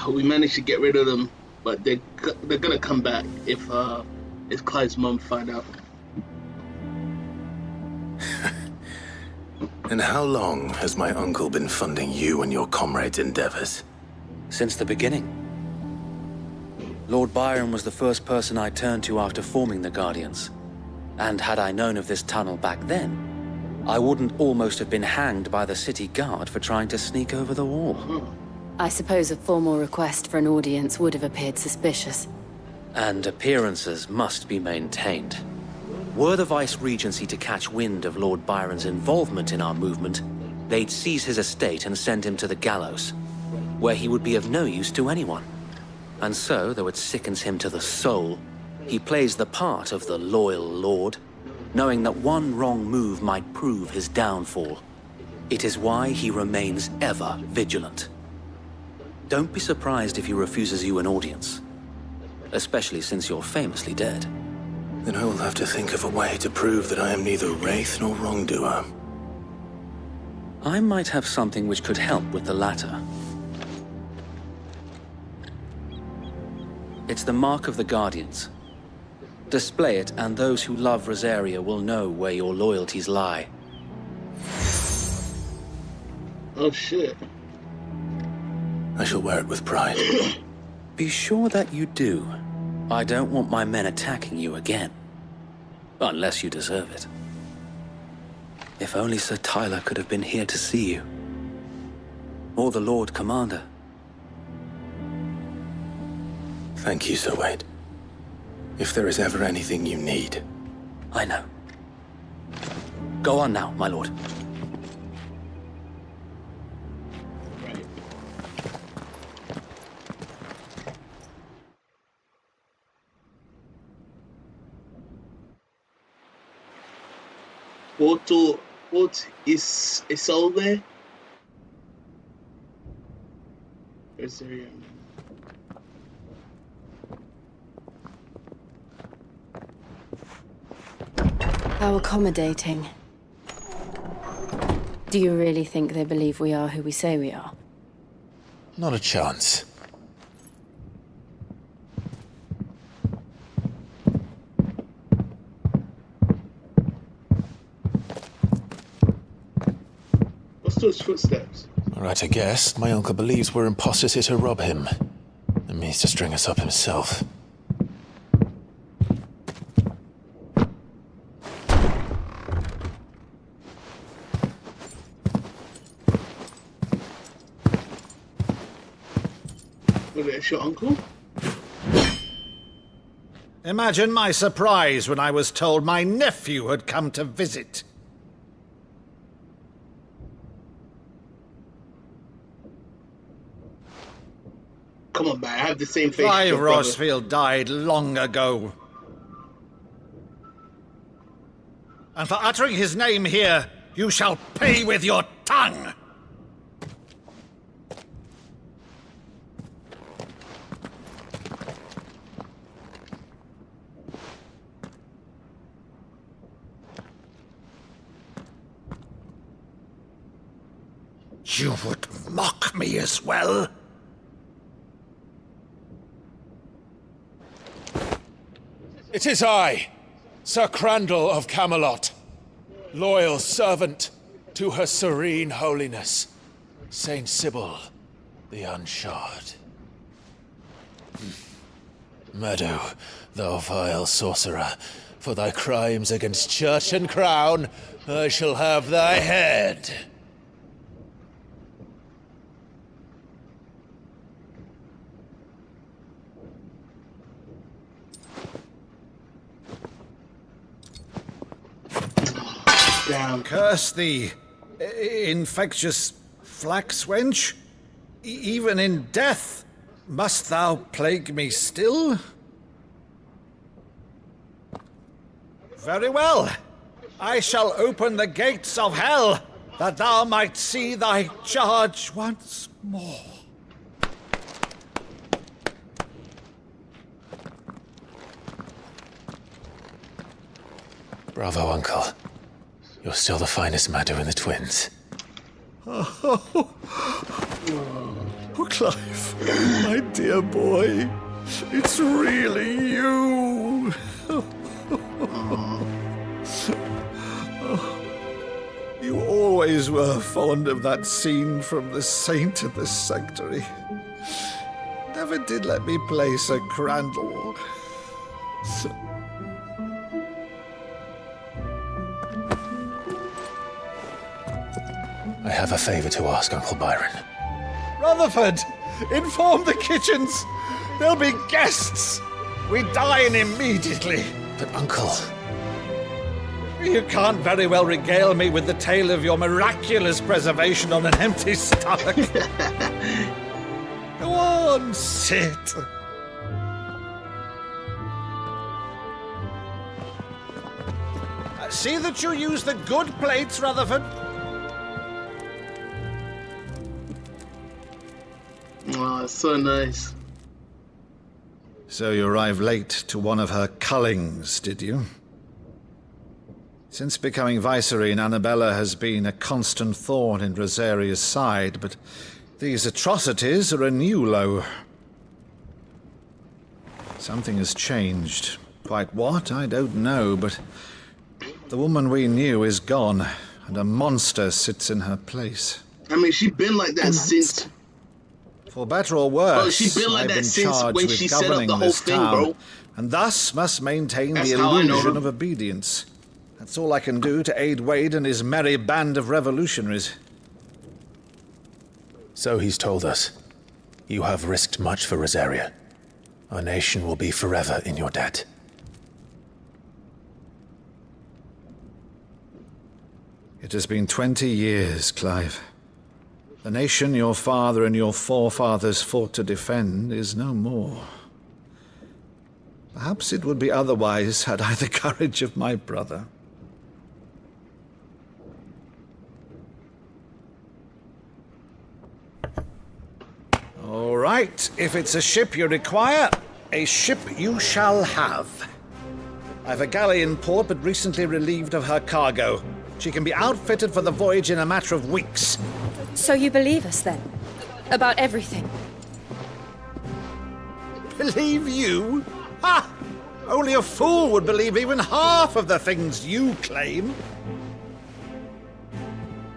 We managed to get rid of them, but they're gonna come back if Clyde's mom find out. And how long has my uncle been funding you and your comrades' endeavors? Since the beginning. Lord Byron was the first person I turned to after forming the Guardians. And had I known of this tunnel back then, I wouldn't almost have been hanged by the city guard for trying to sneak over the wall. I suppose a formal request for an audience would have appeared suspicious. And appearances must be maintained. Were the Vice-Regency to catch wind of Lord Byron's involvement in our movement, they'd seize his estate and send him to the gallows, where he would be of no use to anyone. And so, though it sickens him to the soul, he plays the part of the loyal lord, knowing that one wrong move might prove his downfall. It is why he remains ever vigilant. Don't be surprised if he refuses you an audience, especially since you're famously dead. Then I will have to think of a way to prove that I am neither wraith nor wrongdoer. I might have something which could help with the latter. It's the mark of the Guardians. Display it, and those who love Rosaria will know where your loyalties lie. Oh shit. I shall wear it with pride. Be sure that you do. I don't want my men attacking you again. Unless you deserve it. If only Sir Tyler could have been here to see you. Or the Lord Commander. Thank you, Sir Wade. If there is ever anything you need. I know. Go on now, my lord. Port Isolde? How accommodating. Do you really think they believe we are who we say we are? Not a chance. What's those footsteps? Right, I guess. My uncle believes we're imposters here to rob him. And means to string us up himself. That's your uncle? Imagine my surprise when I was told my nephew had come to visit. Come on, man. I have the same face. Clive Rosfield died long ago. And for uttering his name here, you shall pay with your tongue! You would mock me as well? It is I, Sir Crandall of Camelot, loyal servant to Her Serene Holiness, Saint Sybil the Unshod. Meadow, thou vile sorcerer, for thy crimes against church and crown, I shall have thy head. Down. Curse thee, infectious flax wench. Even in death, must thou plague me still? Very well. I shall open the gates of hell, that thou might see thy charge once more. Bravo, Uncle. You're still the finest Meadow in the twins. Oh, Clive, my dear boy, it's really you. You always were fond of that scene from The Saint of the Sanctuary. Never did let me play Sir Crandall. I have a favor to ask, Uncle Byron. Rutherford, inform the kitchens. There'll be guests. We dine immediately. But, Uncle... You can't very well regale me with the tale of your miraculous preservation on an empty stomach. Go on, sit. See that you use the good plates, Rutherford. Oh, so nice. So you arrived late to one of her cullings, did you? Since becoming Vicereine, Annabella has been a constant thorn in Rosaria's side, but these atrocities are a new low. Something has changed. Quite what, I don't know, but the woman we knew is gone, and a monster sits in her place. I mean, she's been like that since... For better or worse, bro, she's been like I've that been since charged when with she set up governing the whole this thing, town, bro. and thus must maintain That's the how I know illusion her. of obedience. That's all I can do to aid Wade and his merry band of revolutionaries. So he's told us. You have risked much for Rosaria. Our nation will be forever in your debt. It has been 20 years, Clive. The nation your father and your forefathers fought to defend is no more. Perhaps it would be otherwise had I the courage of my brother. All right, if it's a ship you require, a ship you shall have. I've a galley in port, but recently relieved of her cargo. She can be outfitted for the voyage in a matter of weeks. So you believe us, then? About everything? Believe you? Ha! Only a fool would believe even half of the things you claim.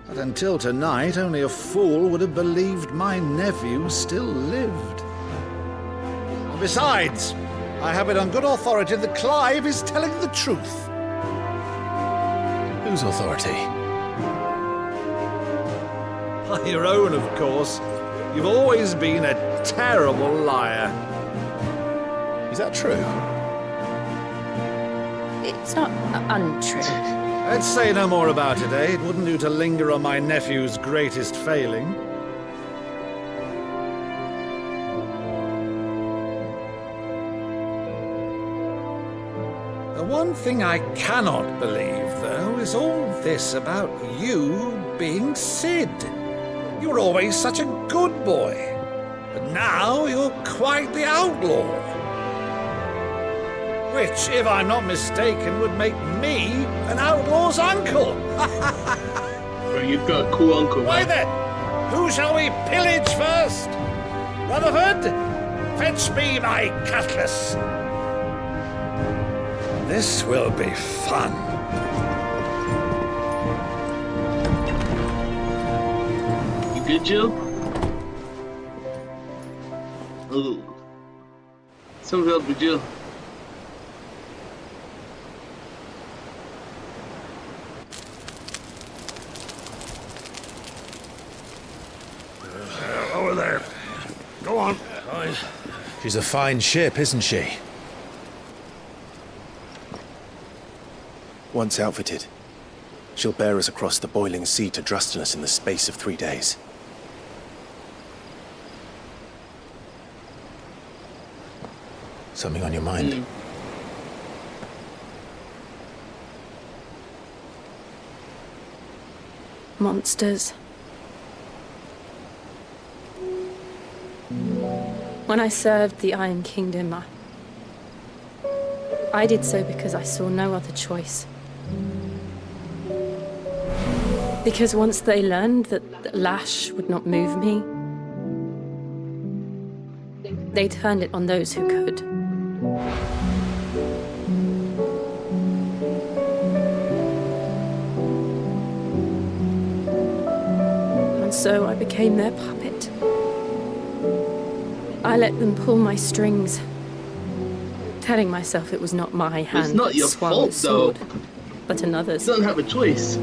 But until tonight, only a fool would have believed my nephew still lived. And besides, I have it on good authority that Clive is telling the truth. Whose authority? Your own, of course. You've always been a terrible liar. Is that true? It's not untrue. Let's say no more about it, eh? It wouldn't do to linger on my nephew's greatest failing. The one thing I cannot believe, though, is all this about you being Sid. You were always such a good boy, but now you're quite the outlaw. Which, if I'm not mistaken, would make me an outlaw's uncle. Bro, you've got a cool uncle, man. Why then, who shall we pillage first? Rutherford, fetch me my cutlass. This will be fun. You good, Jill? Ooh. Something up with Jill. Over there. Go on. She's a fine ship, isn't she? Once outfitted, she'll bear us across the boiling sea to Drustinus in the space of 3 days. Something on your mind? Monsters. When I served the Iron Kingdom, I did so because I saw no other choice. Because once they learned that lash would not move me, they turned it on those who could. And so I became their puppet. I let them pull my strings, telling myself it was not my hand. It's not that your swung fault, the sword, though. but another's. You don't have a choice.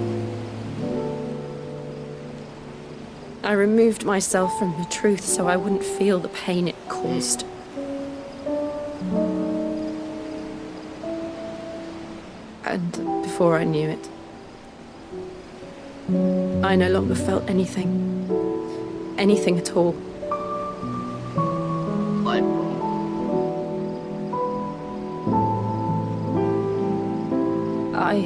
I removed myself from the truth so I wouldn't feel the pain it caused. And before I knew it, I no longer felt anything. Anything at all. I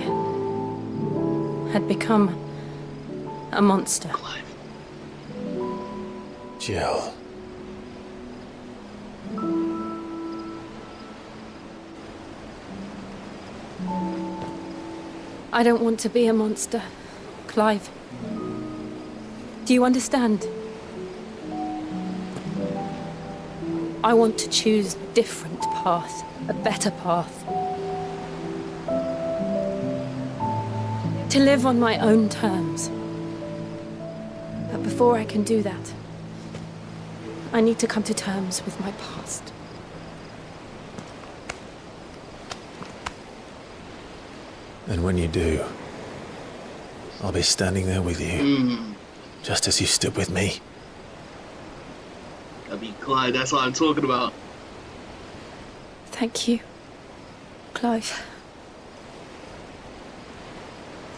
had become a monster. Jill. I don't want to be a monster, Clive. Do you understand? I want to choose a different path, a better path. To live on my own terms. But before I can do that, I need to come to terms with my past. And when you do, I'll be standing there with you. Just as you stood with me. That'd be Clyde, that's what I'm talking about. Thank you, Clive.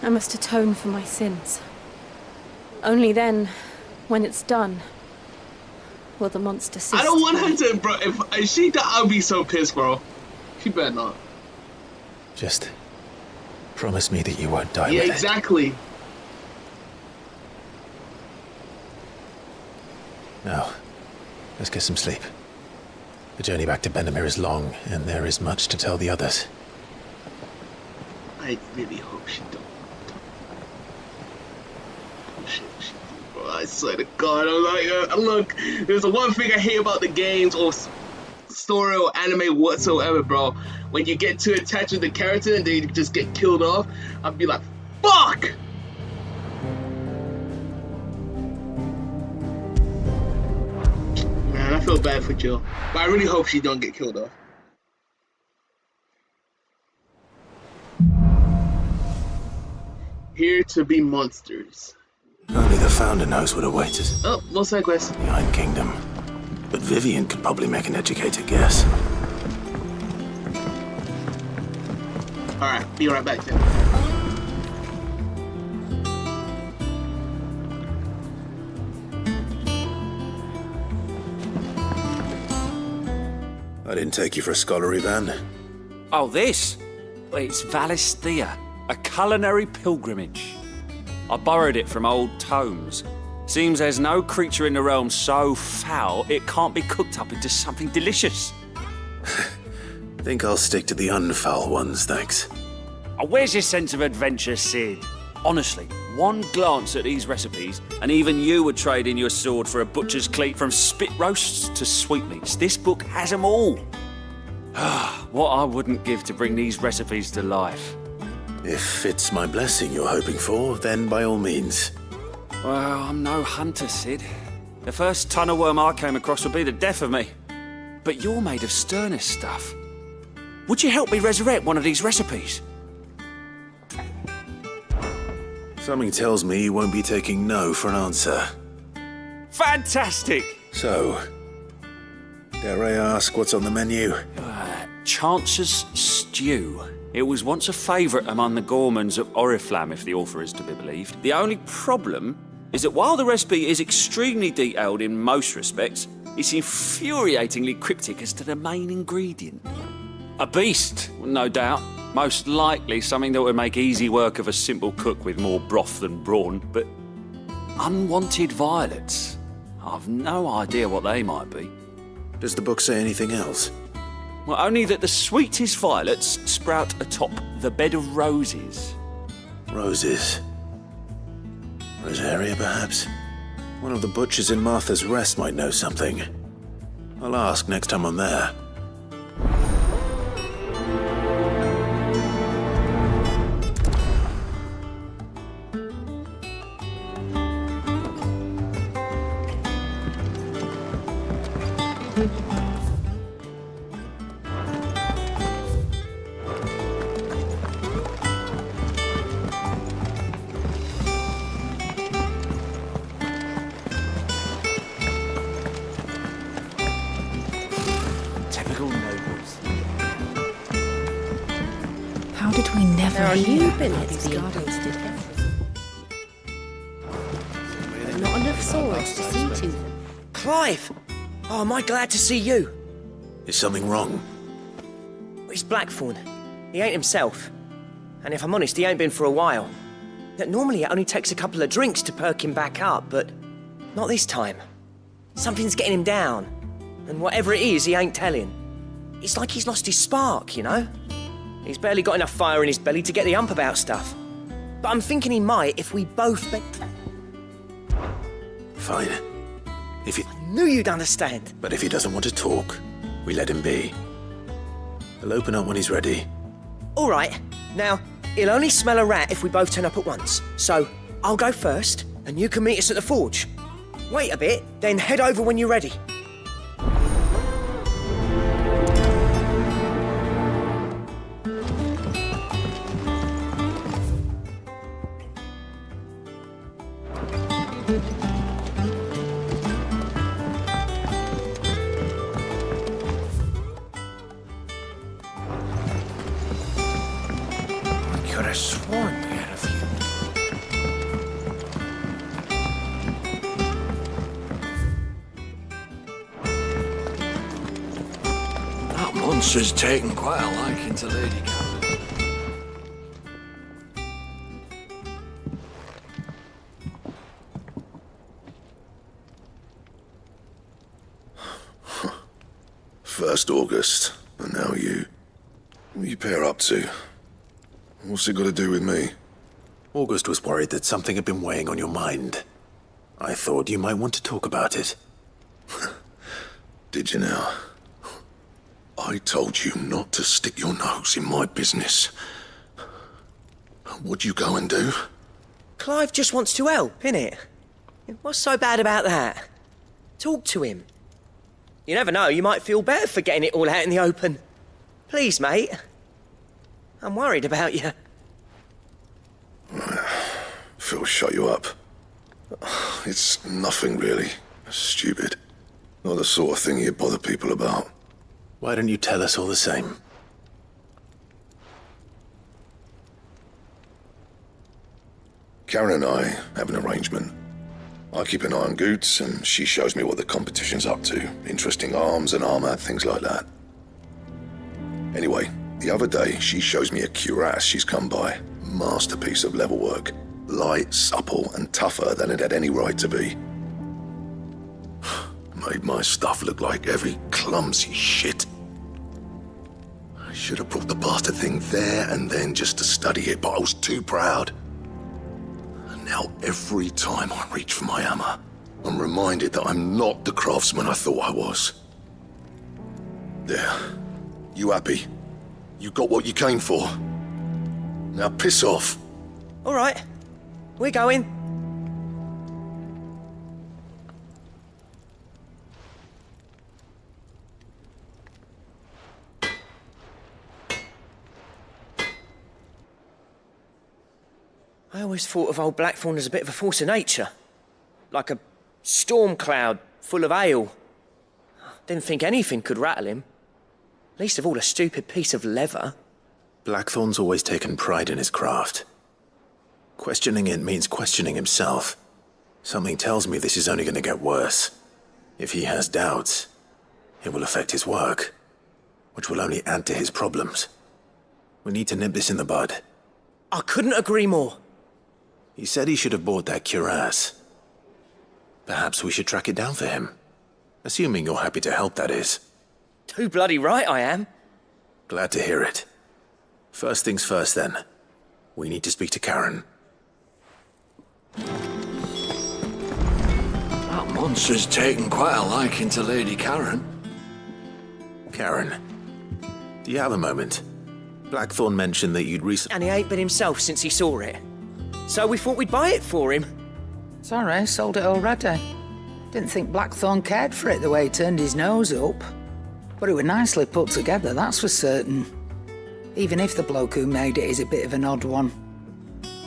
I must atone for my sins. Only then, when it's done, will the monster cease. I don't want her to, bro. If she died, I'll be so pissed, bro. She better not. Just promise me that you won't die Yeah, with exactly. it. Now, let's get some sleep. The journey back to Benamir is long, and there is much to tell the others. I really hope she don't. She do, bro. I swear to God, I'm like, look, there's the one thing I hate about the games or story or anime whatsoever, bro. When you get too attached to the character and they just get killed off, I'd be like, fuck! Man, I feel bad for Jill, but I really hope she don't get killed off. Here to be monsters. Only the founder knows what awaits us. Oh, what's that quest? The Iron Kingdom. But Vivian could probably make an educated guess. Alright, be right back then. I didn't take you for a scholarly van. Oh, this? Well, it's 𝙤𝙤𝙖𝙠, a culinary pilgrimage. I borrowed it from old tomes. Seems there's no creature in the realm so foul it can't be cooked up into something delicious. Think I'll stick to the unfoul ones, thanks. Oh, where's your sense of adventure, Sid? Honestly, one glance at these recipes, and even you would trade in your sword for a butcher's cleat. From spit roasts to sweetmeats, this book has them all. What I wouldn't give to bring these recipes to life. If it's my blessing you're hoping for, then by all means. Well, I'm no hunter, Sid. The first ton of worm I came across would be the death of me. But you're made of sterner stuff. Would you help me resurrect one of these recipes? Something tells me you won't be taking no for an answer. Fantastic! So, dare I ask what's on the menu? Chance's Stew. It was once a favourite among the gourmands of Oriflamme, if the author is to be believed. The only problem is that while the recipe is extremely detailed in most respects, it's infuriatingly cryptic as to the main ingredient. A beast, no doubt. Most likely something that would make easy work of a simple cook with more broth than brawn, but unwanted violets. I've no idea what they might be. Does the book say anything else? Well, only that the sweetest violets sprout atop the bed of roses. Roses. Rosaria, perhaps? One of the butchers in Martha's Rest might know something. I'll ask next time I'm there. How did we never Now, hear you've been about at these the gardens? Not enough swords to see to them. Clive! Oh, am I glad to see you? Is something wrong? It's Blackthorn. He ain't himself. And if I'm honest, he ain't been for a while. Normally it only takes a couple of drinks to perk him back up, but not this time. Something's getting him down. And whatever it is, he ain't telling. It's like he's lost his spark, you know? He's barely got enough fire in his belly to get the ump about stuff. But I'm thinking he might if we both... Fine. If he... I knew you'd understand. But if he doesn't want to talk, we let him be. He'll open up when he's ready. All right. Now, he'll only smell a rat if we both turn up at once. So, I'll go first, and you can meet us at the forge. Wait a bit, then head over when you're ready. I could have sworn we had a few. That monster's taken quite a liking to Lady Camden. First August, and now you. What are you pair up to? What's it got to do with me? August was worried that something had been weighing on your mind. I thought you might want to talk about it. Did you now? I told you not to stick your nose in my business. What'd you go and do? Clive just wants to help, innit? What's so bad about that? Talk to him. You never know, you might feel better for getting it all out in the open. Please, mate. I'm worried about you. Phil shut you up. It's nothing really. Stupid. Not the sort of thing you bother people about. Why don't you tell us all the same? Karen and I have an arrangement. I keep an eye on Goots, and she shows me what the competition's up to. Interesting arms and armor, things like that. Anyway, the other day, she shows me a cuirass she's come by. Masterpiece of level work. Light, supple, and tougher than it had any right to be. Made my stuff look like every clumsy shit. I should have brought the bastard thing there and then just to study it, but I was too proud. And now every time I reach for my hammer, I'm reminded that I'm not the craftsman I thought I was. There. You happy? You got what you came for. Now piss off. All right. We're going. I always thought of old Blackthorn as a bit of a force of nature. Like a storm cloud full of ale. Didn't think anything could rattle him. Least of all a stupid piece of leather. Blackthorn's always taken pride in his craft. Questioning it means questioning himself. Something tells me this is only going to get worse. If he has doubts, it will affect his work, which will only add to his problems. We need to nip this in the bud. I couldn't agree more. He said he should have bought that cuirass. Perhaps we should track it down for him. Assuming you're happy to help, that is. Too bloody right I am. Glad to hear it. First things first, then. We need to speak to Karen. That monster's taken quite a liking to Lady Karen. Karen, do you have a moment? Blackthorn mentioned that you'd recently... And he ain't been himself since he saw it. So we thought we'd buy it for him. Sorry, sold it already. Didn't think Blackthorn cared for it the way he turned his nose up. But it was nicely put together, that's for certain. Even if the bloke who made it is a bit of an odd one.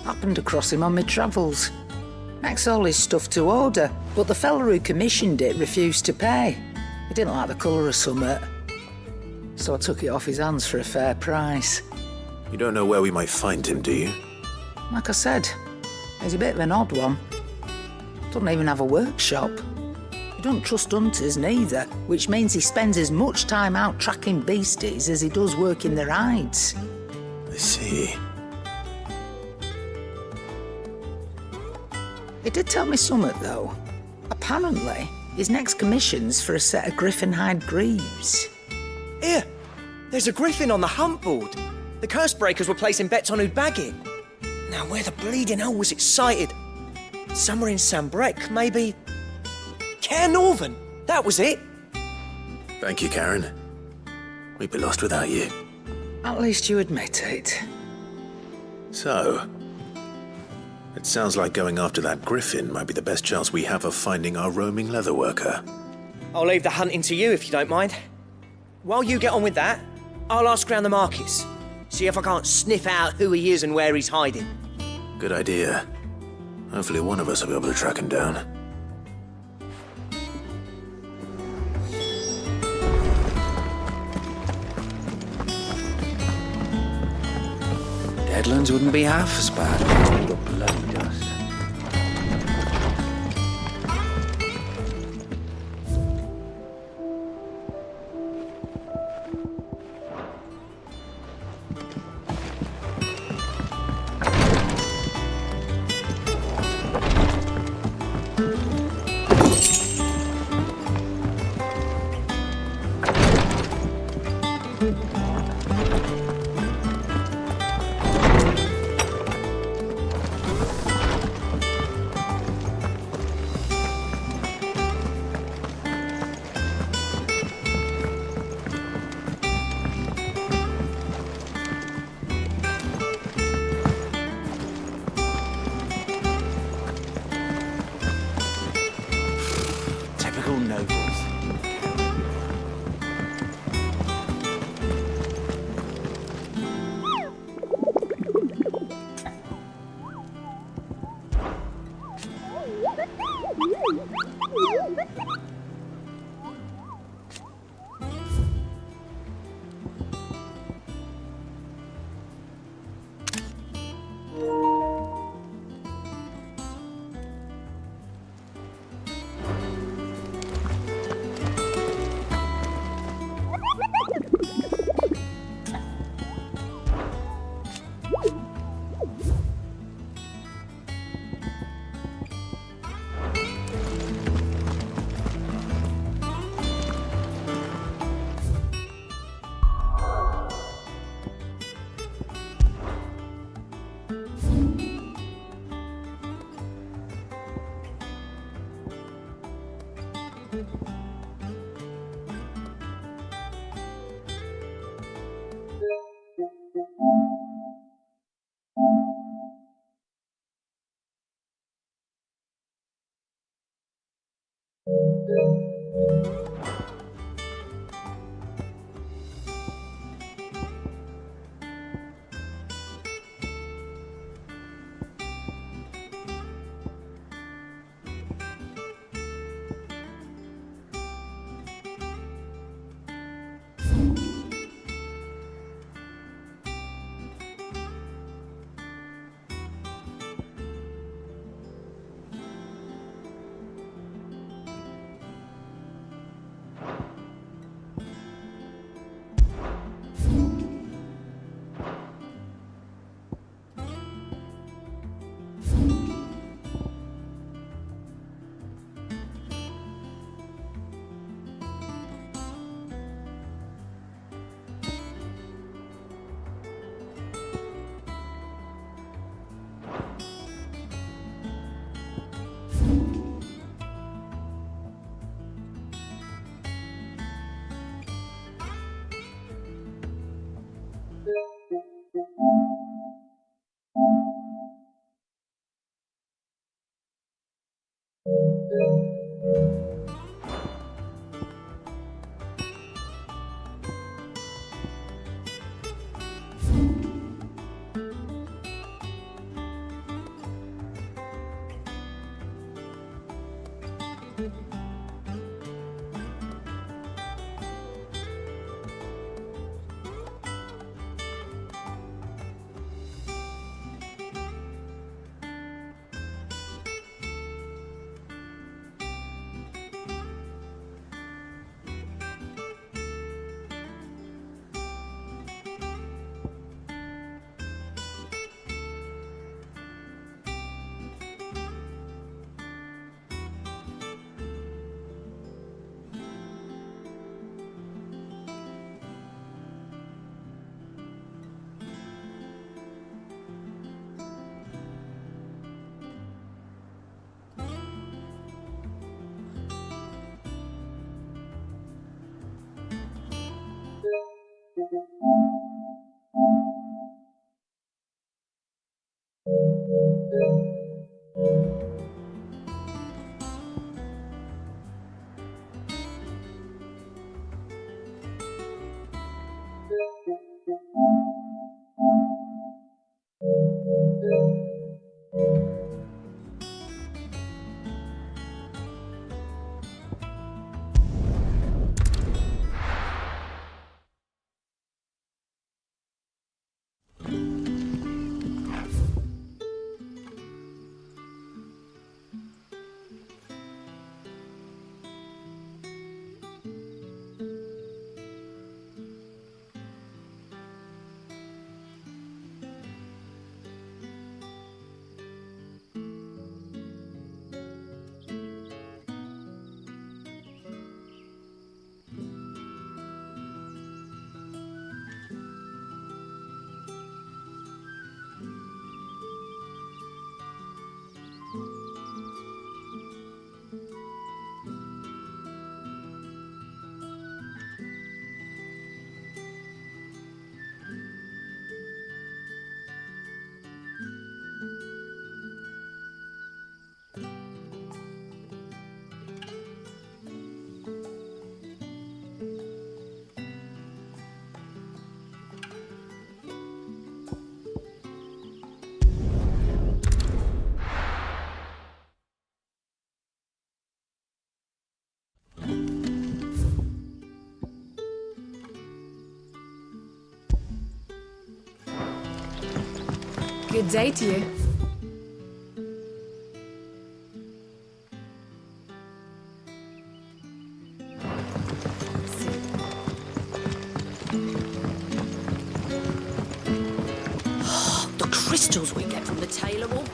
Happened across him on my travels. Makes all his stuff to order, but the fella who commissioned it refused to pay. He didn't like the colour of summit. So I took it off his hands for a fair price. You don't know where we might find him, do you? Like I said, he's a bit of an odd one. Doesn't even have a workshop. He don't trust hunters neither, which means he spends as much time out tracking beasties as he does working their hides. I see. He did tell me something, though. Apparently, his next commission's for a set of griffin hide greaves. Here, there's a griffin on the hunt board. The curse breakers were placing bets on who'd bag it. Now, where the bleeding hell was it sighted? Somewhere in Sambrec, maybe? Care Northern, that was it. Thank you, Karen. We'd be lost without you. At least you admit it. So, it sounds like going after that griffin might be the best chance we have of finding our roaming leatherworker. I'll leave the hunting to you if you don't mind. While you get on with that, I'll ask round the markets. See if I can't sniff out who he is and where he's hiding. Good idea. Hopefully one of us will be able to track him down. Deadlands wouldn't be half as bad. The bloody dust. Good day to you. The crystals we get from the tailor will...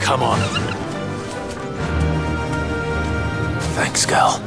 Come on. Thanks, Gal.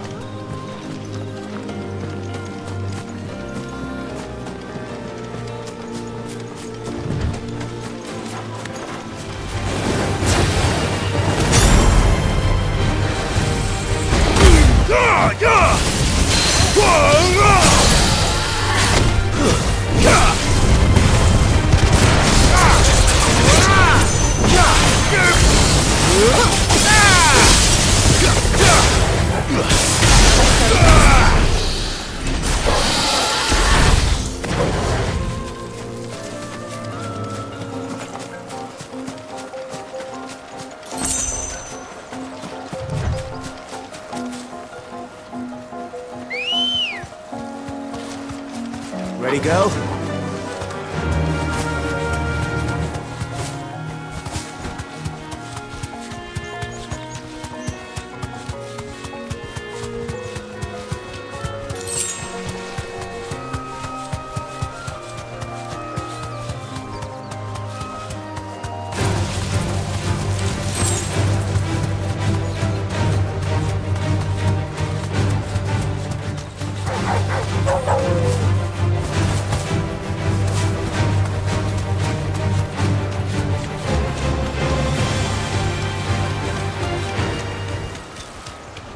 Ready, go?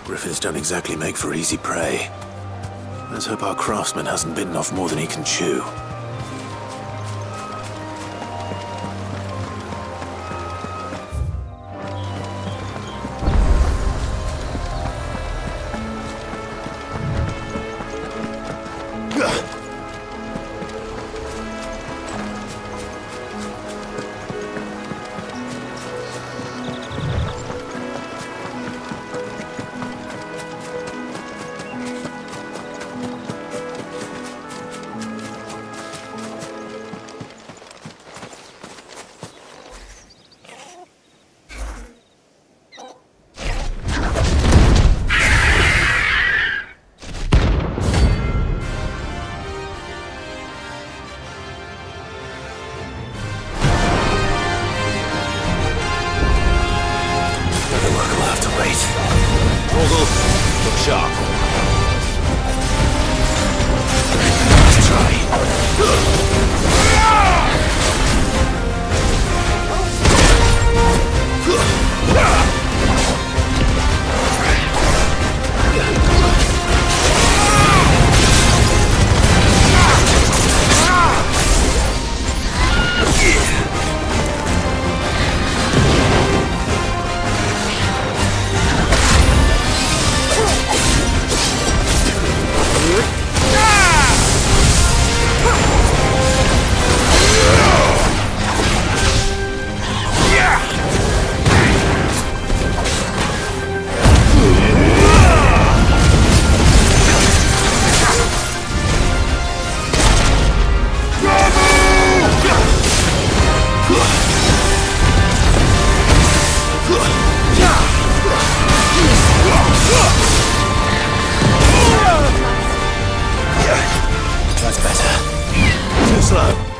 Griffins don't exactly make for easy prey. Let's hope our craftsman hasn't bitten off more than he can chew. That's better. Too slow.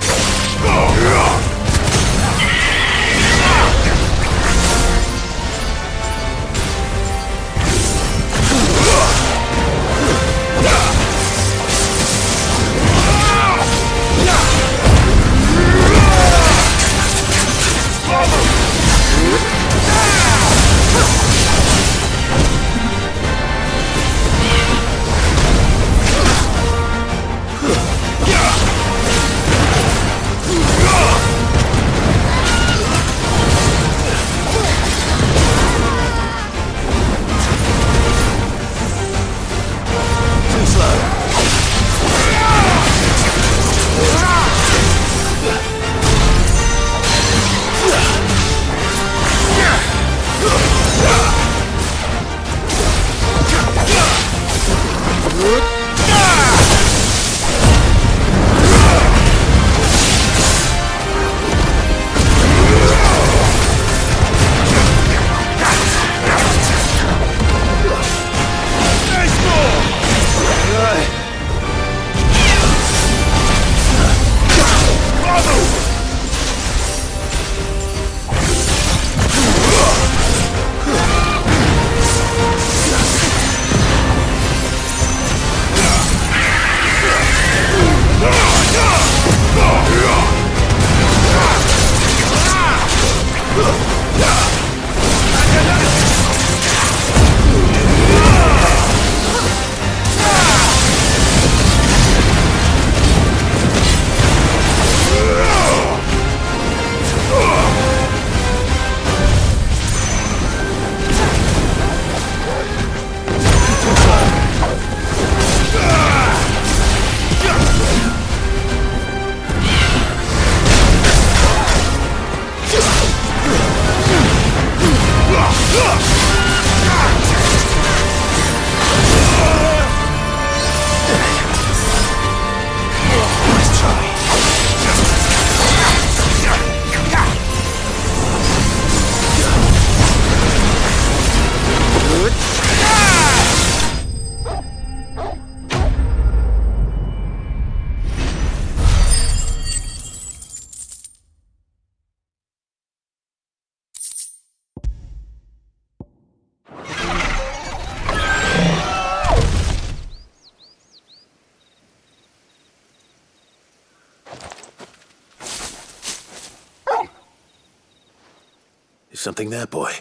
Is something there, boy?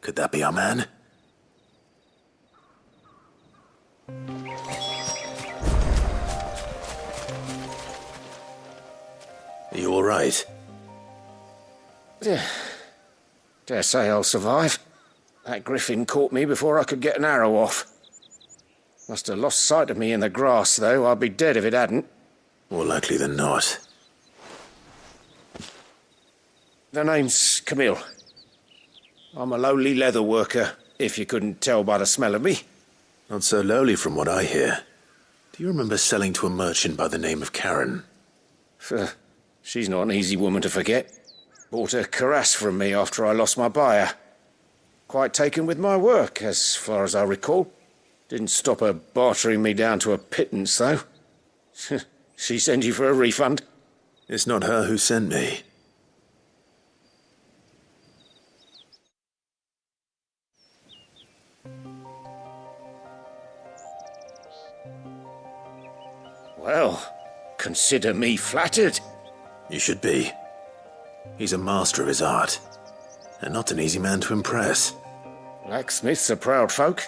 Could that be our man? Are you all right? Dare say I'll survive. That griffin caught me before I could get an arrow off. Must have lost sight of me in the grass, though. I'd be dead if it hadn't. More likely than not. The name's Camille. I'm a lowly leather worker, if you couldn't tell by the smell of me. Not so lowly from what I hear. Do you remember selling to a merchant by the name of Karen? She's not an easy woman to forget. Bought a cuirass from me after I lost my buyer. Quite taken with my work, as far as I recall. Didn't stop her bartering me down to a pittance, though. She sent you for a refund? It's not her who sent me. Well, consider me flattered. You should be. He's a master of his art, and not an easy man to impress. Blacksmiths are proud folk.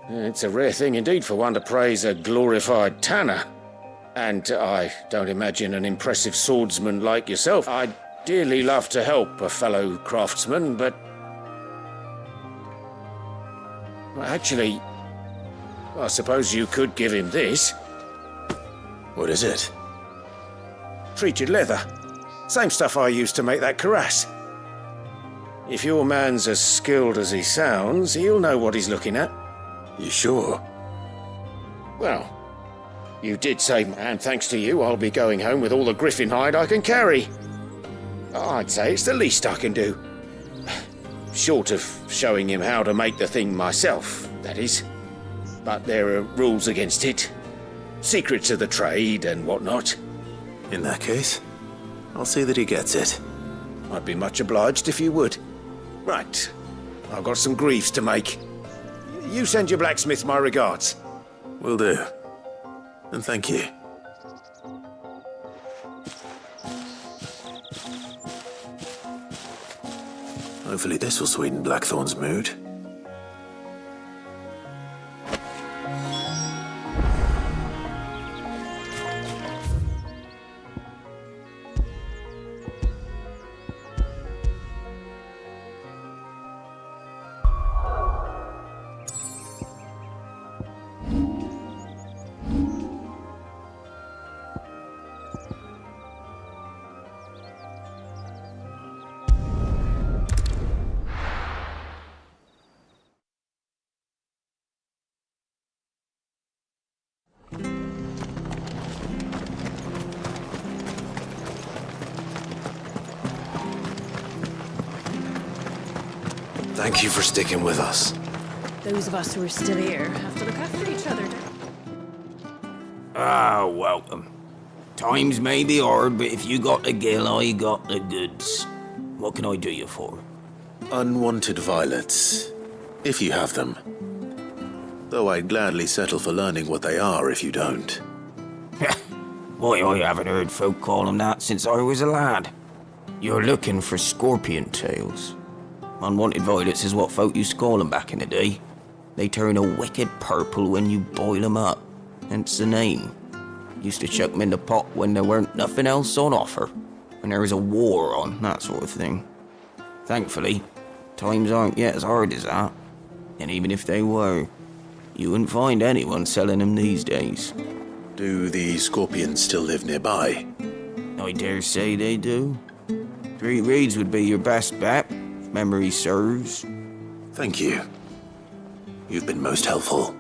It's a rare thing indeed for one to praise a glorified tanner. And I don't imagine an impressive swordsman like yourself. I'd dearly love to help a fellow craftsman, but... Well, actually, I suppose you could give him this. What is it? Treated leather. Same stuff I used to make that cuirass. If your man's as skilled as he sounds, he'll know what he's looking at. You sure? Well, you did say, and thanks to you, I'll be going home with all the griffin hide I can carry. I'd say it's the least I can do. Short of showing him how to make the thing myself, that is. But there are rules against it. Secrets of the trade and whatnot. In that case, I'll see that he gets it. I'd be much obliged if you would. Right. I've got some griefs to make. You send your blacksmith my regards. Will do. And thank you. Hopefully this will sweeten Blackthorn's mood. Thank you for sticking with us. Those of us who are still here have to look after each other. Ah, welcome. Times may be hard, but if you got the gill, I got the goods. What can I do you for? Unwanted violets, if you have them. Though I'd gladly settle for learning what they are if you don't. Why, I haven't heard folk call them that since I was a lad. You're looking for scorpion tails. Unwanted violets is what folk used to call them back in the day. They turn a wicked purple when you boil them up, hence the name. Used to chuck them in the pot when there weren't nothing else on offer, when there was a war on, that sort of thing. Thankfully, times aren't yet as hard as that. And even if they were, you wouldn't find anyone selling them these days. Do the scorpions still live nearby? I dare say they do. 3 Reeds would be your best bet, if memory serves. Thank you. You've been most helpful.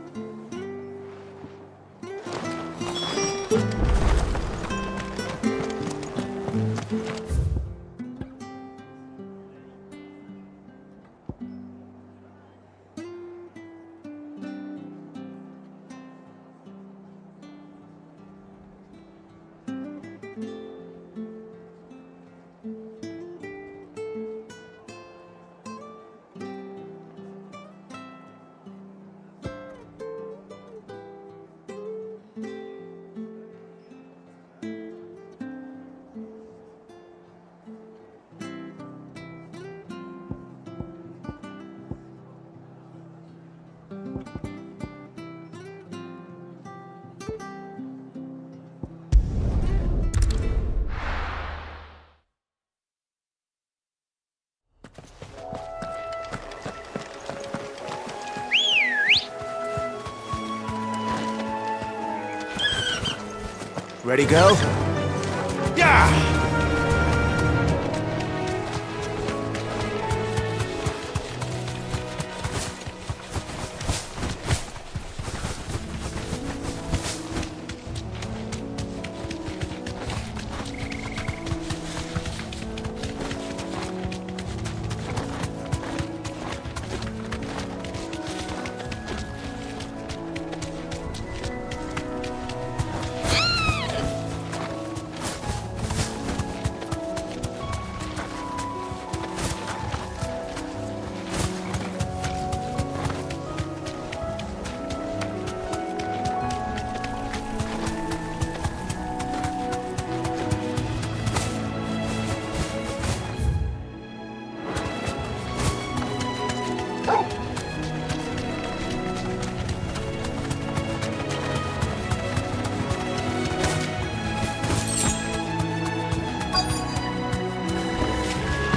Ready, go? Yeah!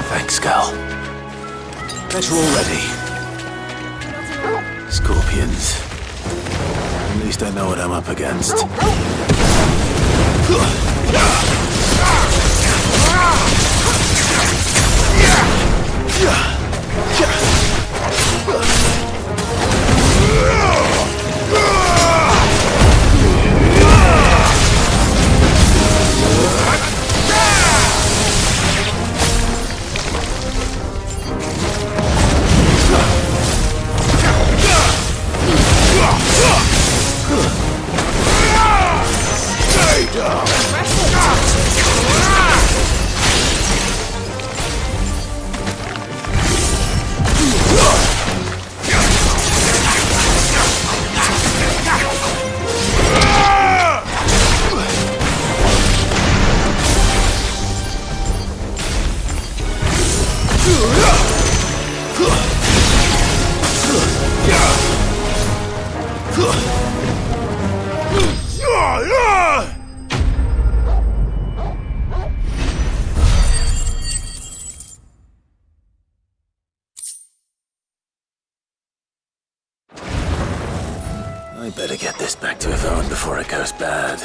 Thanks, Gal. Bet you're all ready. Scorpions. At least I know what I'm up against. I better get this back to Yvonne before it goes bad.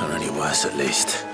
Or any worse, at least.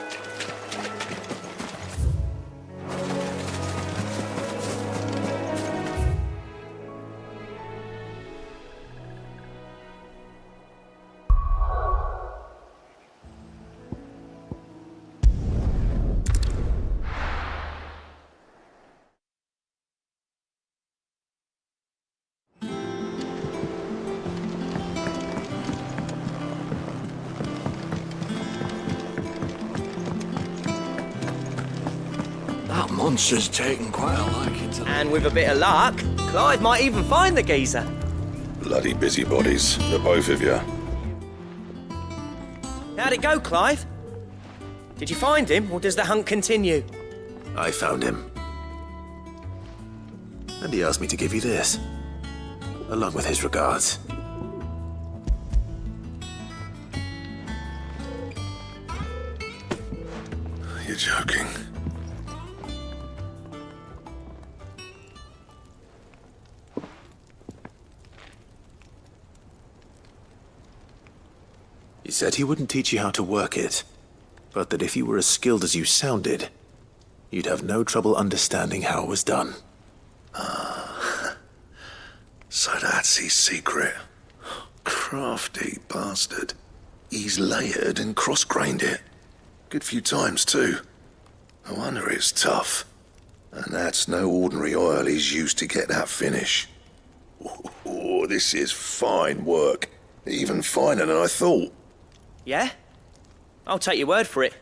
Monster's taken quite a liking to... And with a bit of luck, Clive might even find the geezer. Bloody busybodies, the both of you. How'd it go, Clive? Did you find him, or does the hunt continue? I found him. And he asked me to give you this, along with his regards. You're joking. He said he wouldn't teach you how to work it, but that if you were as skilled as you sounded, you'd have no trouble understanding how it was done. So that's his secret. Crafty bastard. He's layered and cross-grained it. Good few times, too. No wonder it's tough. And that's no ordinary oil he's used to get that finish. Oh, this is fine work. Even finer than I thought. Yeah? I'll take your word for it.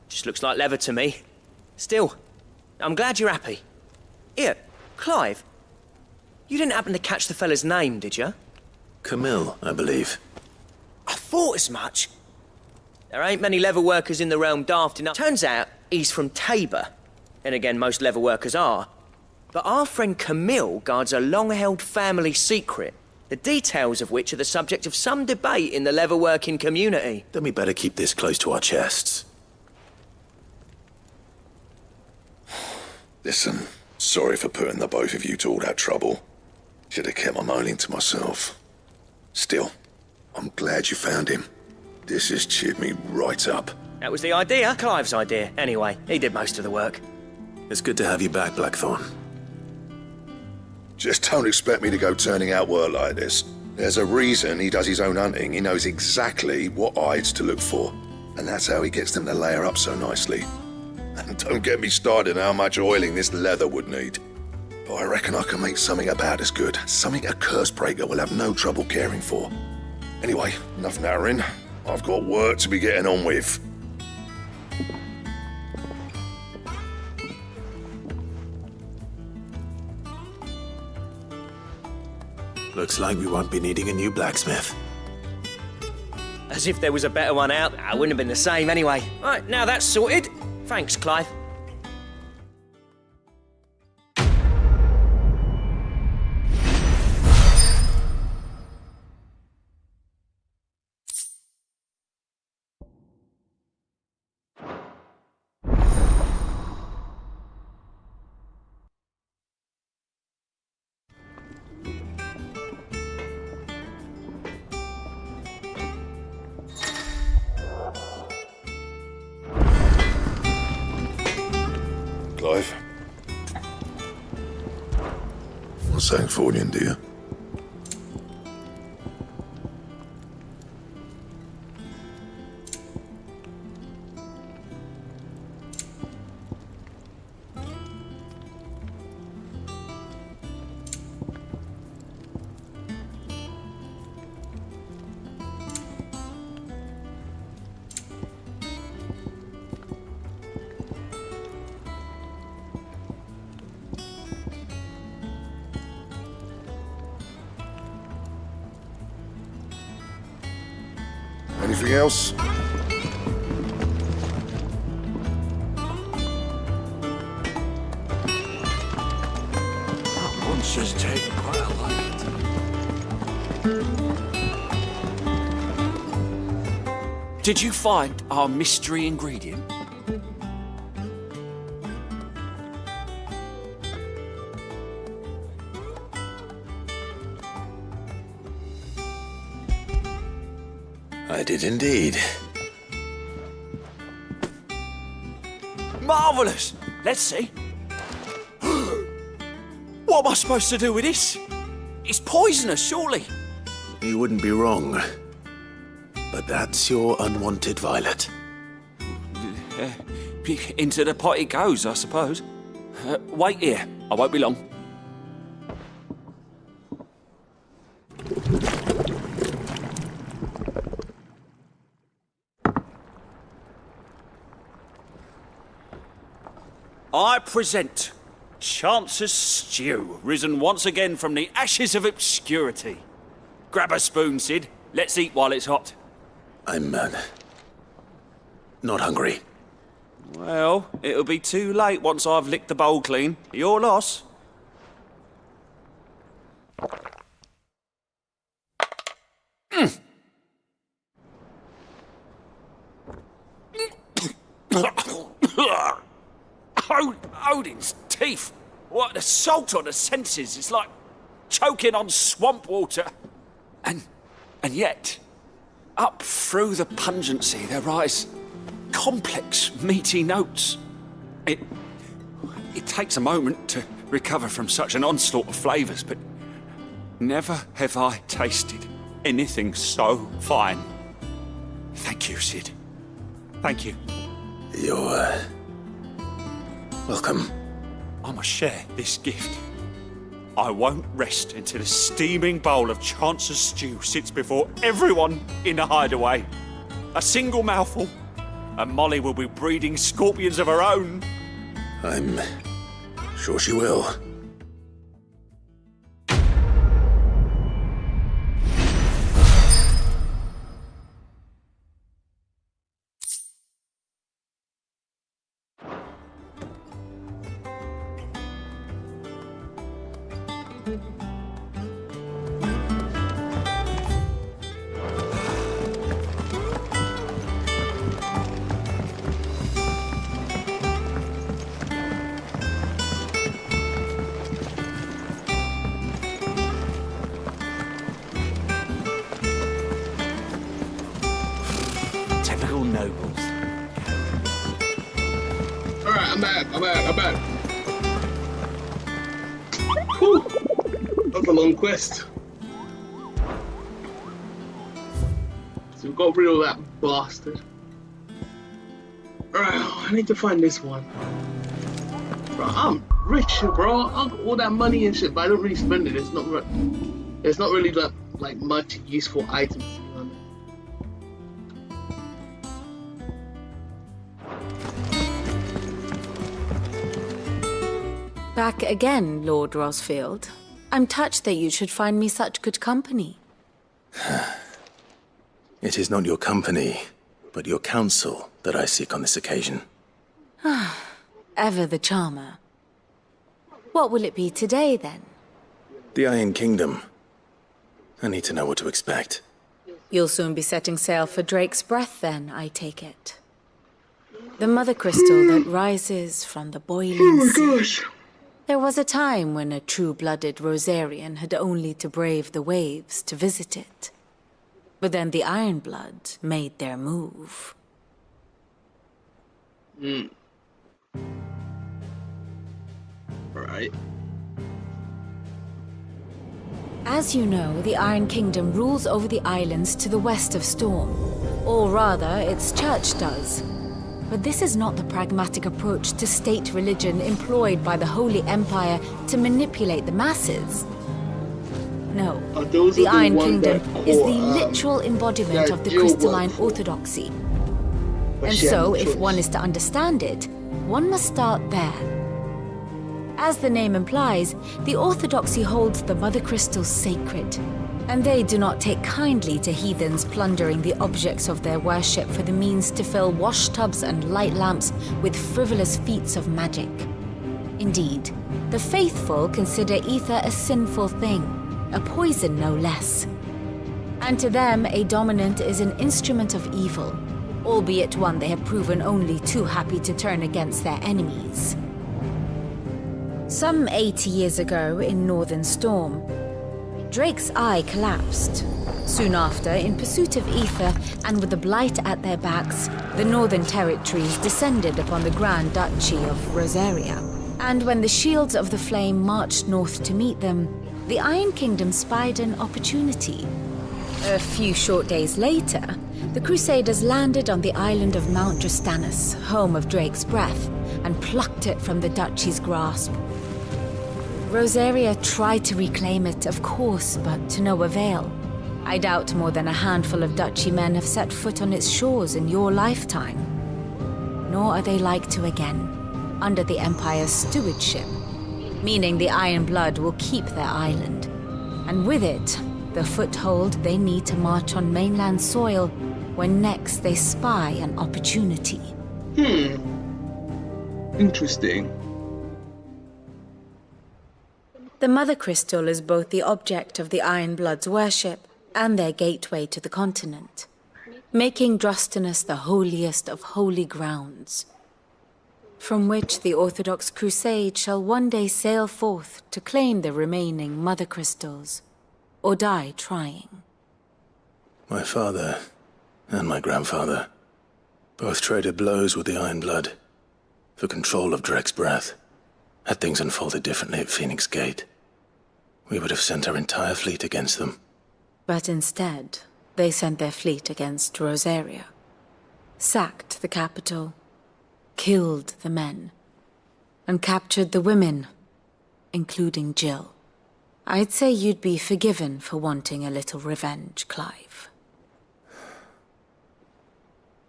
Just looks like leather to me. Still, I'm glad you're happy. Here, Clive, you didn't happen to catch the fella's name, did you? Camille, I believe. I thought as much. There ain't many leather workers in the realm daft enough. Turns out he's from Tabor. And again, most leather workers are. But our friend Camille guards a long-held family secret, the details of which are the subject of some debate in the leather-working community. Then we better keep this close to our chests. Listen, sorry for putting the both of you to all that trouble. Should have kept my moaning to myself. Still, I'm glad you found him. This has cheered me right up. That was the idea. Clive's idea. Anyway, he did most of the work. It's good to have you back, Blackthorn. Just don't expect me to go turning out work like this. There's a reason he does his own hunting. He knows exactly what hides to look for. And that's how he gets them to layer up so nicely. And don't get me started on how much oiling this leather would need. But I reckon I can make something about as good. Something a curse breaker will have no trouble caring for. Anyway, enough narrowing. I've got work to be getting on with. Looks like we won't be needing a new blacksmith. As if there was a better one out. I wouldn't have been the same anyway. Right, now that's sorted. Thanks, Clive. Clive. What's saying for you, dear? Anything else? That monster's taken quite a liking to... Did you find our mystery ingredient? I did indeed. Marvellous! Let's see. What am I supposed to do with this? It's poisonous, surely. You wouldn't be wrong. But that's your unwanted violet. Into the pot it goes, I suppose. Wait here. I won't be long. I present Chance's stew, risen once again from the ashes of obscurity. Grab a spoon, Sid. Let's eat while it's hot. I'm, not hungry. Well, it'll be too late once I've licked the bowl clean. Your loss. Odin's teeth. What the salt on the senses. It's like choking on swamp water. And yet, up through the pungency there rise complex, meaty notes. It takes a moment to recover from such an onslaught of flavours, but never have I tasted anything so fine. Thank you, Sid. Thank you. You're, welcome. I must share this gift. I won't rest until a steaming bowl of Chance's stew sits before everyone in the hideaway. A single mouthful, and Molly will be breeding scorpions of her own. I'm sure she will. Nobles. Alright, I'm back. Whew. That was a long quest. So we've got rid of that bastard. Alright, I need to find this one. Bro, I'm rich, bro. I got all that money and shit, but I don't really spend it. There's not really like much useful items. Back again, Lord Rosfield. I'm touched that you should find me such good company. It is not your company, but your counsel that I seek on this occasion. Ever the charmer. What will it be today, then? The Iron Kingdom. I need to know what to expect. You'll soon be setting sail for Drake's Breath, then, I take it. The mother crystal that rises from the boiling sea. Gosh. There was a time when a true-blooded Rosarian had only to brave the waves to visit it. But then the Ironblood made their move. Right. As you know, the Iron Kingdom rules over the islands to the west of Storm. Or rather, its church does. But this is not the pragmatic approach to state religion employed by the Holy Empire to manipulate the masses. No, the Iron Kingdom is the literal embodiment of the crystalline orthodoxy. And so, if one is to understand it, one must start there. As the name implies, the orthodoxy holds the Mother Crystal sacred, and they do not take kindly to heathens plundering the objects of their worship for the means to fill washtubs and light lamps with frivolous feats of magic. Indeed, the faithful consider ether a sinful thing, a poison no less. And to them, a dominant is an instrument of evil, albeit one they have proven only too happy to turn against their enemies. Some 80 years ago, in Northern Storm, Drake's eye collapsed. Soon after, in pursuit of ether and with the blight at their backs, the Northern Territories descended upon the Grand Duchy of Rosaria. And when the Shields of the Flame marched north to meet them, the Iron Kingdom spied an opportunity. A few short days later, the Crusaders landed on the island of Mount 𝙗𝙗, home of Drake's breath, and plucked it from the duchy's grasp. Rosaria tried to reclaim it, of course, but to no avail. I doubt more than a handful of duchy men have set foot on its shores in your lifetime. Nor are they like to again, under the Empire's stewardship, meaning the Iron Blood will keep their island, and with it, the foothold they need to march on mainland soil when next they spy an opportunity. Interesting. The Mother Crystal is both the object of the Iron Blood's worship and their gateway to the continent, making 𝙗𝙗 the holiest of holy grounds, from which the Orthodox Crusade shall one day sail forth to claim the remaining Mother Crystals, or die trying. My father and my grandfather both traded blows with the Iron Blood for control of Drake's breath. Had things unfolded differently at Phoenix Gate, we would have sent our entire fleet against them. But instead, they sent their fleet against Rosaria, sacked the capital, killed the men, and captured the women, including Jill. I'd say you'd be forgiven for wanting a little revenge, Clive.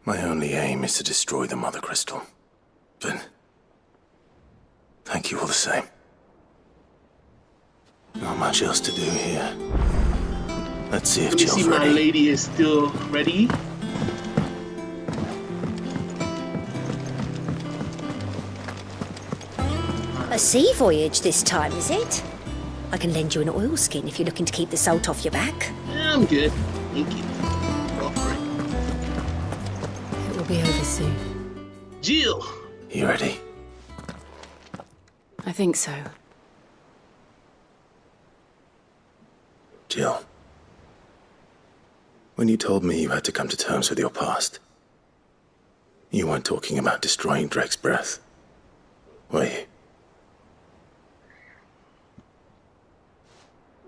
My only aim is to destroy the Mother Crystal. But thank you all the same. Not much else to do here. Let's see if Let me Jill's see ready. my lady is still ready. A sea voyage this time, is it? I can lend you an oilskin if you're looking to keep the salt off your back. Yeah, I'm good. Thank you. Offering. It will be over soon. Jill! You ready? I think so. Jill. When you told me you had to come to terms with your past, you weren't talking about destroying Drake's breath, were you?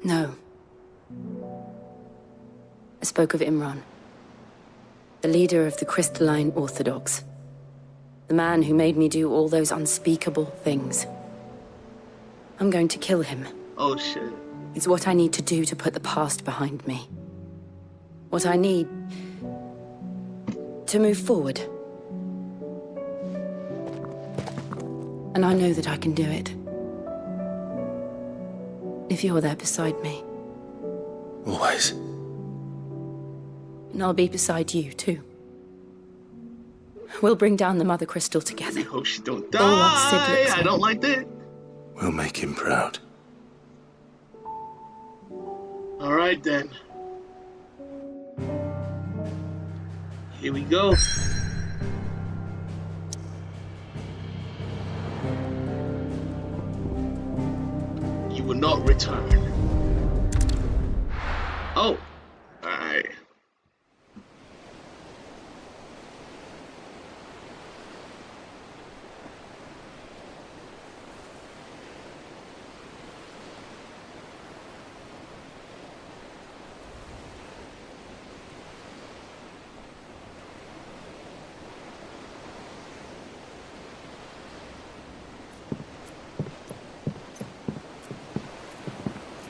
No. I spoke of Imran, the leader of the Crystalline Orthodox. The man who made me do all those unspeakable things. I'm going to kill him. Oh, shit. It's what I need to do to put the past behind me. What I need to move forward. And I know that I can do it. If you're there beside me. Always. And I'll be beside you, too. We'll bring down the Mother Crystal together. I hope she don't All our die. siblings. I don't like that. We'll make him proud. All right, then. Here we go. You will not return. Oh. All right.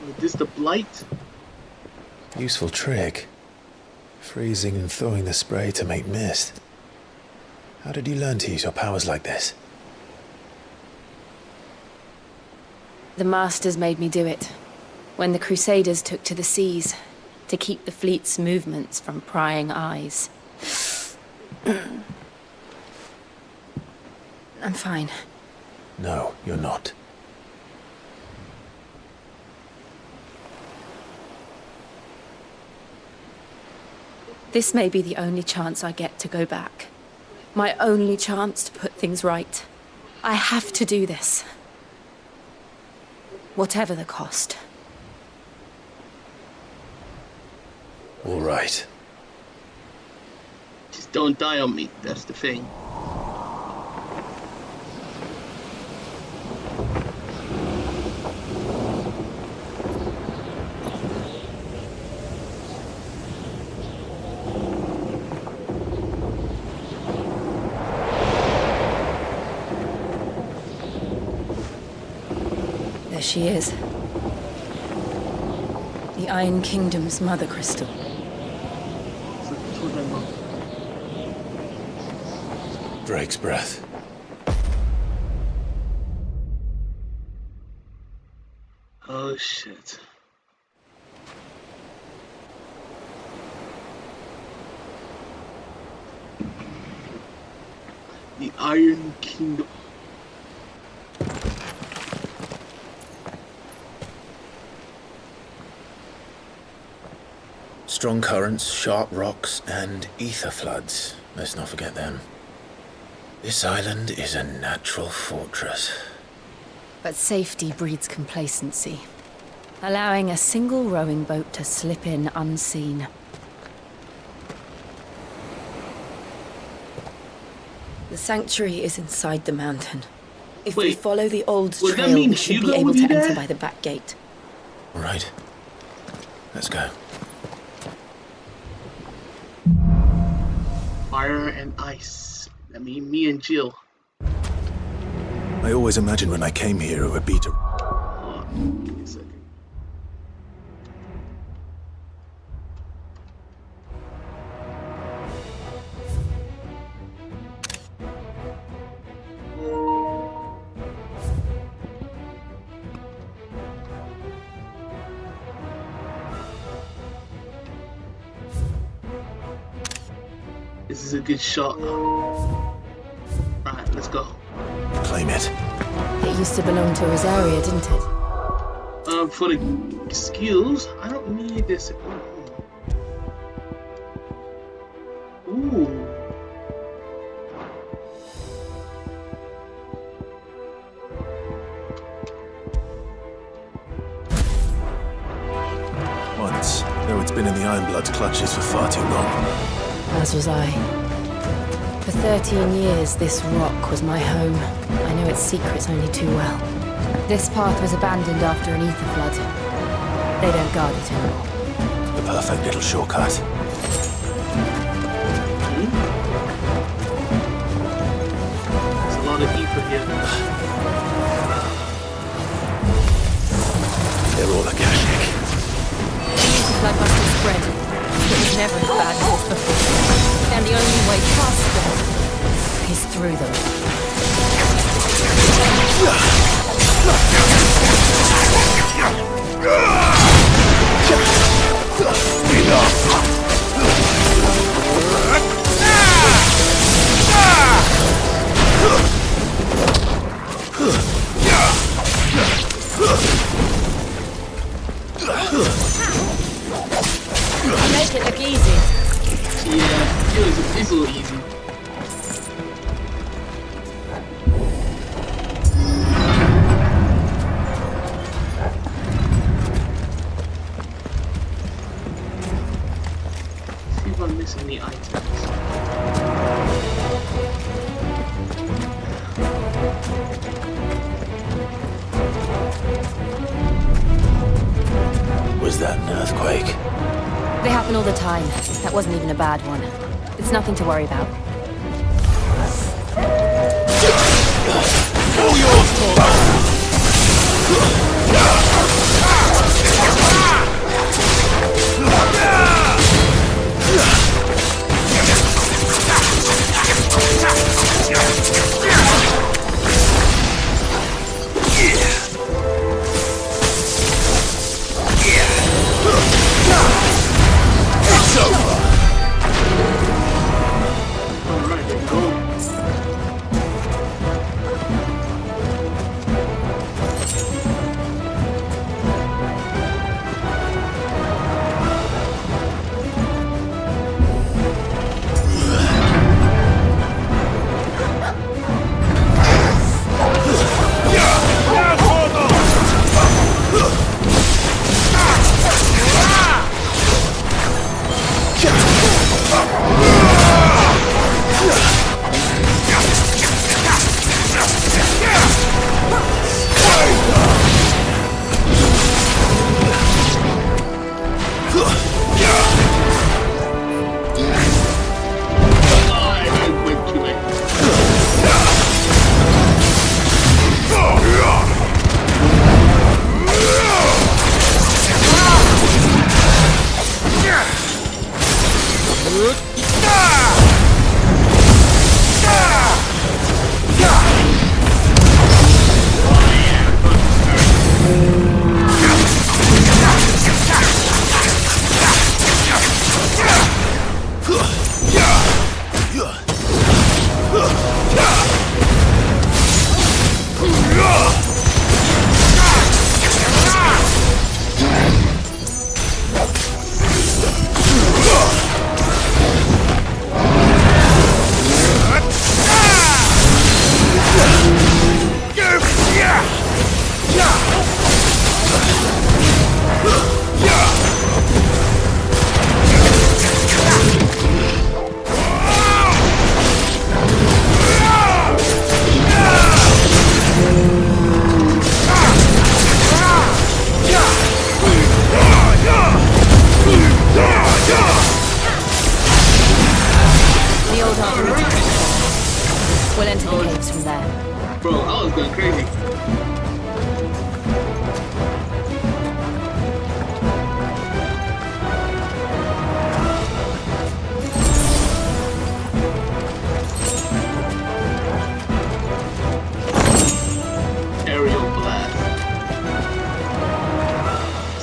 Is this the blight? Useful trick. Freezing and thawing the spray to make mist. How did you learn to use your powers like this? The Masters made me do it. When the Crusaders took to the seas, to keep the fleet's movements from prying eyes. I'm fine. No, you're not. This may be the only chance I get to go back. My only chance to put things right. I have to do this. Whatever the cost. All right. Just don't die on me, that's the thing. There she is. The Iron Kingdom's mother crystal. Drake's breath. Oh shit. The Iron Kingdom. Strong currents, sharp rocks, and ether floods. Let's not forget them. This island is a natural fortress. But safety breeds complacency, allowing a single rowing boat to slip in unseen. The sanctuary is inside the mountain. If we follow the old trail, we should be able to enter by the back gate. All right. Let's go. Fire and ice. I mean, me and Jill. I always imagined when I came here it would be to... Give me a second. This is a good shot. Alright, let's go. Claim it. It used to belong to Rosaria, didn't it? For the skills, I don't need this. Ooh. Once, though it's been in the Ironblood's clutches for far too long. As was I. For 13 years, this rock was my home. I know its secrets only too well. This path was abandoned after an ether flood. They don't guard it anymore. The perfect little shortcut. There's a lot of ether here. They're all Akashic. The ether flood must have spread. It was never as bad as this before. And the only way past them is through them. Make it look easy. Yeah, it's a little easy. See if I'm missing any items. Was that an earthquake? They happen all the time. That wasn't even a bad one. It's nothing to worry about. All yours, It's over. Alright, there we go.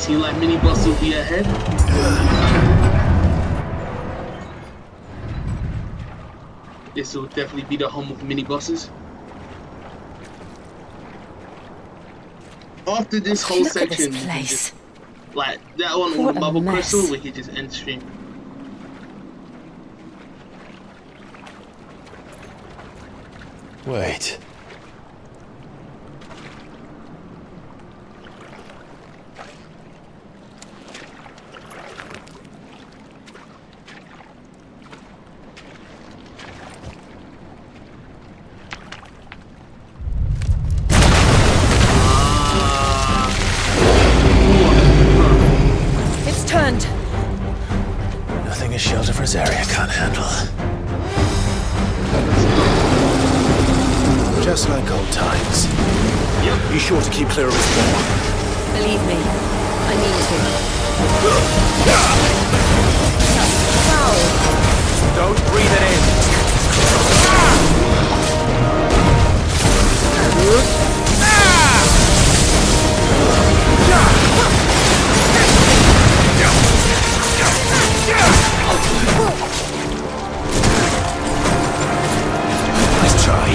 Seem like mini boss will be ahead. This will definitely be the home of mini bosses. After this whole Look at section, this place. like that one What with a Marble mess. Crystal, we could just end stream. Wait. It's turned. Nothing a shelter for area can't handle. Just like old times. Yep, be sure to keep clear of his paw. Believe me, I need to. Don't breathe it in. Nice try.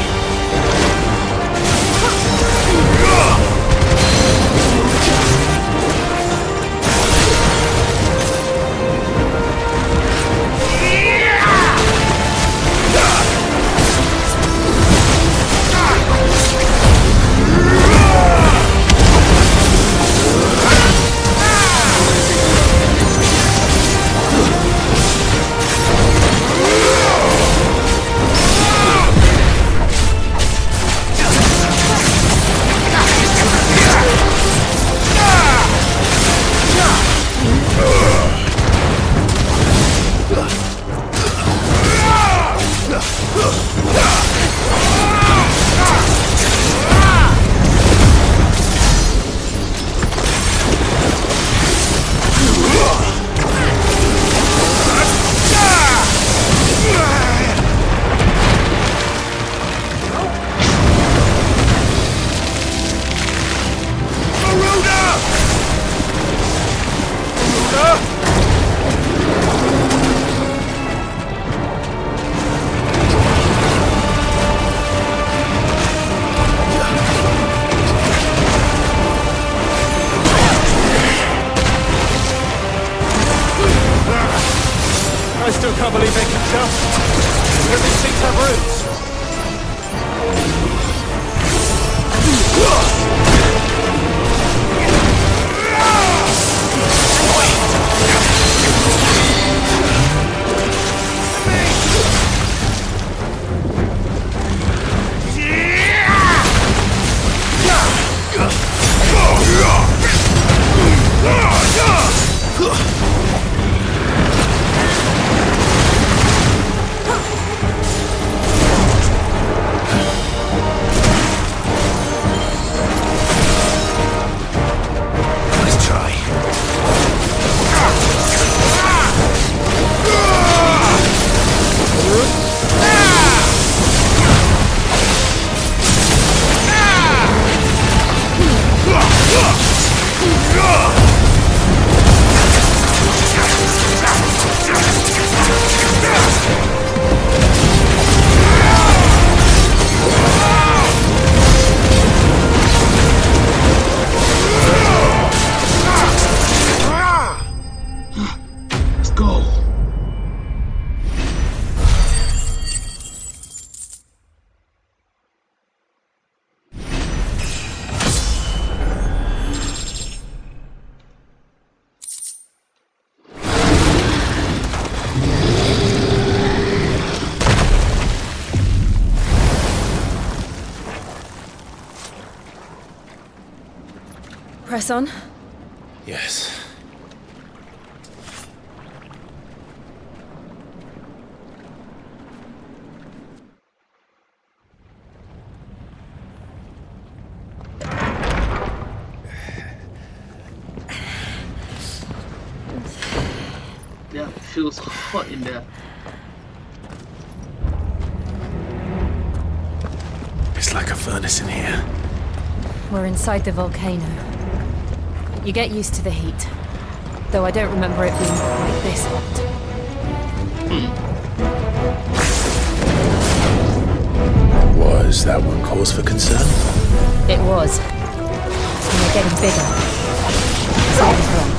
I still can't believe they can jump. Because these things have roots. Press on. Yes. Yeah, it feels hot in there. It's like a furnace in here. We're inside the volcano. You get used to the heat. Though I don't remember it being quite this hot. Was that one cause for concern? It was. And they're getting bigger. Something's wrong.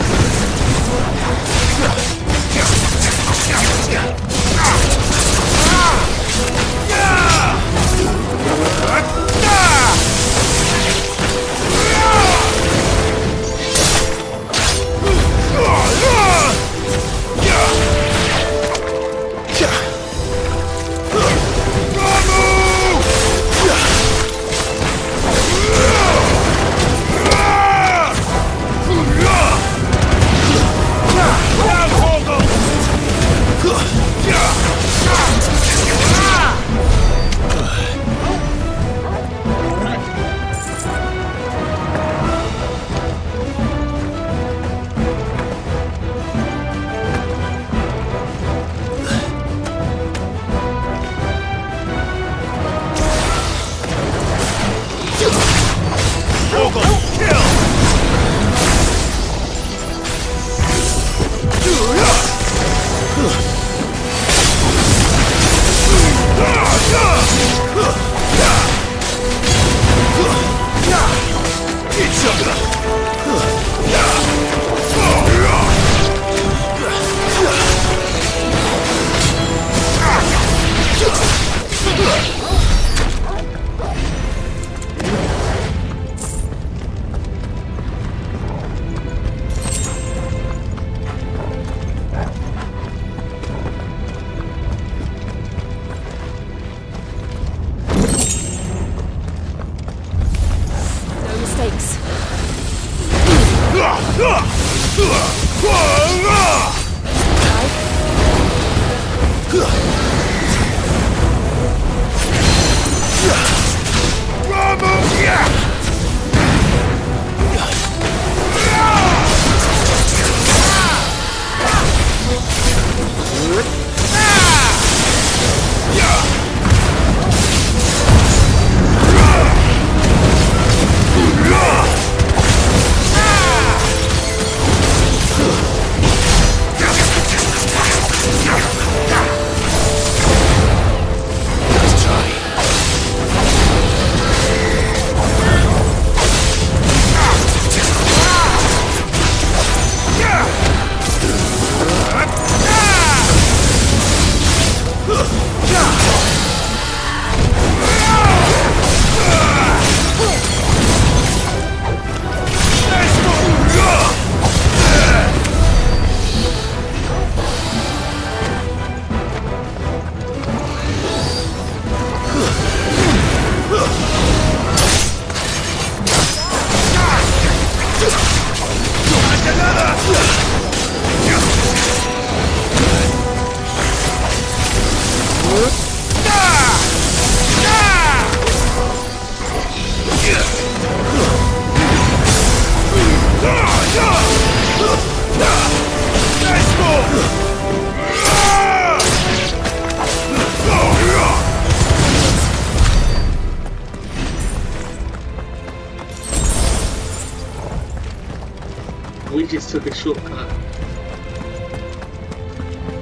We just took a shortcut.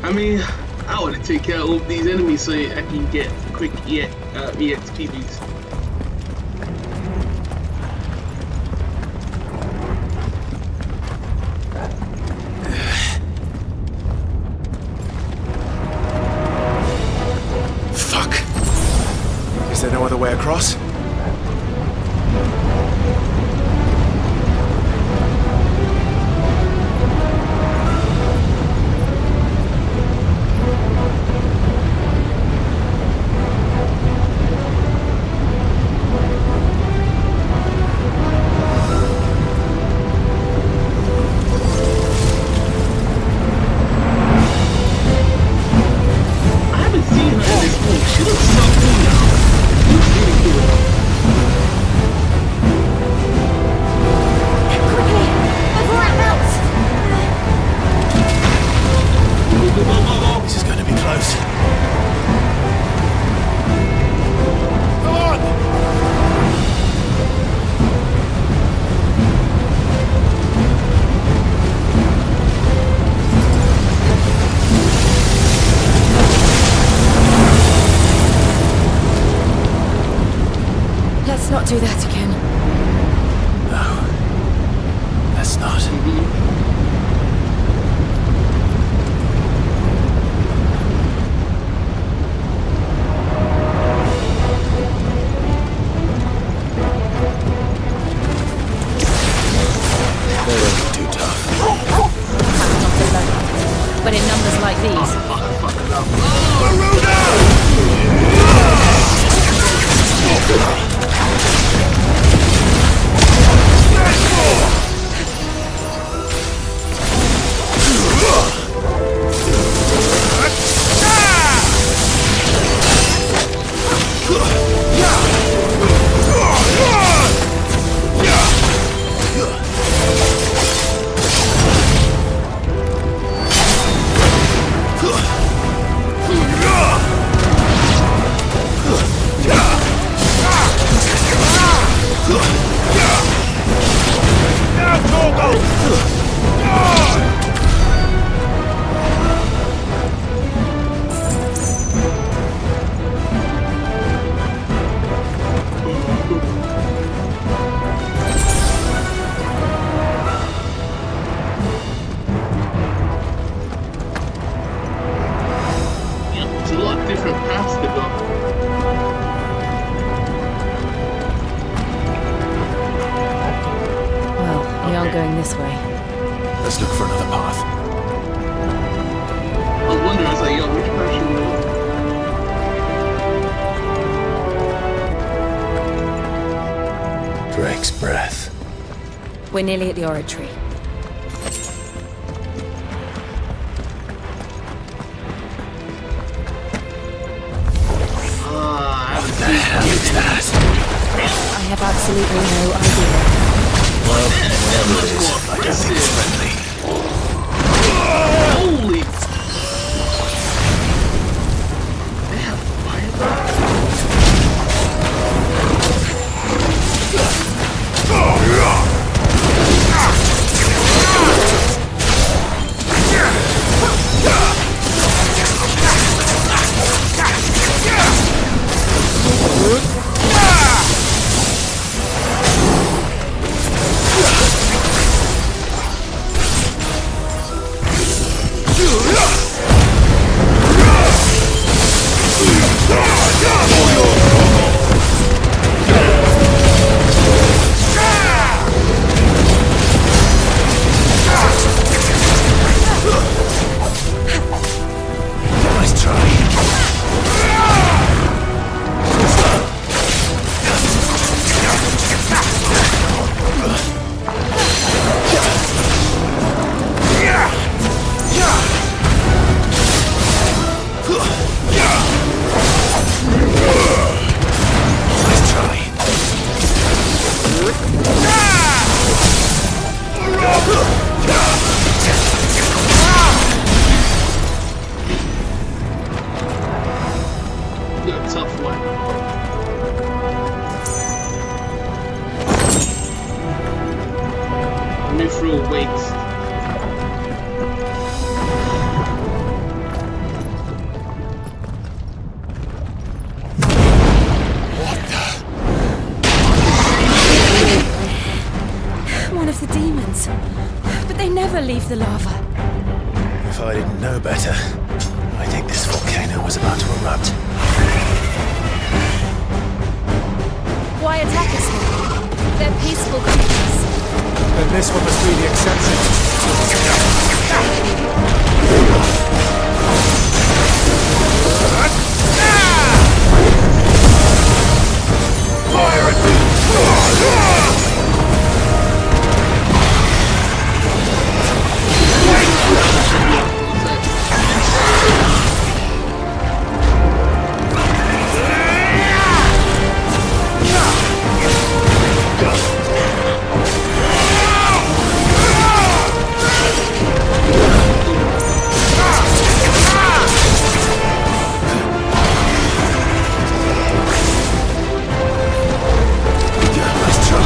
I mean, I want to take care of all these enemies so I can get quick EXP boost. Fuck. Is there no other way across? do that again. No. Let's not. But in numbers like these. Going this way. Let's look for another path. I wonder, I was like, yo, which direction we go? Drake's breath. We're nearly at the oratory. What the hell is that? I have absolutely no idea. Well, whatever it is, I don't think it's friendly. Holy! Leave the lava. If I didn't know better, I think this volcano was about to erupt. Why attack us then? They're peaceful creatures. Then this one must be the exception. Fire it! Let's try.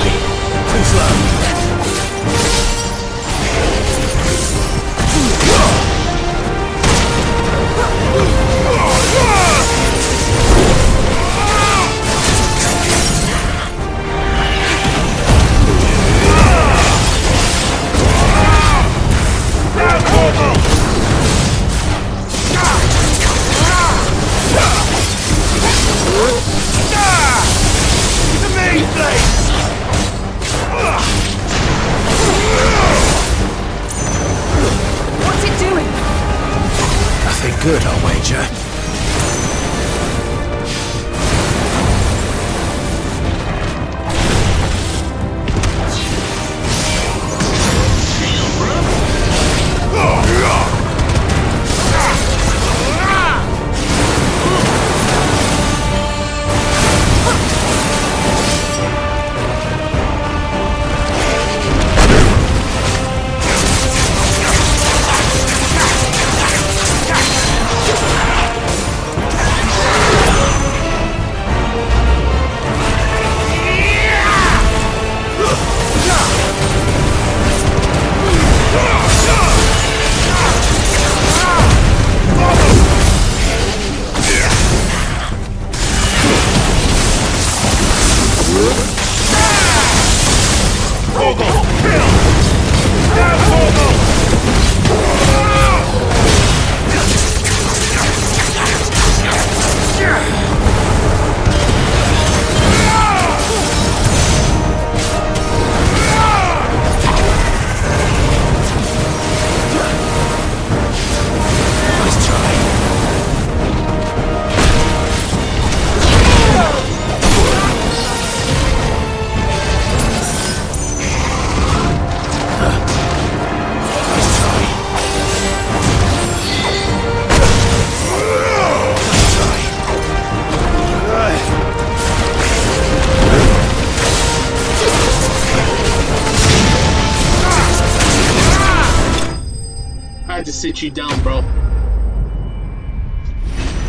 had to sit you down, bro.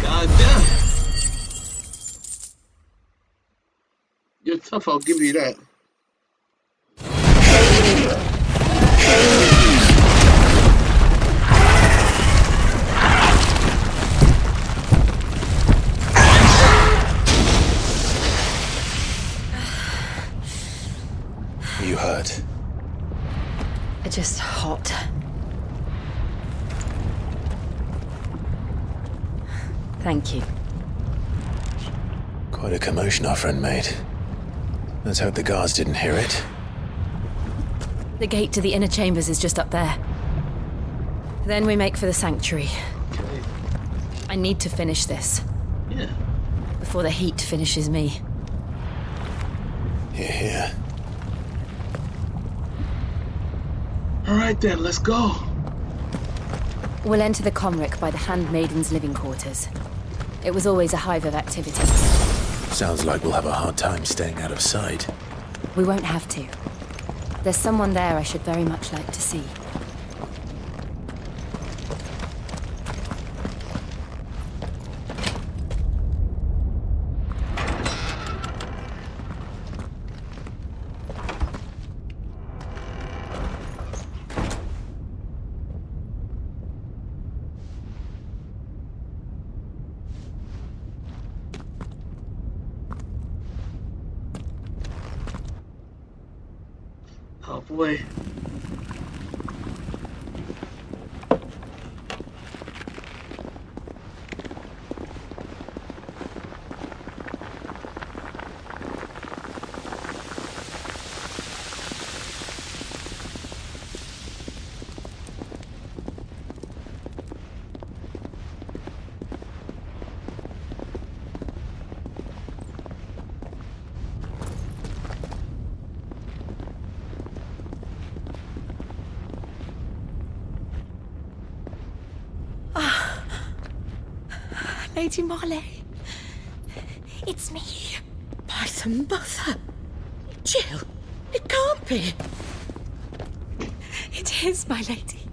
God damn. You're tough, I'll give you that. You hurt? Just hot. Thank you. Quite a commotion our friend made. Let's hope the guards didn't hear it. The gate to the inner chambers is just up there. Then we make for the sanctuary. Okay. I need to finish this. Yeah. Before the heat finishes me. Hear, hear. Alright then, let's go. We'll enter the Comric by the Handmaiden's living quarters. It was always a hive of activity. Sounds like we'll have a hard time staying out of sight. We won't have to. There's someone there I should very much like to see. Oh boy. Lady Marley, it's me. By the mother. Jill, it can't be. It is, my lady.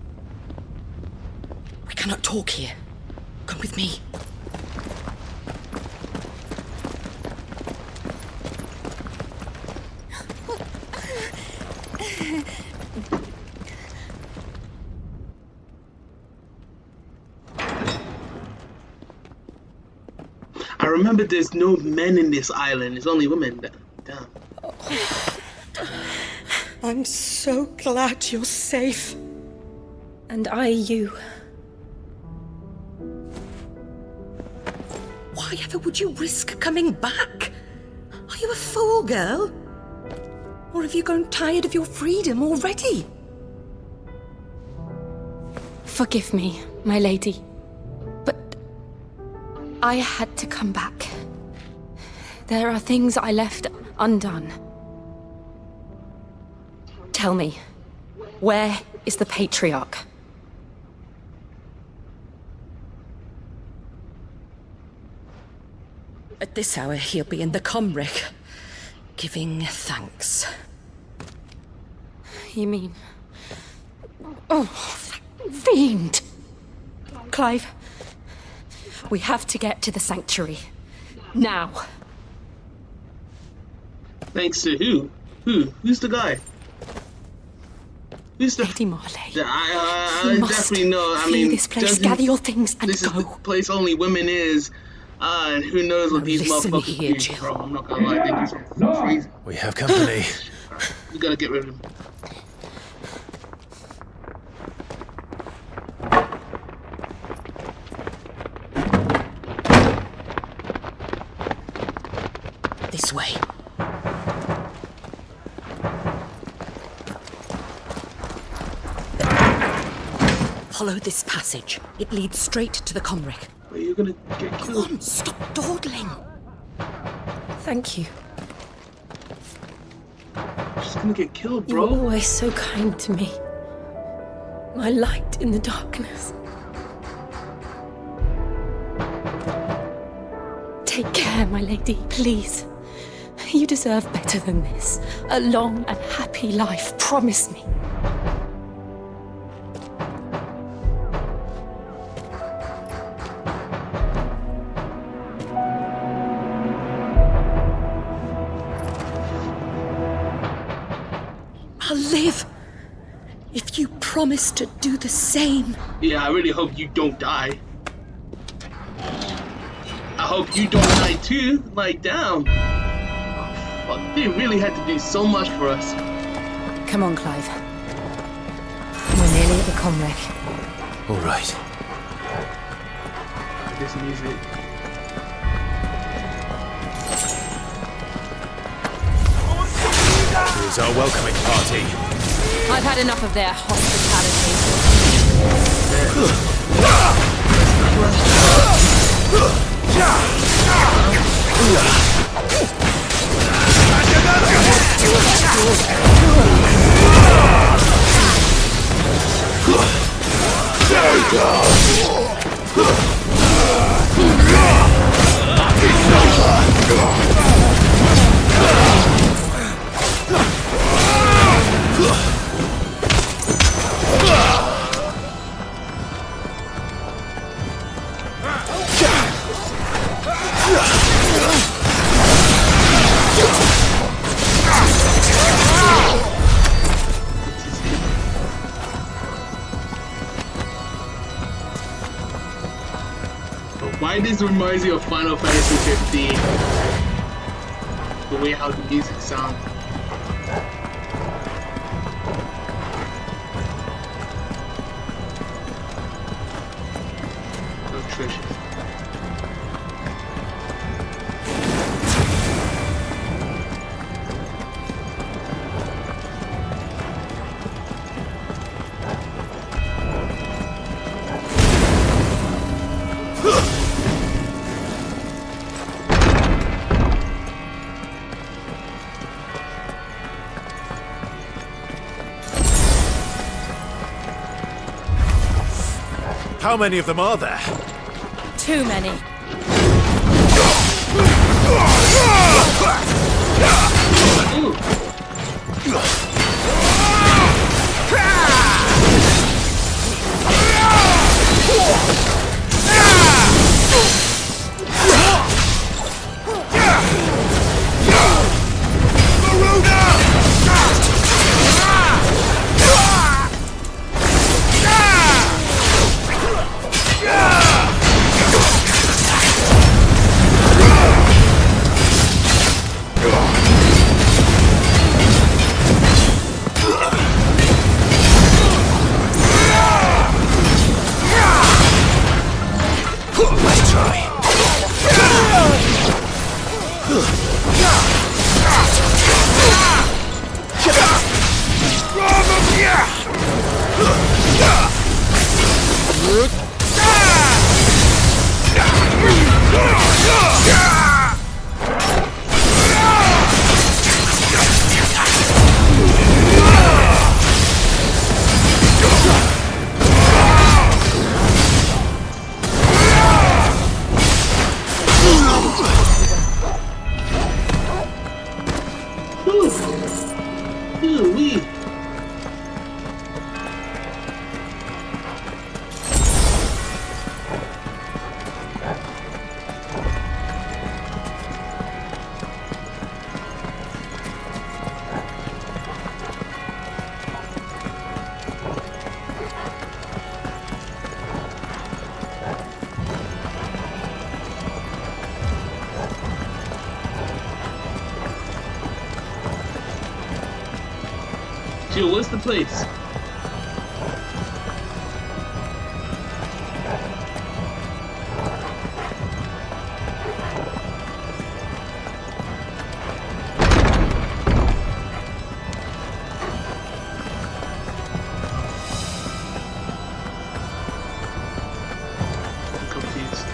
We cannot talk here. Come with me. I remember there's no men in this island. It's only women. Damn. I'm so glad you're safe. And I you. Why ever would you risk coming back? Are you a fool, girl? Or have you grown tired of your freedom already? Forgive me, my lady. I had to come back. There are things I left undone. Tell me, where is the Patriarch? At this hour, he'll be in the Comric, giving thanks. You mean... Oh, that fiend! Clive, we have to get to the sanctuary. Now. Thanks to who? Who's the guy? Who's the... Lady Marley. I definitely know. I mean, this place, gather your things and this go. Is the place only women is. And who knows what these motherfuckers do, Jill. bro. I'm not gonna lie, they do something crazy. We have company. We gotta get rid of him. This way. Follow this passage. It leads straight to the Comric. Are you gonna get killed? Come on, stop dawdling. Thank you. She's gonna get killed, You bro. were always so kind to me. My light in the darkness. Take care, my lady, please. You deserve better than this. A long and happy life, promise me. live. If you promise to do the same. Yeah, I really hope you don't die. I hope you don't die too. Like, damn. Oh, fuck. They really had to do so much for us. Come on, Clive. We're nearly at the comwreck. All right. This music. Here's our welcoming party. I've had enough of their hospitality. Why this reminds me of Final Fantasy 15? The way how the music sounds. No treasures. How many of them are there? Too many. Jill, what's the place? I'm confused.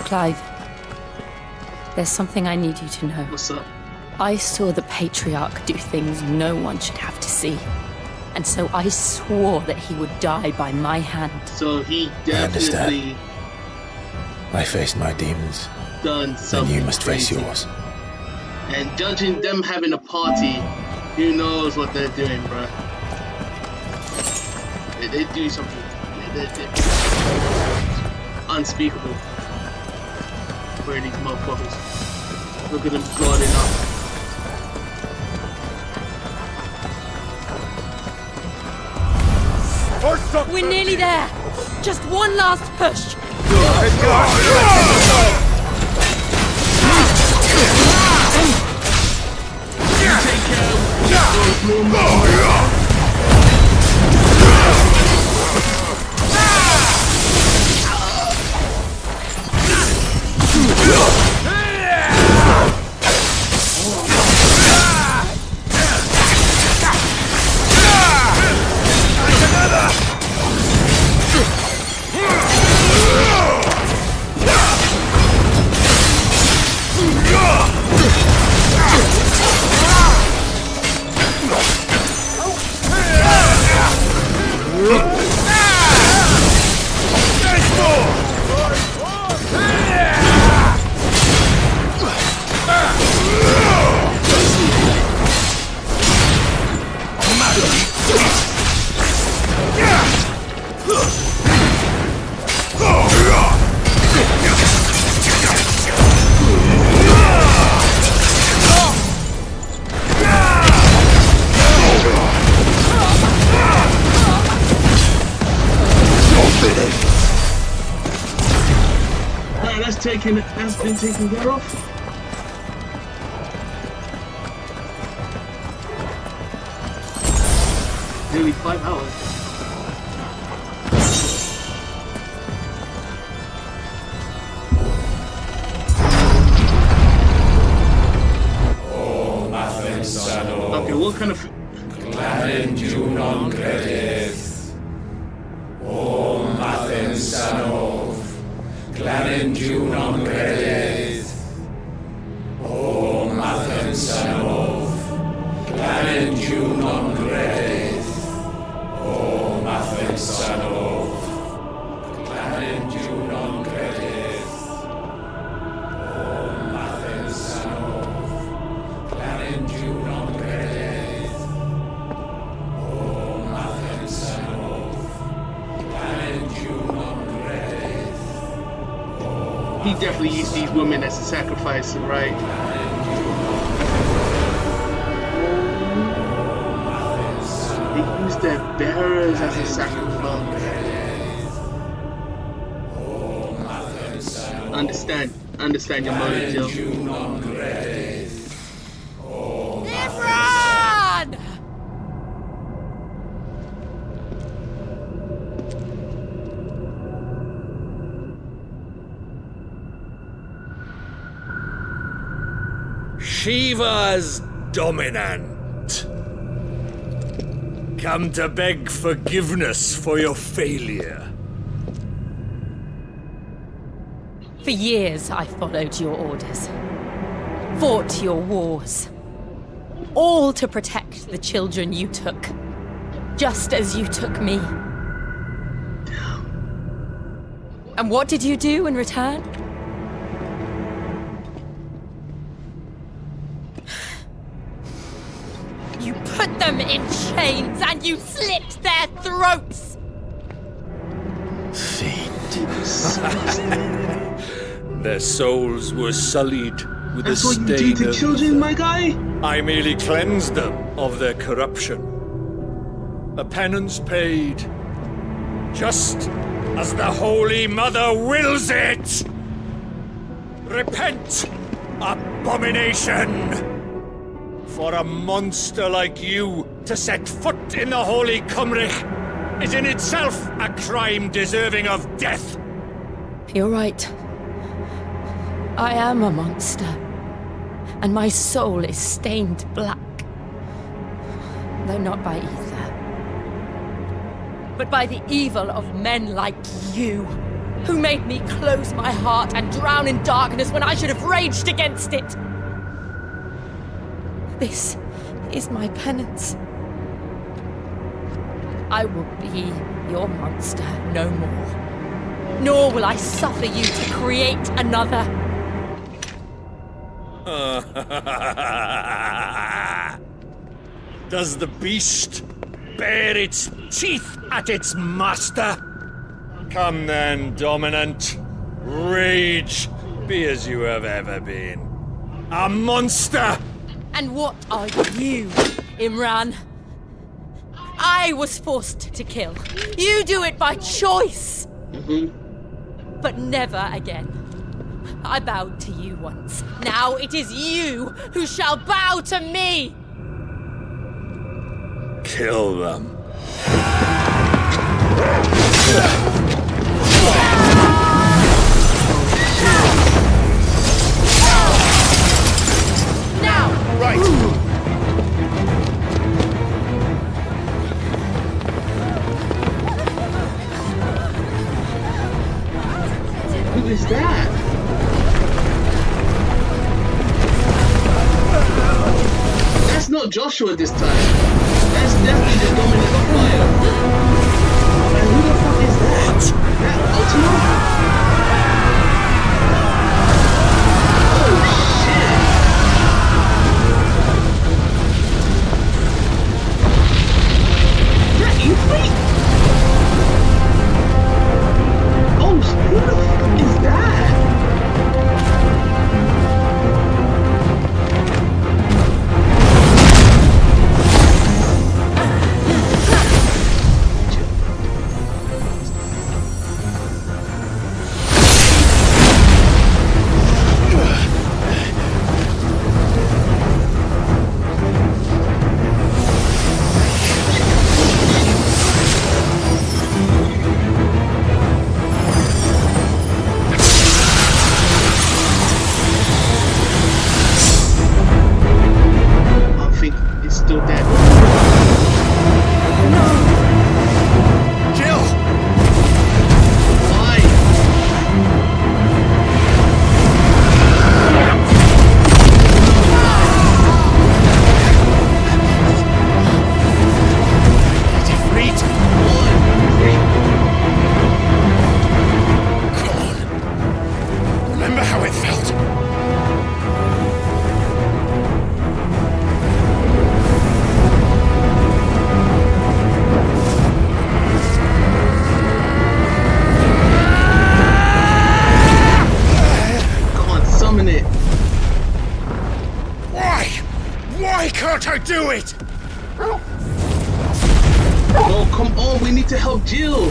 Clive, there's something I need you to know. What's up? I saw the Patriarch do things no one should have to see. And so I swore that he would die by my hand. So he I definitely understand. I faced my demons. done something. And you must face crazy. yours. And judging them having a party, who knows what they're doing, bro. They do something. They're unspeakable. Where these motherfuckers. Look at them guarding up. We're nearly there. Just one last push. That's been taken care of. Nearly 5 hours. Okay, what kind of... He definitely used these women as a sacrifice, right? They used their bearers as a sacrifice. Understand your motive, Jill. Imran! Shiva's dominant. Come to beg forgiveness for your failure. For years, I followed your orders, fought your wars, all to protect the children you took, just as you took me. And what did you do in return? You put them in chains and you slit their throats! Their souls were sullied with the That's what you stain do to of children, my guy? I merely cleansed them of their corruption. A penance paid, just as the Holy Mother wills it! Repent, abomination! For a monster like you to set foot in the Holy Cymric is in itself a crime deserving of death. You're right. I am a monster, and my soul is stained black. Though not by ether, but by the evil of men like you. who made me close my heart and drown in darkness when I should have raged against it. This is my penance. I will be your monster no more, nor will I suffer you to create another. Does the beast bare its teeth at its master? Come then, Dominant. Rage, be as you have ever been. A monster! And what are you, Imran? I was forced to kill. You do it by choice. But never again. I bowed to you once. Now it is you who shall bow to me! Kill them. Now! Right. Who is that? That's not Joshua this time. That's definitely the Dominic of Fire. And who the fuck is that? That Ultima? Oh shit! That 𝙬𝙗𝙖𝙦? Oh, who the fuck is that? Still dead. No! Jill! Why? Defeat! Come on. Remember how it felt? It. Why? Why can't I do it? Oh, come on, we need to help Jill.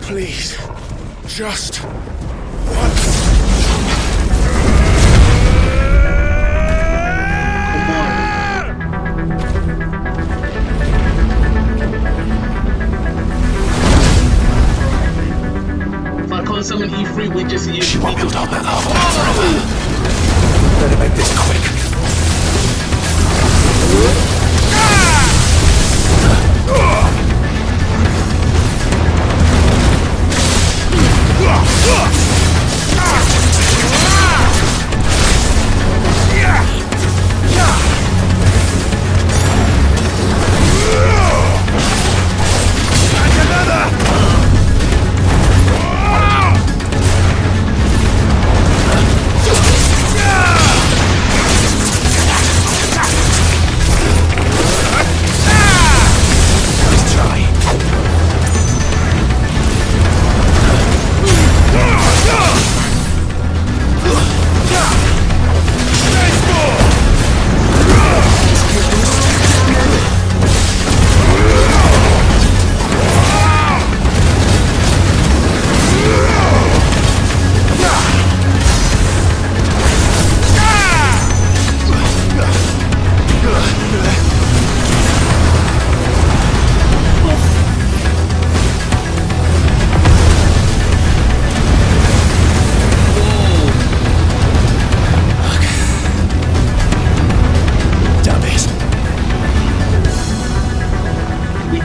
Please. Just once. If I can't summon 𝙬𝙗𝙖, we just use. She won't build up that lava forever. Better make this quick.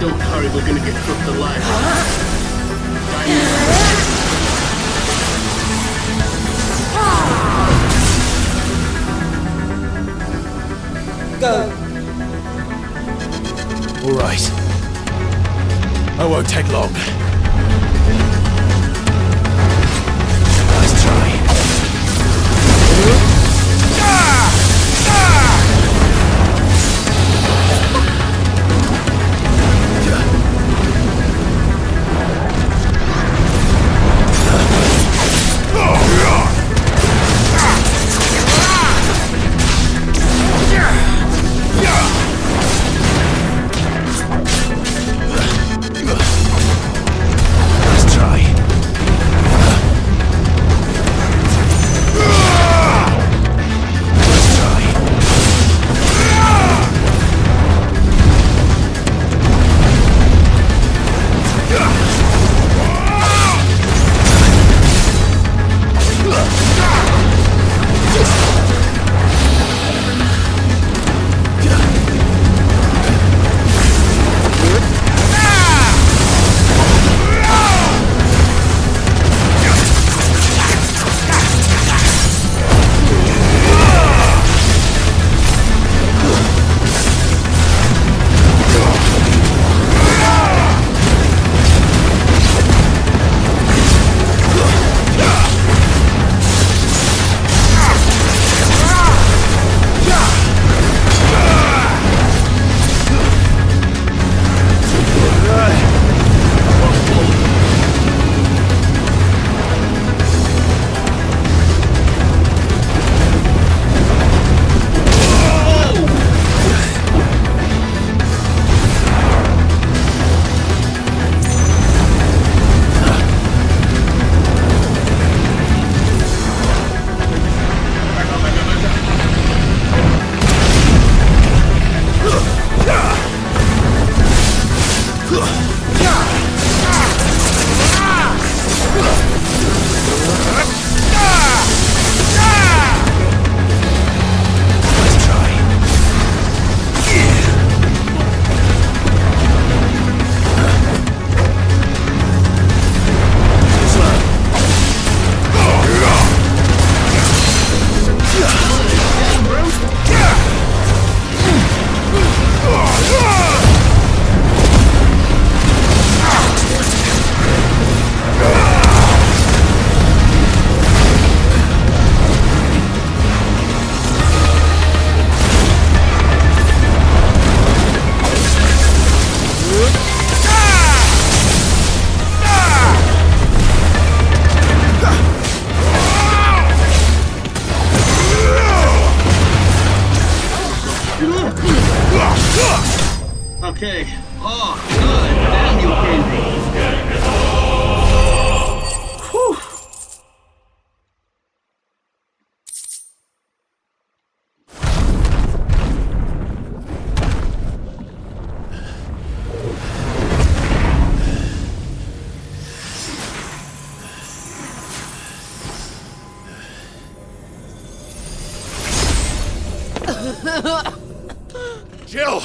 don't hurry, we're gonna get cooked alive. Go. All right. I won't take long. Nice try. Okay. Oh, good. Damn you, Katie. Whew. Jill!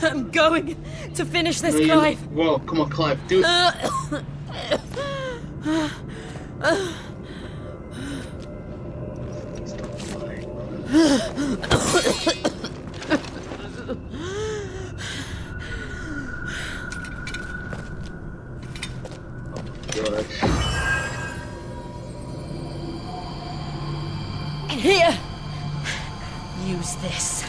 I'm going to finish this, Clive. Whoa, come on, Clive, do it. Here! Use this.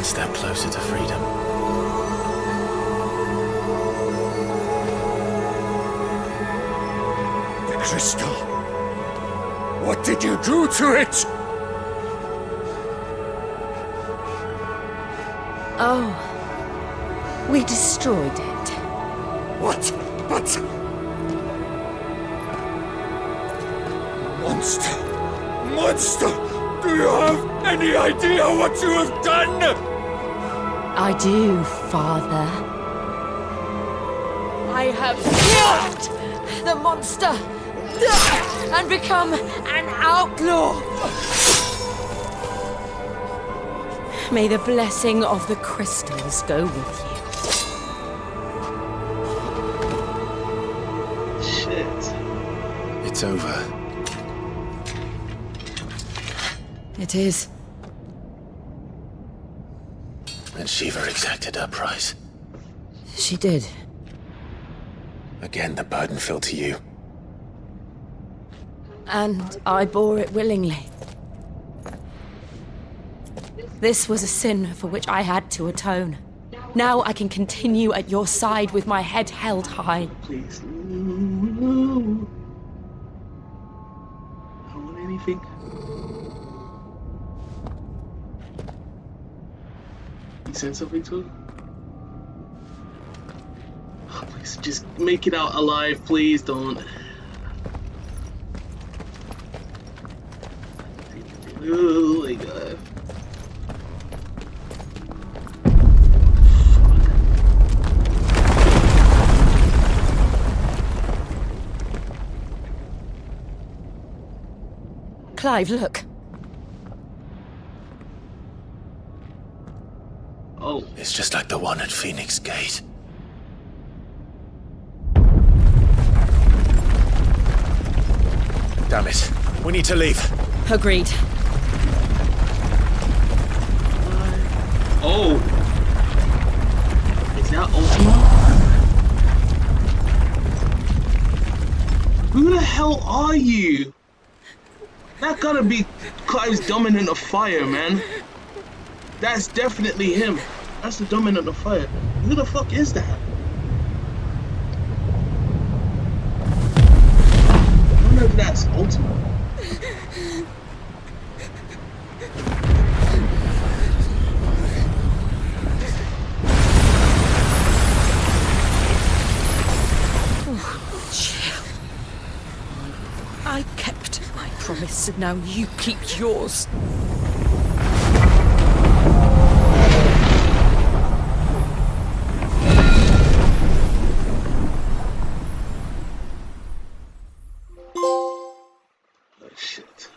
step closer to freedom. The crystal. What did you do to it? Oh, we destroyed it. What? But... Monster! Do you have any idea what you have done? I do, Father. I have killed the monster and become an outlaw. May the blessing of the crystals go with you. Shit. It's over. It is. And Shiva exacted her price. She did. Again, the burden fell to you. And I bore it willingly. This was a sin for which I had to atone. Now I can continue at your side with my head held high. Please. No. I don't want anything. You said something to her? Oh, please, just make it out alive, please don't. Oh my god. Clive, look. Oh. It's just like the one at Phoenix Gate. Damn it. We need to leave. Agreed. Oh. Is that Ultima? Who the hell are you? That gotta be Clive's dominant of fire, man. That's definitely him. That's the dominant of fire. Who the fuck is that? I don't know if that's Ultima. I kept my promise, and now you keep yours. Oh shit.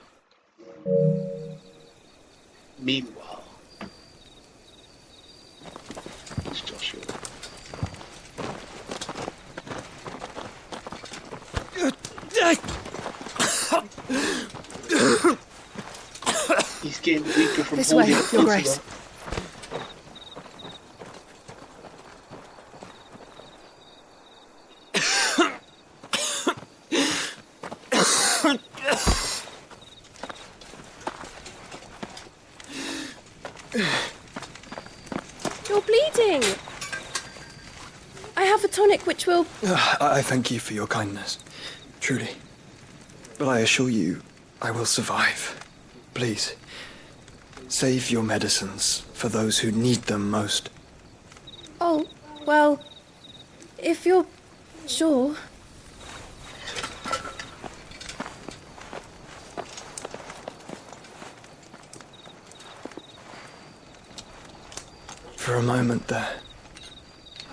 Meanwhile, it's Joshua. He's getting weaker from This way, holding Your Ultima. Grace. You're bleeding. I have a tonic which will... I thank you for your kindness, truly. But I assure you, I will survive. Please, save your medicines for those who need them most. Oh, well, if you're sure... For a moment there,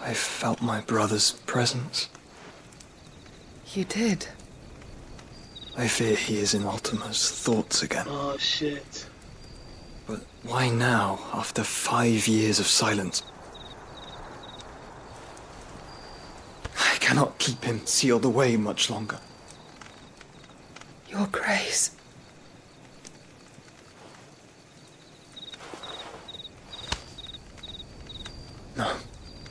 I felt my brother's presence. You did? I fear he is in Ultima's thoughts again. Oh shit. But why now, after 5 years of silence? I cannot keep him sealed away much longer. Your Grace. No,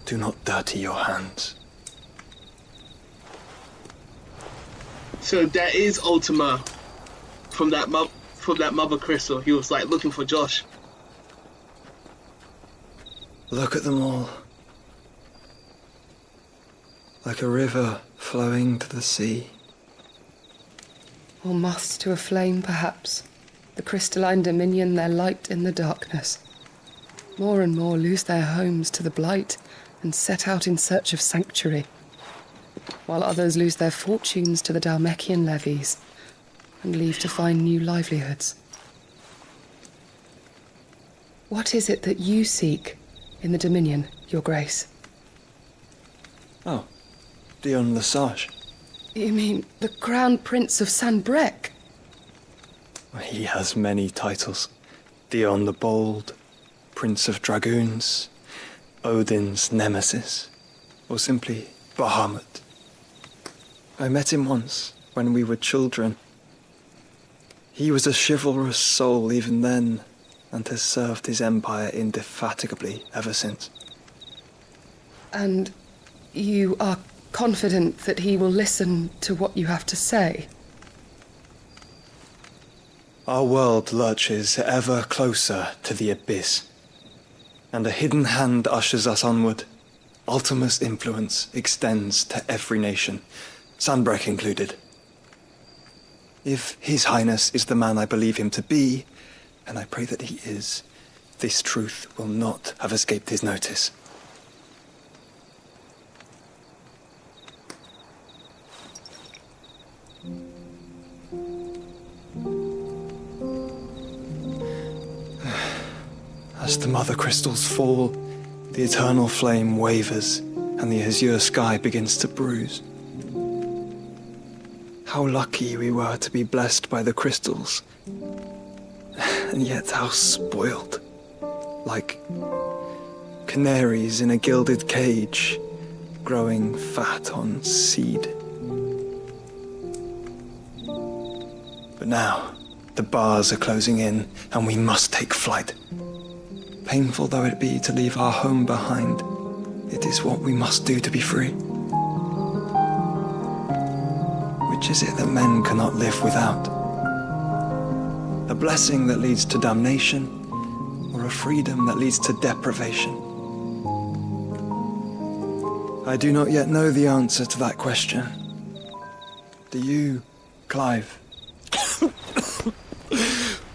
do not dirty your hands. So that is Ultima from that mother crystal. He was like looking for Josh. Look at them all. Like a river flowing to the sea. Or moths to a flame, perhaps. The crystalline dominion their light in the darkness. More and more lose their homes to the blight and set out in search of sanctuary, while others lose their fortunes to the Dhalmekian levies and leave to find new livelihoods. What is it that you seek in the Dominion, Your Grace? Oh, 𝙤𝙗𝙖𝙠 Lesage. You mean the Crown Prince of Sanbreque? He has many titles. 𝙤𝙗 the Bold, Prince of Dragoons, Odin's Nemesis, or simply Bahamut. I met him once, when we were children. He was a chivalrous soul even then, and has served his empire indefatigably ever since. And you are confident that he will listen to what you have to say? Our world lurches ever closer to the abyss, and a hidden hand ushers us onward. Ultima's influence extends to every nation, Sanbreque included. If His Highness is the man I believe him to be, and I pray that he is, this truth will not have escaped his notice. As the mother crystals fall, the eternal flame wavers, and the azure sky begins to bruise. How lucky we were to be blessed by the crystals, and yet how spoiled. Like canaries in a gilded cage, growing fat on seed. But now, the bars are closing in, and we must take flight. Painful though it be to leave our home behind, it is what we must do to be free. Which is it that men cannot live without? A blessing that leads to damnation, or a freedom that leads to deprivation? I do not yet know the answer to that question. Do you, Clive?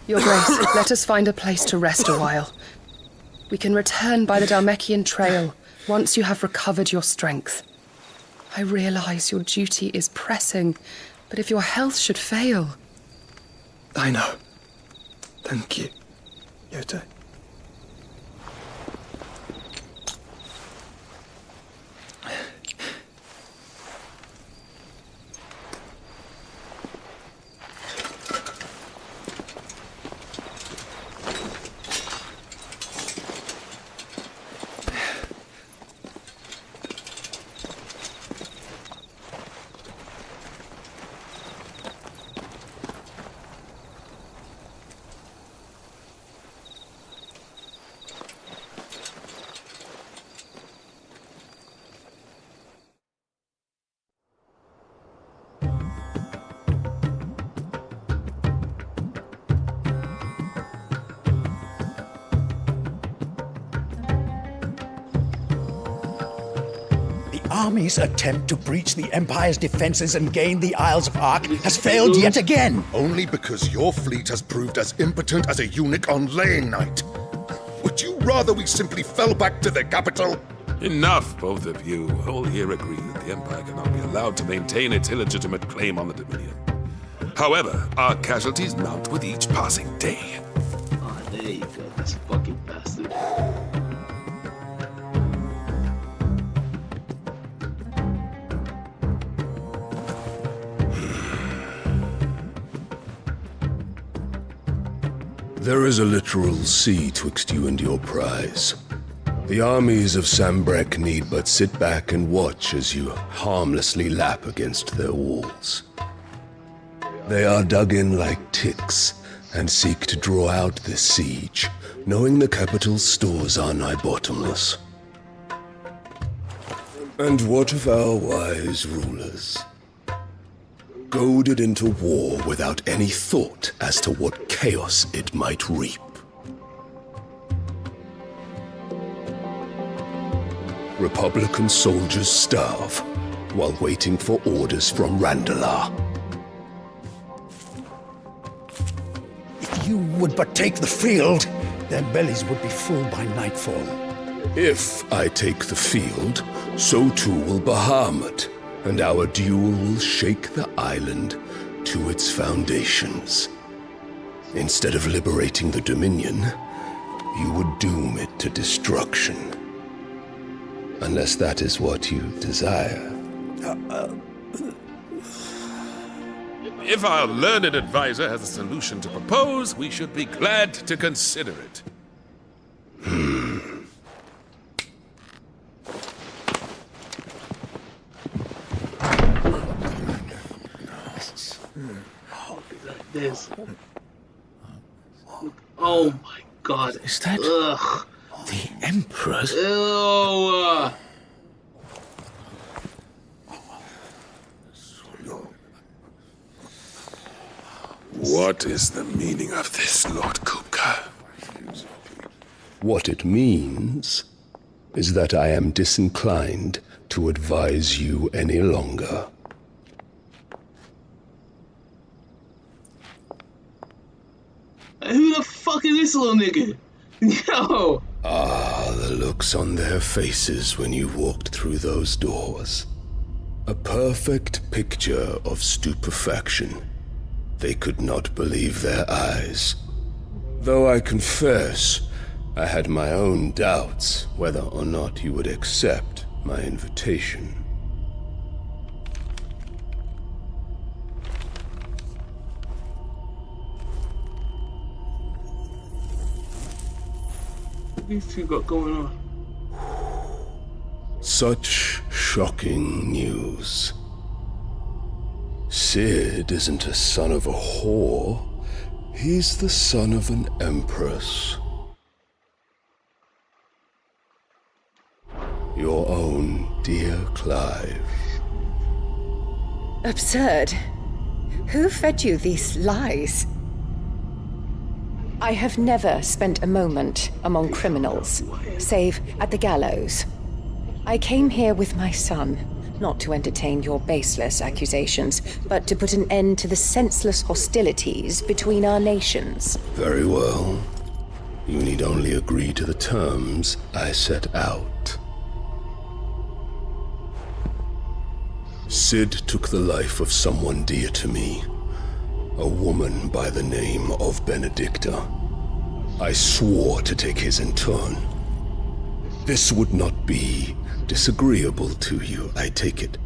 Your Grace, let us find a place to rest a while. We can return by the Dhalmekian trail once you have recovered your strength. I realize your duty is pressing, but if your health should fail... I know. Thank you, 𝙤𝙗𝙖𝙠. Army's attempt to breach the Empire's defenses and gain the Isles of Ark has failed yet again. Only because your fleet has proved as impotent as a eunuch on laying night. Would you rather we simply fell back to the capital? Enough, both of you. All here agree that the Empire cannot be allowed to maintain its illegitimate claim on the Dominion. However, our casualties mount with each passing day. Ah, there you go. This fucking bastard. There is a literal sea twixt you and your prize. The armies of Sanbreque need but sit back and watch as you harmlessly lap against their walls. They are dug in like ticks and seek to draw out this siege, knowing the capital's stores are nigh bottomless. And what of our wise rulers? Goaded into war without any thought as to what chaos it might reap. Republican soldiers starve while waiting for orders from Randalar. If you would but take the field, their bellies would be full by nightfall. If I take the field, so too will Bahamut, and our duel will shake the island to its foundations. Instead of liberating the Dominion, you would doom it to destruction. Unless that is what you desire. If our learned advisor has a solution to propose, we should be glad to consider it. This. Oh my God. Is that the Emperor? Ew. What is the meaning of this, Lord Kupka? What it means is that I am disinclined to advise you any longer. Who the fuck is this little nigga? Yo! Ah, the looks on their faces when you walked through those doors. A perfect picture of stupefaction. They could not believe their eyes. Though I confess, I had my own doubts whether or not you would accept my invitation. What these two got going on? Such shocking news. Sid isn't a son of a whore. He's the son of an empress. Your own dear Clive. Absurd. Who fed you these lies? I have never spent a moment among criminals, save at the gallows. I came here with my son, not to entertain your baseless accusations, but to put an end to the senseless hostilities between our nations. Very well. You need only agree to the terms I set out. Sid took the life of someone dear to me, a woman by the name of Benedicta. I swore to take his in turn. This would not be disagreeable to you, I take it.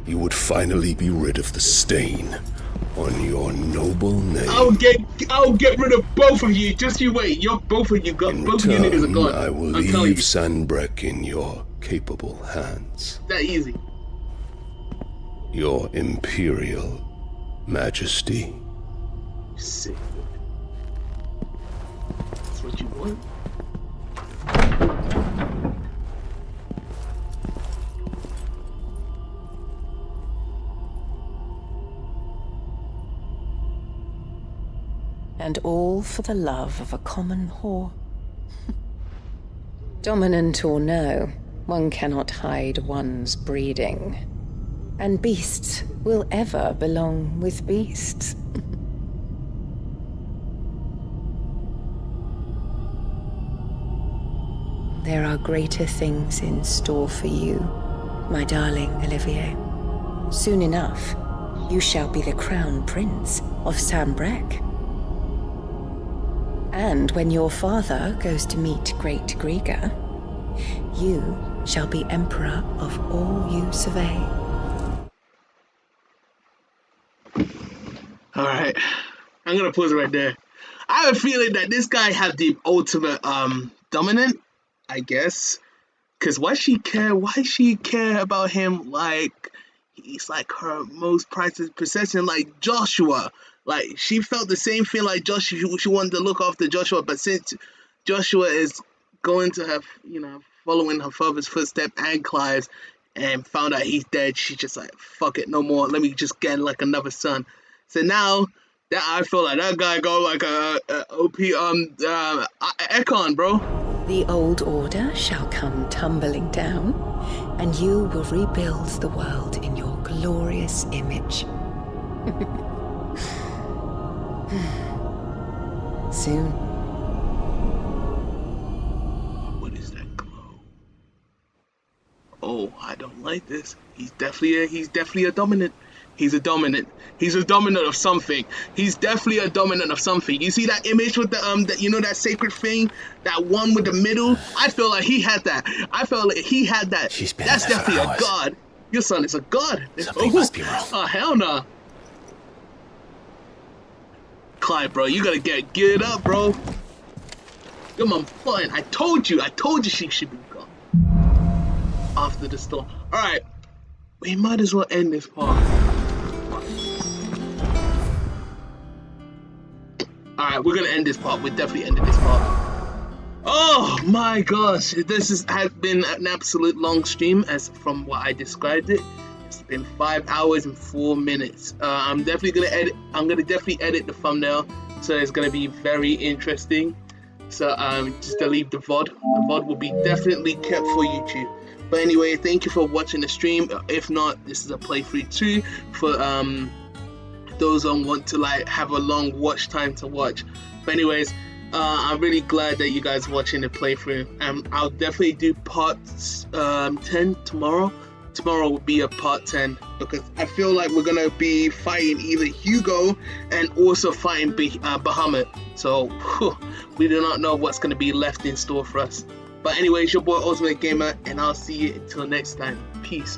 You would finally be rid of the stain on your noble name. I'll get rid of both of you. Just you wait. Both of you niggas are gone. I will leave Sanbreque in your capable hands. That easy. Your Imperial Majesty. Sick. That's what you want? And all for the love of a common whore. Dominant or no, one cannot hide one's breeding. And beasts will ever belong with beasts. There are greater things in store for you, my darling Olivier. Soon enough, you shall be the crown prince of Sanbreque. And when your father goes to meet Great Ghṛghr, you shall be emperor of all you survey. Alright, I'm gonna pause it right there. I have a feeling that this guy had the ultimate dominant, I guess. Cause why she care about him like he's like her most prized possession, like Joshua. Like she felt the same thing like Joshua. She wanted to look after Joshua, but since Joshua is going to have, following her father's footsteps and Clive's, and found out he's dead, she's just like, fuck it, no more. Let me just get like another son. So now that I feel like that guy go like a OP Ekon, bro. The old order shall come tumbling down, and you will rebuild the world in your glorious image. Soon. What is that glow? Oh, I don't like this. He's definitely a dominant. He's a dominant. He's a dominant of something. He's definitely a dominant of something. You see that image with the that sacred thing, that one with the middle? I feel like he had that. That's definitely a god. Your son is a god. Something must be wrong. Oh hell no. Clyde, bro, you gotta get geared up, bro. Come on, fine. I told you she should be gone. After the storm. Alright. We might as well end this part. Alright, we're gonna end this part. We're definitely ending this part. Oh my gosh, has been an absolute long stream as from what I described it. It's been 5 hours and 4 minutes. I'm definitely gonna edit. I'm gonna definitely edit the thumbnail, so it's gonna be very interesting. So just delete the VOD. The VOD will be definitely kept for YouTube. But anyway, thank you for watching the stream. If not, this is a playthrough too for those who want to like have a long watch time to watch. But anyways, I'm really glad that you guys are watching the playthrough. I'll definitely do part 10 tomorrow. Tomorrow will be a part 10 because I feel like we're gonna be fighting either Hugo and also fighting Bahamut. So we do not know what's gonna be left in store for us. But anyways, your boy Ultimate Gamer, and I'll see you until next time. Peace.